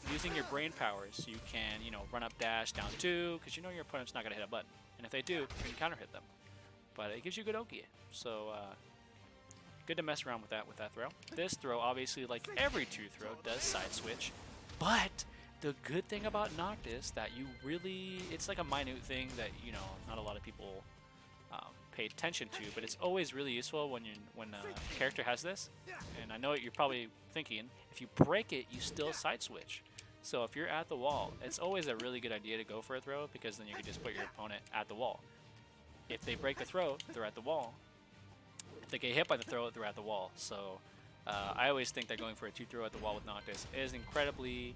Speaker 1: using your brain powers, you can, you know, run up dash down 2, because you know your opponent's not going to hit a button. And if they do, you can counter hit them. But it gives you good Oki. So good to mess around with that throw. This throw, obviously, like every 2 throw, does side switch. But the good thing about Noctis that you really, it's like a minute thing that, you know, not a lot of people pay attention to, but it's always really useful when a character has this. And I know what you're probably thinking, if you break it, you still side switch. So if you're at the wall, it's always a really good idea to go for a throw, because then you can just put your opponent at the wall. If they break the throw, they're at the wall. If they get hit by the throw, they're at the wall. So I always think that going for a 2 throw at the wall with Noctis is incredibly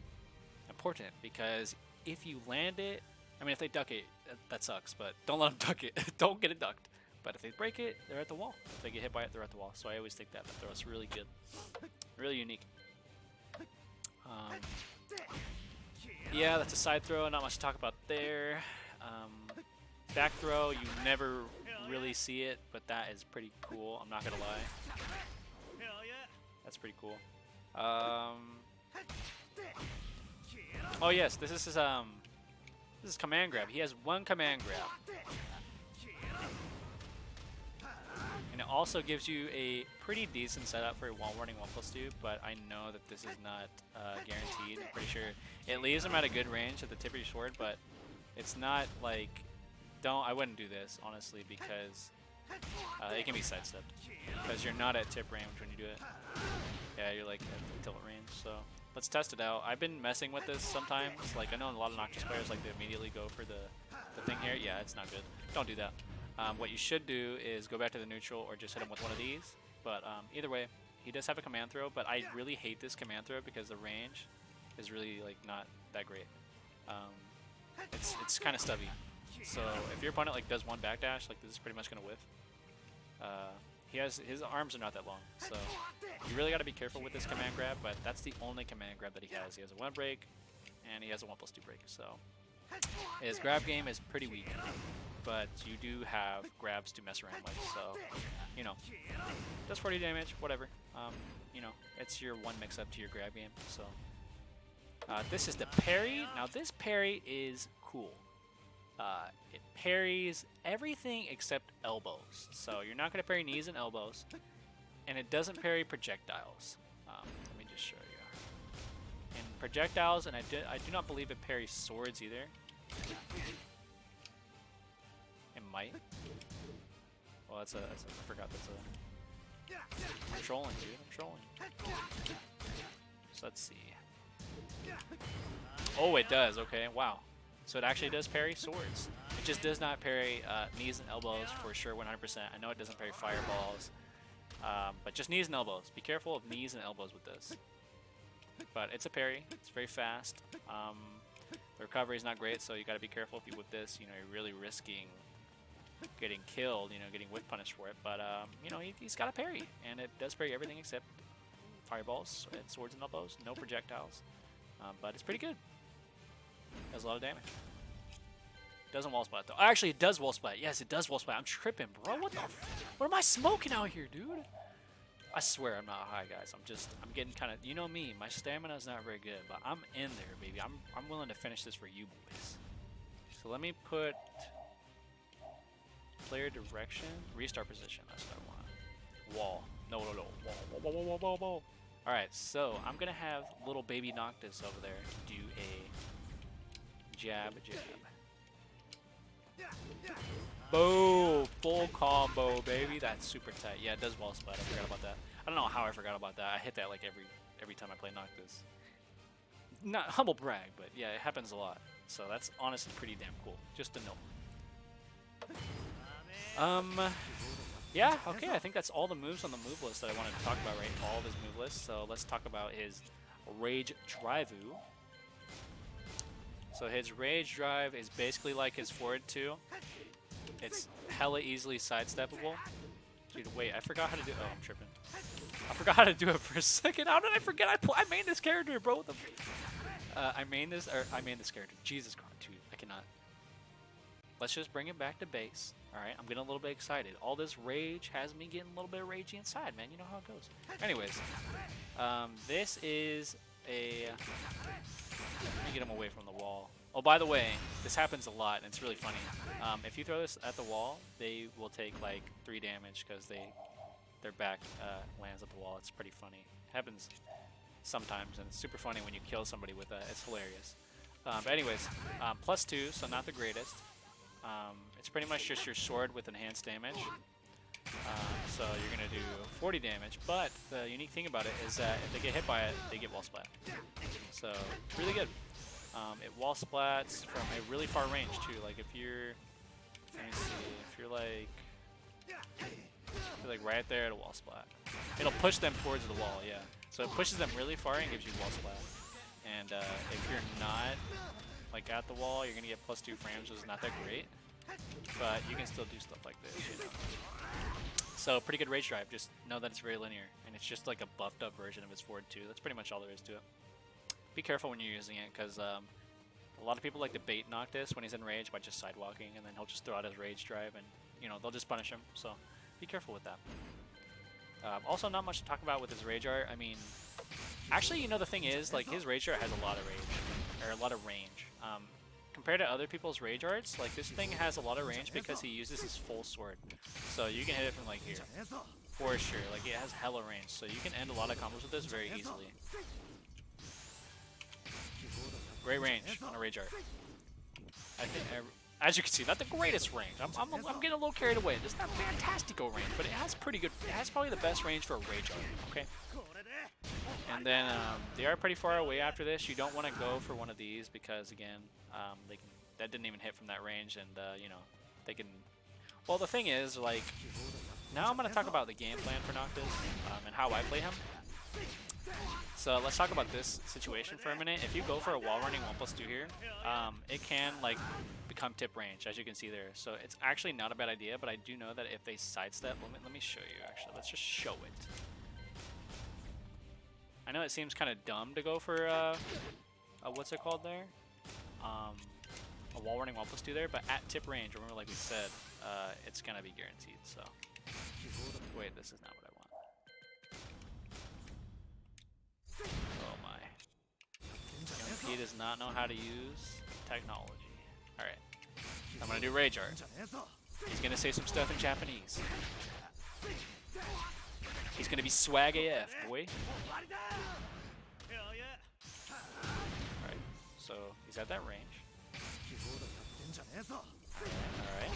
Speaker 1: important, because if you land it, I mean, if they duck it, that sucks, but don't let them duck it. Don't get it ducked. But if they break it, they're at the wall. If they get hit by it, they're at the wall. So I always think that throw is really good. Really unique. Yeah, that's a side throw. Not much to talk about there. Back throw, you never really see it, but that is pretty cool. I'm not going to lie. That's pretty cool. Oh, yes, this is his command grab. He has one command grab. And it also gives you a pretty decent setup for a wall warning 1+2, but I know that this is not guaranteed. I'm pretty sure it leaves him at a good range at the tip of your sword, but it's not like, I wouldn't do this, honestly, because it can be sidestepped. Because you're not at tip range when you do it. Yeah, you're like at the tilt range, so let's test it out. I've been messing with this sometimes. Like, I know a lot of Noctis players like to immediately go for the thing here. Yeah, it's not good. Don't do that. What you should do is go back to the neutral or just hit him with one of these. But either way, he does have a command throw, but I really hate this command throw because the range is really like not that great. It's kind of stubby. So if your opponent like does one backdash, like this is pretty much gonna whiff. His arms are not that long, so you really got to be careful with this command grab. But that's the only command grab that he has. He has a 1 break, and he has a 1+2 break. So his grab game is pretty weak, but you do have grabs to mess around with. So you know, does 40 damage, whatever. You know, it's your one mix-up to your grab game. So this is the parry. Now this parry is cool. It parries everything except elbows. So you're not going to parry knees and elbows. And it doesn't parry projectiles. Let me just show you. And projectiles, and I do not believe it parries swords either. It might. Well, I forgot that's a... I'm trolling, dude. I'm trolling. So let's see. Oh, it does. Okay, wow. So it actually does parry swords. It just does not parry knees and elbows for sure 100%. I know it doesn't parry fireballs. But just knees and elbows. Be careful of knees and elbows with this. But it's a parry. It's very fast. The recovery is not great, so you got to be careful if you whip this. You know, you're really risking getting killed, you know, getting whip punished for it. But, you know, he's got a parry. And it does parry everything except fireballs and swords and elbows. No projectiles. But it's pretty good. Does a lot of damage. Doesn't wall splat though. Actually, it does wall splat. Yes, it does wall splat. I'm tripping, bro. What am I smoking out here, dude? I swear I'm not high, guys. I'm getting kind of, you know me, my stamina's not very good, but I'm in there, baby. I'm willing to finish this for you boys. So let me put player direction, restart position. That's what I want. Wall. No. Wall. All right, so I'm gonna have little baby Noctis over there do a jab. Boom! Full combo, baby. That's super tight. Yeah, it does wall splat. I forgot about that. I don't know how I forgot about that. I hit that like every time I play Noctis. Not humble brag, but yeah, it happens a lot. So that's honestly pretty damn cool. Just to know. Yeah, okay, I think that's all the moves on the move list that I wanted to talk about, right? All of his move list. So let's talk about his Rage Drive-U. So his Rage Drive is basically like his Forward 2. It's hella easily sidesteppable. Dude, wait, I forgot how to do. Oh, I'm tripping. I forgot how to do it for a second. How did I forget? I made this character, bro. I made this character. Jesus Christ, dude, I cannot. Let's just bring it back to base. All right, I'm getting a little bit excited. All this rage has me getting a little bit ragey inside, man. You know how it goes. Anyways, this is a. Let me get him away from the wall. Oh, by the way, this happens a lot, and it's really funny. If you throw this at the wall, they will take like 3 damage because their back lands at the wall. It's pretty funny. It happens sometimes, and it's super funny when you kill somebody with that. It's hilarious. But anyways, +2, so not the greatest. It's pretty much just your sword with enhanced damage. So you're going to do 40 damage, but the unique thing about it is that if they get hit by it, they get wall splat. So, really good. It wall splats from a really far range too. Like if you're, let me see, if you're like right there at a wall splat. It'll push them towards the wall, yeah. So it pushes them really far and gives you wall splat. And if you're not like at the wall, you're going to get +2 frames, which is not that great. But you can still do stuff like this, you know. So pretty good rage drive. Just know that it's very linear, and it's just like a buffed up version of his Forward 2. That's pretty much all there is to it. Be careful when you're using it, because a lot of people like to bait Noctis when he's in rage by just sidewalking, and then he'll just throw out his rage drive, and you know they'll just punish him. So be careful with that. Also, not much to talk about with his rage art. I mean, actually, you know the thing is, like his rage art has a lot of rage, or a lot of range. Compared to other people's rage arts, like this thing has a lot of range because he uses his full sword. So you can hit it from like here, for sure. Like it has hella range, so you can end a lot of combos with this very easily. Great range on a rage art. I think, as you can see, not the greatest range. I'm getting a little carried away. It's not fantastical range, but it has pretty good. It has probably the best range for a rage art. Okay. And then they are pretty far away after this. You don't want to go for one of these because again, that didn't even hit from that range, and you know, they can. Well, the thing is, like, now I'm gonna talk about the game plan for Noctis and how I play him. So let's talk about this situation for a minute. If you go for a wall running 1+2 here, it can like become tip range, as you can see there. So it's actually not a bad idea, but I do know that if they sidestep, let me show you actually. Let's just show it. I know it seems kind of dumb to go for what's it called there? A wall running 1+2 there, but at tip range, remember like we said, it's gonna be guaranteed. So wait, this is not what I want. Oh my. Young P does not know how to use technology. Alright. I'm gonna do rage art. He's gonna say some stuff in Japanese. He's gonna be swag AF, boy. Alright, so he's at that range. Alright.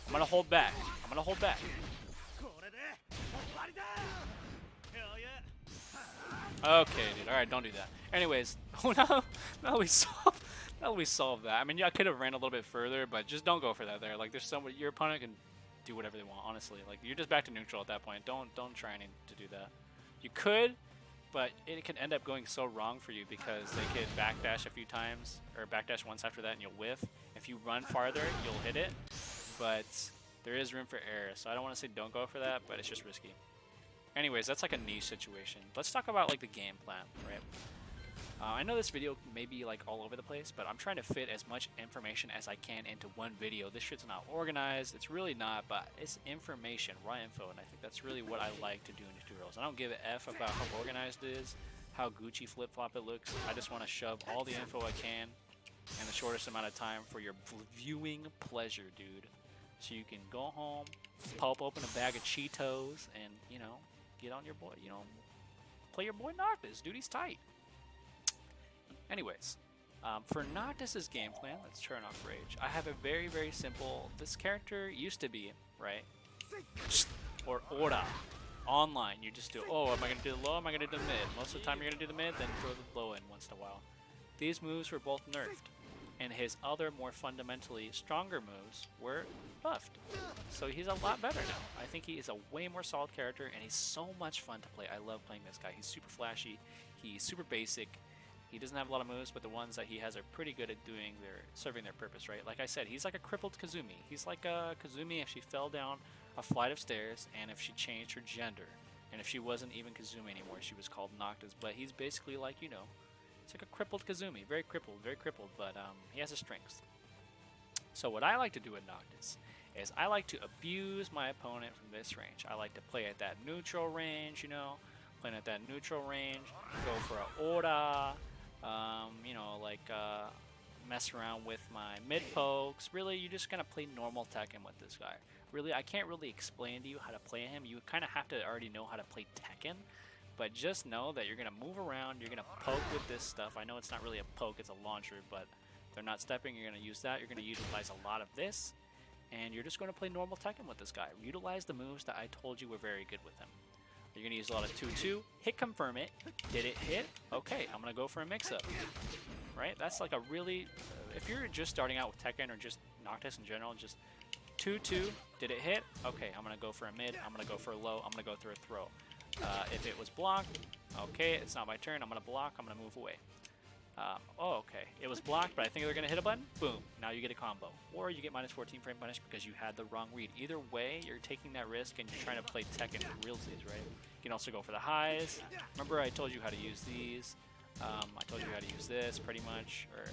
Speaker 1: I'm gonna hold back. I'm gonna hold back. Okay, dude. All right, don't do that. Anyways, now we solved that. I mean, yeah, I could have ran a little bit further, but just don't go for that there. Like, there's somebody, your opponent can do whatever they want. Honestly, like you're just back to neutral at that point. Don't try any to do that. You could, but it can end up going so wrong for you because they could backdash a few times or backdash once after that, and you'll whiff. If you run farther, you'll hit it, but there is room for error. So I don't want to say don't go for that, but it's just risky. Anyways, that's like a niche situation. Let's talk about like the game plan, right? I know this video may be like all over the place, but I'm trying to fit as much information as I can into one video. This shit's not organized. It's really not, but it's information, raw info, and I think that's really what I like to do in tutorials. I don't give a F about how organized it is, how Gucci flip-flop it looks. I just want to shove all the info I can in the shortest amount of time for your viewing pleasure, dude. So you can go home, pulp open a bag of Cheetos, and, you know, get on your boy, you know, play your boy Noctis. Dude, he's tight. Anyways, for Noctis's game plan, let's turn off Rage. I have a very, very simple, this character used to be, right, or Ora, online. You just do, oh, am I going to do the low, am I going to do the mid? Most of the time you're going to do the mid, then throw the low in once in a while. These moves were both nerfed, and his other more fundamentally stronger moves were buffed. So he's a lot better now. I think he is a way more solid character, and he's so much fun to play. I love playing this guy. He's super flashy, he's super basic. He doesn't have a lot of moves, but the ones that he has are pretty good at serving their purpose, right? Like I said, he's like a crippled Kazumi. He's like a Kazumi if she fell down a flight of stairs and if she changed her gender. And if she wasn't even Kazumi anymore, she was called Noctis. But he's basically like, you know, it's like a crippled Kazumi. Very crippled, but he has his strengths. So what I like to do with Noctis is I like to abuse my opponent from this range. I like to play at that neutral range, you know, playing at that neutral range, go for a Ora, you know, like mess around with my mid pokes. Really, you're just gonna play normal Tekken with this guy. Really, I can't really explain to you how to play him. You kind of have to already know how to play Tekken, but just know that you're gonna move around. You're gonna poke with this stuff. I know it's not really a poke; it's a launcher, but they're not stepping. You're gonna use that. You're gonna utilize a lot of this, and you're just gonna play normal Tekken with this guy. Utilize the moves that I told you were very good with him. You're going to use a lot of 2-2, hit confirm it. Did it hit? Okay, I'm going to go for a mix-up. Right? That's like a really, if you're just starting out with Tekken or just Noctis in general, just 2-2, did it hit? Okay, I'm going to go for a mid, I'm going to go for a low, I'm going to go through a throw. If it was blocked, okay, it's not my turn, I'm going to block, I'm going to move away. Oh, okay. It was blocked, but I think they're going to hit a button. Boom. Now you get a combo. Or you get minus 14 frame punish because you had the wrong read. Either way, you're taking that risk and you're trying to play Tekken for realsies, right? You can also go for the highs. Remember I told you how to use these. I told you how to use this pretty much, or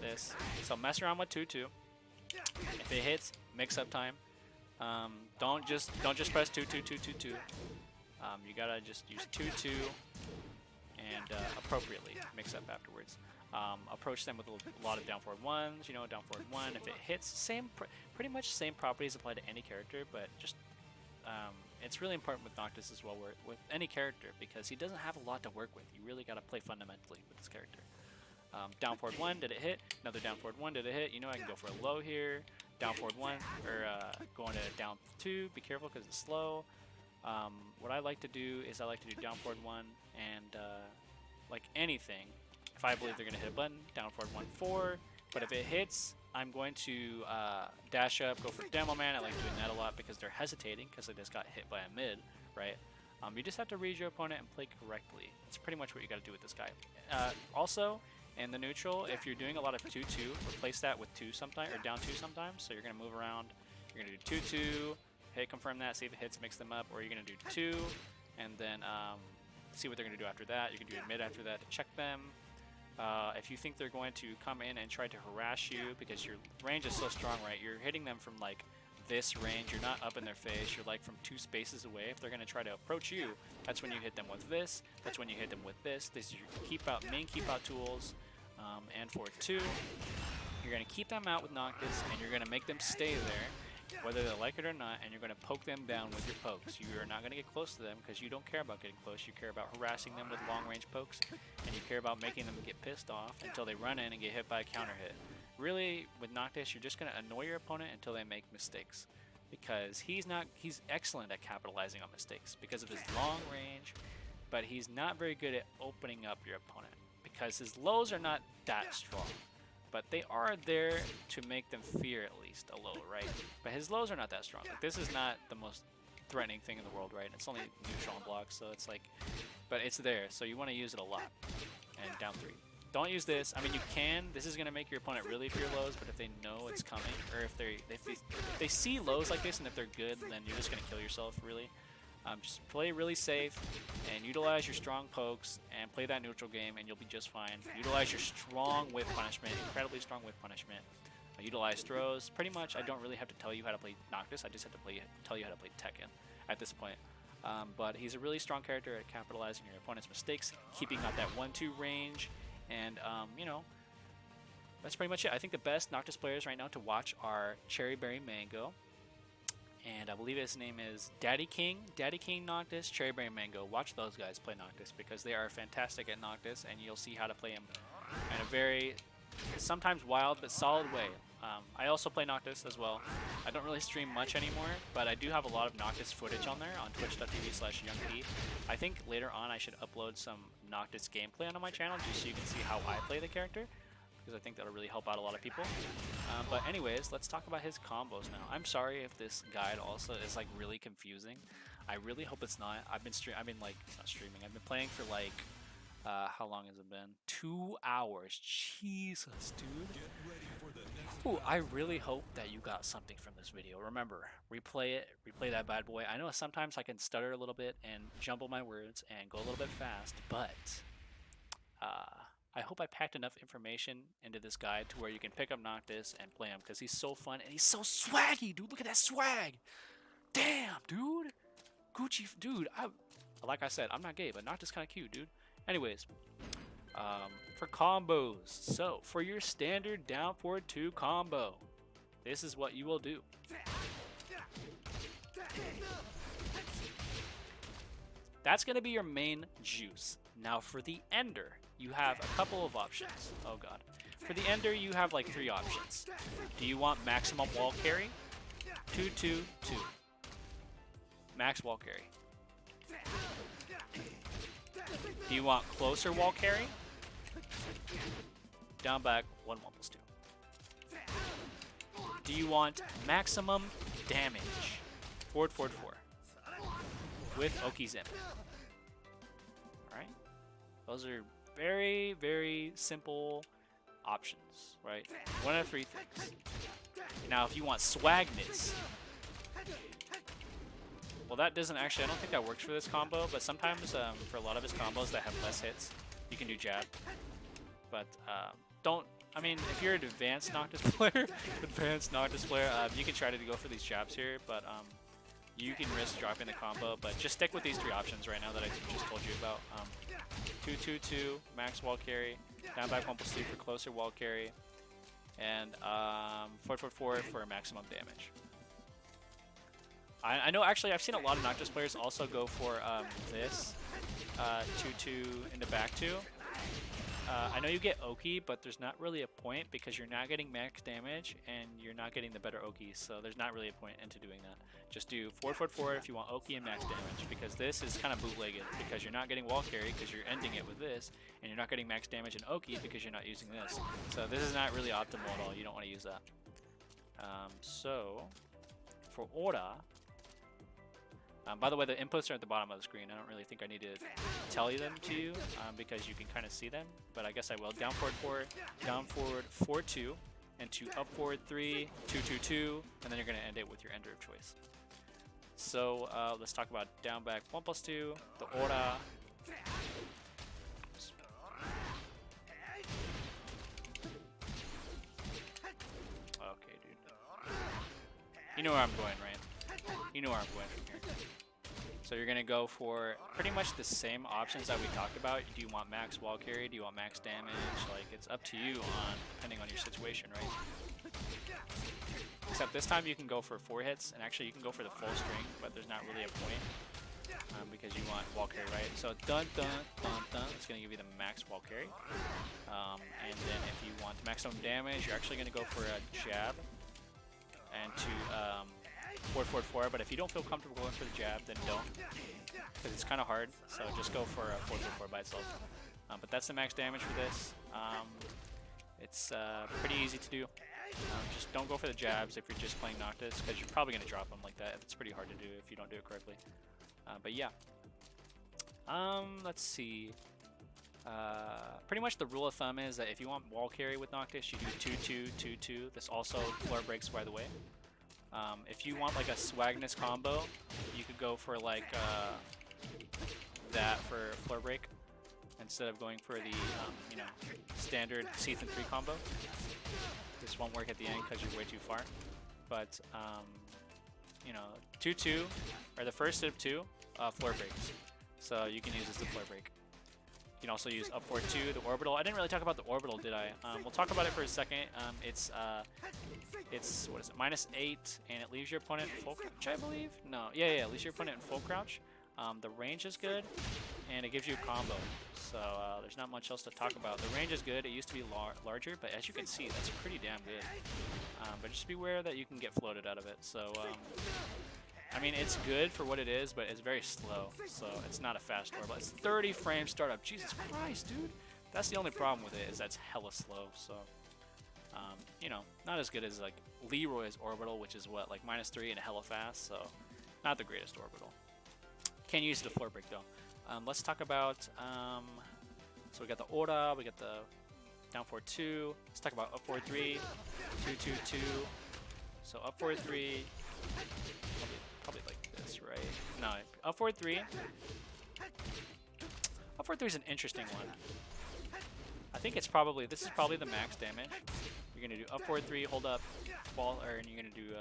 Speaker 1: this. So mess around with 2-2. If it hits, mix up time. Don't just press 2-2-2-2-2. You gotta just use 2-2. And appropriately mix up afterwards. Approach them with a lot of down forward ones, you know, down forward one. If it hits, pretty much same properties apply to any character, but just it's really important with Noctis as well, with any character, because he doesn't have a lot to work with. You really got to play fundamentally with this character. Down forward one, did it hit? Another down forward one, did it hit? You know, I can go for a low here. Down forward one, or going to down two. Be careful because it's slow. What I like to do is I like to do down forward one and like anything. If I believe they're going to hit a button, down forward 1-4. But if it hits, I'm going to dash up, go for Demo Man. I like doing that a lot because they're hesitating because they just got hit by a mid, right? You just have to read your opponent and play correctly. That's pretty much what you got to do with this guy. Also, in the neutral, if you're doing a lot of 2-2, replace that with 2 sometimes, or down 2 sometimes. So you're going to move around. You're going to do 2-2. Hit confirm that, see if it hits, mix them up, or you're going to do 2, and then see what they're going to do after that. You can do a mid after that to check them. If you think they're going to come in and try to harass you because your range is so strong, right? You're hitting them from like this range. You're not up in their face. You're like from 2 spaces away. If they're going to try to approach you, that's when you hit them with this. That's when you hit them with this. This is your main keep out tools. And for 2, you're going to keep them out with Noctis, and you're going to make them stay there, whether they like it or not, and you're going to poke them down with your pokes. You are not going to get close to them because you don't care about getting close. You care about harassing them with long-range pokes, and you care about making them get pissed off until they run in and get hit by a counter hit. really, with Noctis, you're just going to annoy your opponent until they make mistakes. Because he's excellent at capitalizing on mistakes because of his long range, but he's not very good at opening up your opponent because his lows are not that strong. But they are there to make them fear at least a little, right? But his lows are not that strong. Like, this is not the most threatening thing in the world, right? It's only neutral and block, so it's like, but it's there, so you want to use it a lot. And down 3. Don't use this. I mean, you can. This is going to make your opponent really fear lows, but if they know it's coming, or if they see lows like this and if they're good, then you're just going to kill yourself, really. Just play really safe and utilize your strong pokes and play that neutral game and you'll be just fine. Utilize your strong whiff punishment, incredibly strong whiff punishment. Utilize throws. Pretty much, I don't really have to tell you how to play Noctis. I just have to tell you how to play Tekken at this point. But he's a really strong character at capitalizing your opponent's mistakes, keeping up that 1-2 range, and you know, that's pretty much it. I think the best Noctis players right now to watch are Cherry Berry Mango, and I believe his name is Daddy King Noctis, Cherry Berry Mango. Watch those guys play Noctis because they are fantastic at Noctis, and you'll see how to play him in a very sometimes wild but solid way. I also play Noctis as well. I don't really stream much anymore, but I do have a lot of Noctis footage on there on twitch.tv/youngp. I think later on I should upload some Noctis gameplay onto my channel just so you can see how I play the character, because I think that'll really help out a lot of people. But anyways, let's talk about his combos now. I'm sorry if this guide also is like really confusing. I really hope it's not. I've been not streaming. I've been playing for like how long has it been? 2 hours. Jesus, dude. Ooh, I really hope that you got something from this video. Remember, replay it, replay that bad boy. I know sometimes I can stutter a little bit and jumble my words and go a little bit fast, but I hope I packed enough information into this guide to where you can pick up Noctis and play him because he's so fun and he's so swaggy, dude. Look at that swag. Damn, dude. Gucci, dude. Like I said, I'm not gay, but Noctis kind of cute, dude. Anyways, for combos, so for your standard down forward 2 combo, this is what you will do. That's going to be your main juice. Now for the ender, you have a couple of options. Oh god. For the ender, you have like 3 options. Do you want maximum wall carry? 2-2-2. Max wall carry. Do you want closer wall carry? Down back 1-1+2. Do you want maximum damage? Forward 4. With Oki's Imp. Alright? Those are very, very simple options, right? One of 3 things. Now, if you want swagness, well, that doesn't actually, I don't think that works for this combo, but sometimes for a lot of his combos that have less hits, you can do jab. But I mean, if you're an advanced Noctis player, you can try to go for these jabs here, but you can risk dropping the combo. But just stick with these 3 options right now that I just told you about. 2-2-2, max wall carry, down back 1+2 for closer wall carry, and 4-4-4 for maximum damage. I know, actually, I've seen a lot of Noctis players also go for this 2-2 into back 2. I know you get Oki, but there's not really a point because you're not getting max damage and you're not getting the better Oki, so there's not really a point into doing that. Just do 4-4-4 if you want Oki and max damage, because this is kind of bootlegged because you're not getting wall carry because you're ending it with this, and you're not getting max damage and Oki because you're not using this. So this is not really optimal at all. You don't want to use that. So for Aura, by the way, the inputs are at the bottom of the screen. I don't really think I need to tell them to you because you can kind of see them, but I guess I will. Down forward 4, down forward 4-2, and 2 up forward 3, 2-2-2, and then you're going to end it with your ender of choice. So let's talk about down back 1+2, the Aura. Okay, dude. You know where I'm going, right? You know where I'm going from here. So you're going to go for pretty much the same options that we talked about. Do you want max wall carry? Do you want max damage? Like, it's up to you depending on your situation, right? Except this time you can go for 4 hits, and actually you can go for the full string, but there's not really a point. because you want wall carry, right? So dun dun dun dun, it's going to give you the max wall carry. And then if you want maximum damage, you're actually going to go for a jab and to forward, forward, forward. But if you don't feel comfortable going for the jab, then don't, because it's kind of hard. So just go for a forward, forward, forward by itself. But that's the max damage for this. It's pretty easy to do. Just don't go for the jabs if you're just playing Noctis, because you're probably going to drop them like that. It's pretty hard to do if you don't do it correctly. But yeah. Let's see. Pretty much the rule of thumb is that if you want wall carry with Noctis, you do 2-2, 2-2. This also floor breaks, by the way. If you want like a swagness combo, you could go for like that for floor break instead of going for the you know, standard Seath and 3 combo. This won't work at the end because you're way too far. But you know, 2-2 or the first of 2 floor breaks, so you can use this to floor break. You can also use up forward 2, the orbital. I didn't really talk about the orbital, did I? We'll talk about it for a second. It's what is it? -8, and it leaves your opponent full crouch, I believe. No, yeah, it leaves your opponent in full crouch. The range is good, and it gives you a combo. So there's not much else to talk about. The range is good. It used to be larger, but as you can see, that's pretty damn good. But just beware that you can get floated out of it. So I mean, it's good for what it is, but it's very slow. So it's not a fast orbital. It's 30 frame startup. Jesus Christ, dude. That's the only problem with it, is that's hella slow. So you know, not as good as like Leroy's orbital, which is what, like -3 and hella fast. So not the greatest orbital. Can use it to floor break though. Let's talk about, so we got the Aura, we got the down forward 2. Let's talk about up forward 3, 2-2-2. So up forward 3, probably like this, right? No, up forward 3. Up forward 3 is an interesting one. I think it's probably, this is probably the max damage. You're gonna do up forward 3, hold up, ball, or and you're gonna do,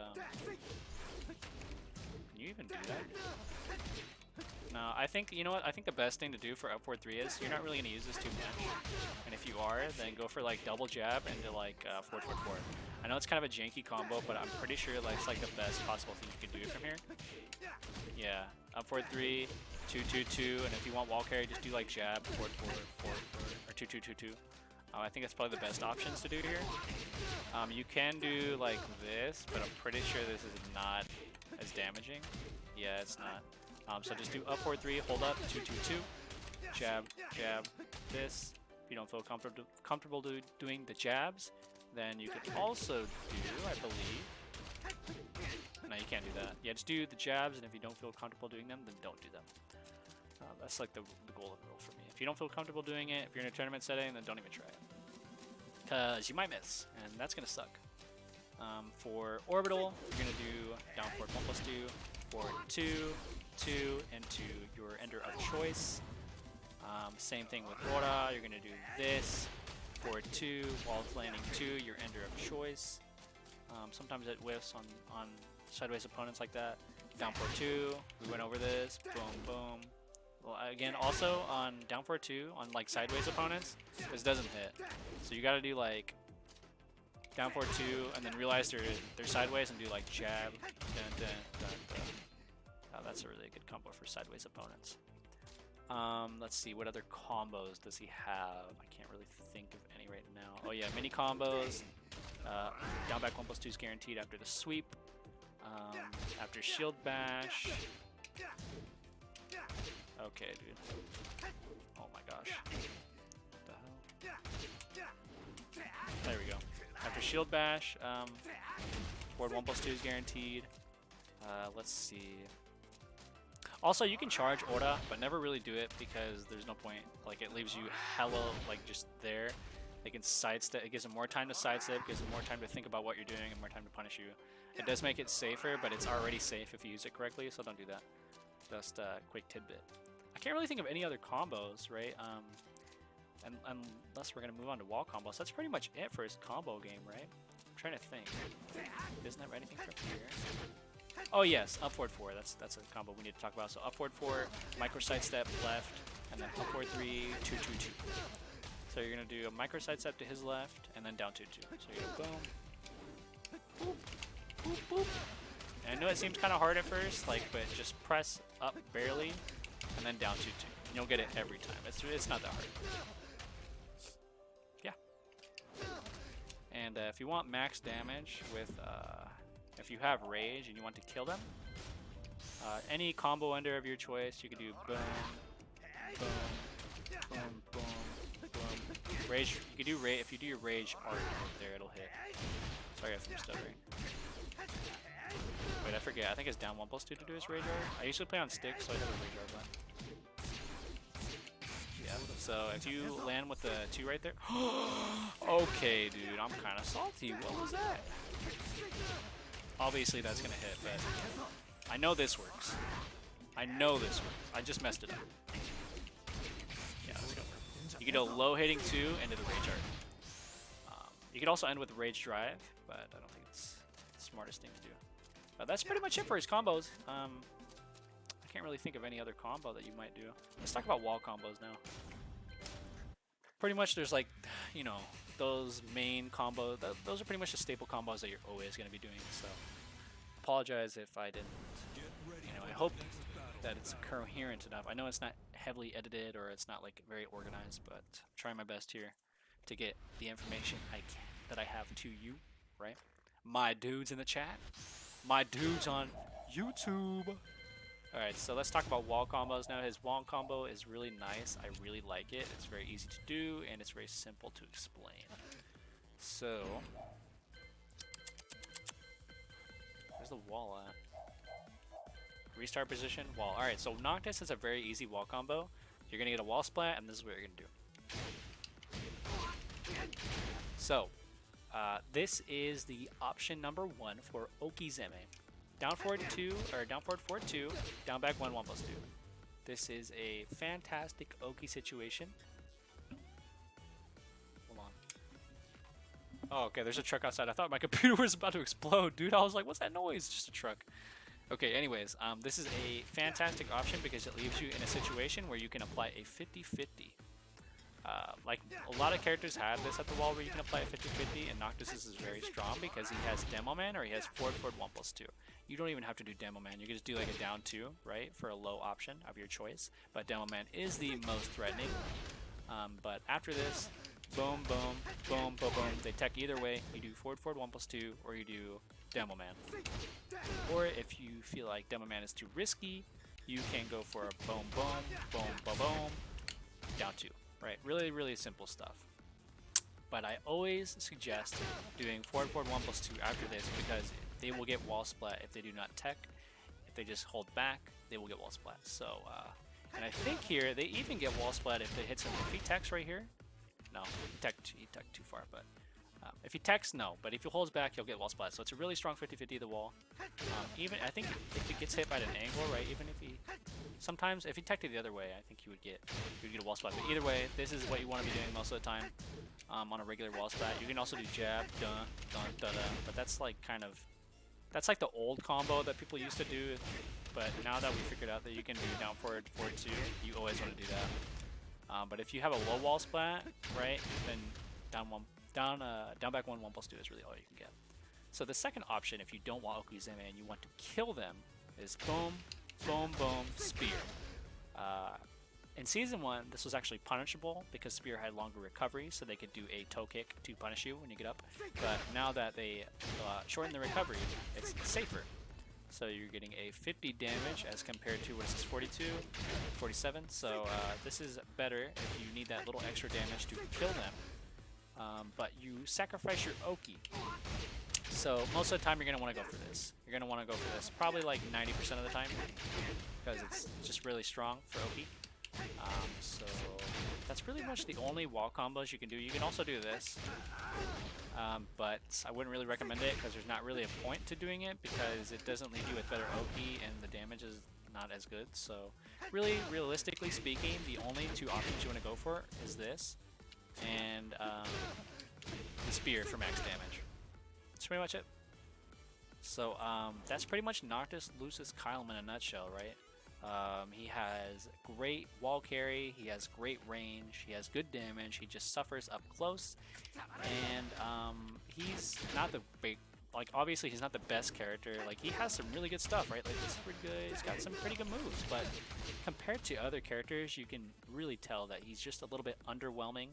Speaker 1: can you even do that? No, I think, you know what, I think the best thing to do for up forward 3 is, you're not really going to use this too much. And if you are, then go for like double jab into like forward, forward, forward. I know it's kind of a janky combo, but I'm pretty sure like, it's like the best possible thing you can do from here. Yeah, up forward 3, 2-2-2, and if you want wall carry, just do like jab, forward, forward, forward, forward, or 2-2-2-2. I think that's probably the best options to do here. You can do like this, but I'm pretty sure this is not as damaging. Yeah, it's not. So just do up forward 3, hold up, 2-2-2, jab, jab, this. If you don't feel comfortable doing the jabs, then you could also do, I believe, no, you can't do that. Yeah, just do the jabs, and if you don't feel comfortable doing them, then don't do them. That's like the golden rule for me. If you don't feel comfortable doing it, if you're in a tournament setting, then don't even try it, because you might miss, and that's going to suck. For orbital, you're going to do down forward 1+2, forward 2, 2 into your ender of choice. Same thing with Aura, you're going to do this, forward 2, while landing 2, your ender of choice. Sometimes it whiffs on sideways opponents like that. Down forward 2, we went over this, boom, boom. Well, again, also on down forward 2, on like sideways opponents, this doesn't hit. So you got to do like down forward 2, and then realize they're sideways and do like jab, dun, dun, dun, dun. That's a really good combo for sideways opponents. Let's see, what other combos does he have? I can't really think of any right now. Oh yeah, mini combos. Down back 1+2 is guaranteed after the sweep. After shield bash. Okay, dude. Oh my gosh. What the hell? There we go. After shield bash, forward 1+2 is guaranteed. Let's see. Also, you can charge Aura, but never really do it because there's no point. Like, it leaves you hella, like, just there. They can sidestep. It gives them more time to sidestep, gives them more time to think about what you're doing, and more time to punish you. It does make it safer, but it's already safe if you use it correctly, so don't do that. Just a quick tidbit. I can't really think of any other combos, right? Unless we're going to move on to wall combos. That's pretty much it for his combo game, right? I'm trying to think. Isn't there anything from here? Oh yes, up forward 4. That's a combo we need to talk about. So up forward 4, micro sidestep left, and then up forward 3, 2-2-2. So you're gonna do a micro sidestep to his left, and then down 2-2. So you're gonna boom, boop, boop, boop, And I know it seems kind of hard at first, like, but just press up barely, and then down 2-2. You'll get it every time. It's not that hard. Yeah. And if you want max damage with, if you have rage and you want to kill them, any combo ender of your choice, you can do boom, boom, boom, boom, boom. Rage. You can do rage. If you do your rage art there, it'll hit. Sorry if I'm stuttering. Wait, I forget. I think it's down 1+2 to do his rage art. I usually play on stick, so I have a rage art button. Yeah, so if you land with the 2 right there. Okay, dude, I'm kind of salty. What was that? Obviously, that's going to hit, but I know this works. I know this works. I just messed it up. Yeah, let's go. You can do a low hitting 2 into the rage art. You could also end with rage drive, but I don't think it's the smartest thing to do. But that's pretty much it for his combos. I can't really think of any other combo that you might do. Let's talk about wall combos now. Pretty much there's like, you know, those main combos. Those are pretty much the staple combos that you're always going to be doing. So apologize if I didn't, you know, I hope that it's coherent enough. I know it's not heavily edited or it's not like very organized, but I'm trying my best here to get the information that I have to you, right? My dudes in the chat, my dudes on YouTube. Alright, so let's talk about wall combos now. His wall combo is really nice. I really like it. It's very easy to do and it's very simple to explain. So, where's the wall at? Restart position, wall. Alright, so Noctis is a very easy wall combo. You're going to get a wall splat and this is what you're going to do. So, this is the option number 1 for Okizeme. Down forward 2, or down forward forward 2, down back 1, 1+2. This is a fantastic Oki situation. Hold on. Oh, okay, there's a truck outside. I thought my computer was about to explode, dude. I was like, what's that noise? Just a truck. Okay, anyways, this is a fantastic option because it leaves you in a situation where you can apply a 50-50. Like, a lot of characters have this at the wall where you can apply a 50-50, and Noctis is very strong because he has Demo Man or he has forward 1+2. You don't even have to do Demo Man. You can just do like a down 2, right, for a low option of your choice. But Demo Man is the most threatening. But after this, boom, boom, boom, boom, boom. They tech either way. You do forward 1+2, or you do Demo Man. Or if you feel like Demo Man is too risky, you can go for a boom, boom, boom, boom, boom, down 2. Right, really, really simple stuff. But I always suggest doing forward 1+2 after this because they will get wall splat if they do not tech. If they just hold back, they will get wall splat. So, and I think here they even get wall splat if they hit some. If he techs right here, no, he teched too far. But if he techs, no. But if he holds back, he'll get wall splat. So it's a really strong 50-50 the wall. Even I think if he gets hit by an angle, right? Even if he sometimes if he teched it the other way, I think he would get a wall splat. But either way, this is what you want to be doing most of the time on a regular wall splat. You can also do jab, dun, dun, da, da. But that's like that's like the old combo that people used to do. But now that we figured out that you can do down forward 2, you always want to do that. But if you have a low wall splat, right, then down back 1, 1+2 is really all you can get. So the second option, if you don't want Okizeme and you want to kill them, is boom, boom, boom, spear. In Season 1, this was actually punishable because Spear had longer recovery, so they could do a toe kick to punish you when you get up. But now that they shorten the recovery, it's safer. So you're getting a 50 damage as compared to, what is this, 42, 47. So this is better if you need that little extra damage to kill them. But you sacrifice your Oki. So most of the time you're going to want to go for this. You're going to want to go for this probably like 90% of the time because it's just really strong for Oki. So that's really much the only wall combos you can do. You can also do this, but I wouldn't really recommend it because there's not really a point to doing it because it doesn't leave you with better Oki and the damage is not as good. So really, realistically speaking, the only 2 options you want to go for is this and the spear for max damage. That's pretty much it. So that's pretty much Noctis Lucis Caelum in a nutshell, right? He has great wall carry, he has great range, he has good damage, he just suffers up close, and he's not the like obviously he's not the best character. Like he has some really good stuff, right? Like this is pretty good. He's got some pretty good moves, but compared to other characters, you can really tell that he's just a little bit underwhelming.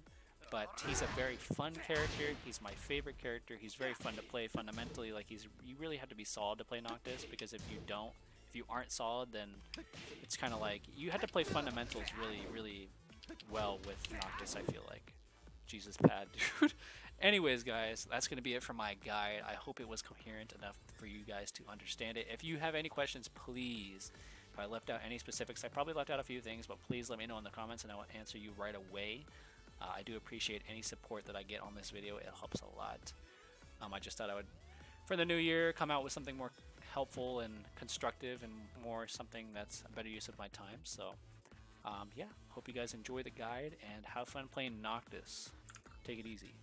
Speaker 1: But he's a very fun character. He's my favorite character. He's very fun to play fundamentally. Like you really have to be solid to play Noctis, because if you aren't solid, then it's kind of like you have to play fundamentals really, really well with Noctis, I feel like. Jesus pad, dude. Anyways, guys, that's going to be it for my guide. I hope it was coherent enough for you guys to understand it. If you have any questions, please, if I left out any specifics, I probably left out a few things, but please let me know in the comments and I will answer you right away. I do appreciate any support that I get on this video. It helps a lot. I just thought I would, for the new year, come out with something more helpful and constructive and more something that's a better use of my time. So, yeah, hope you guys enjoy the guide and have fun playing Noctis. Take it easy.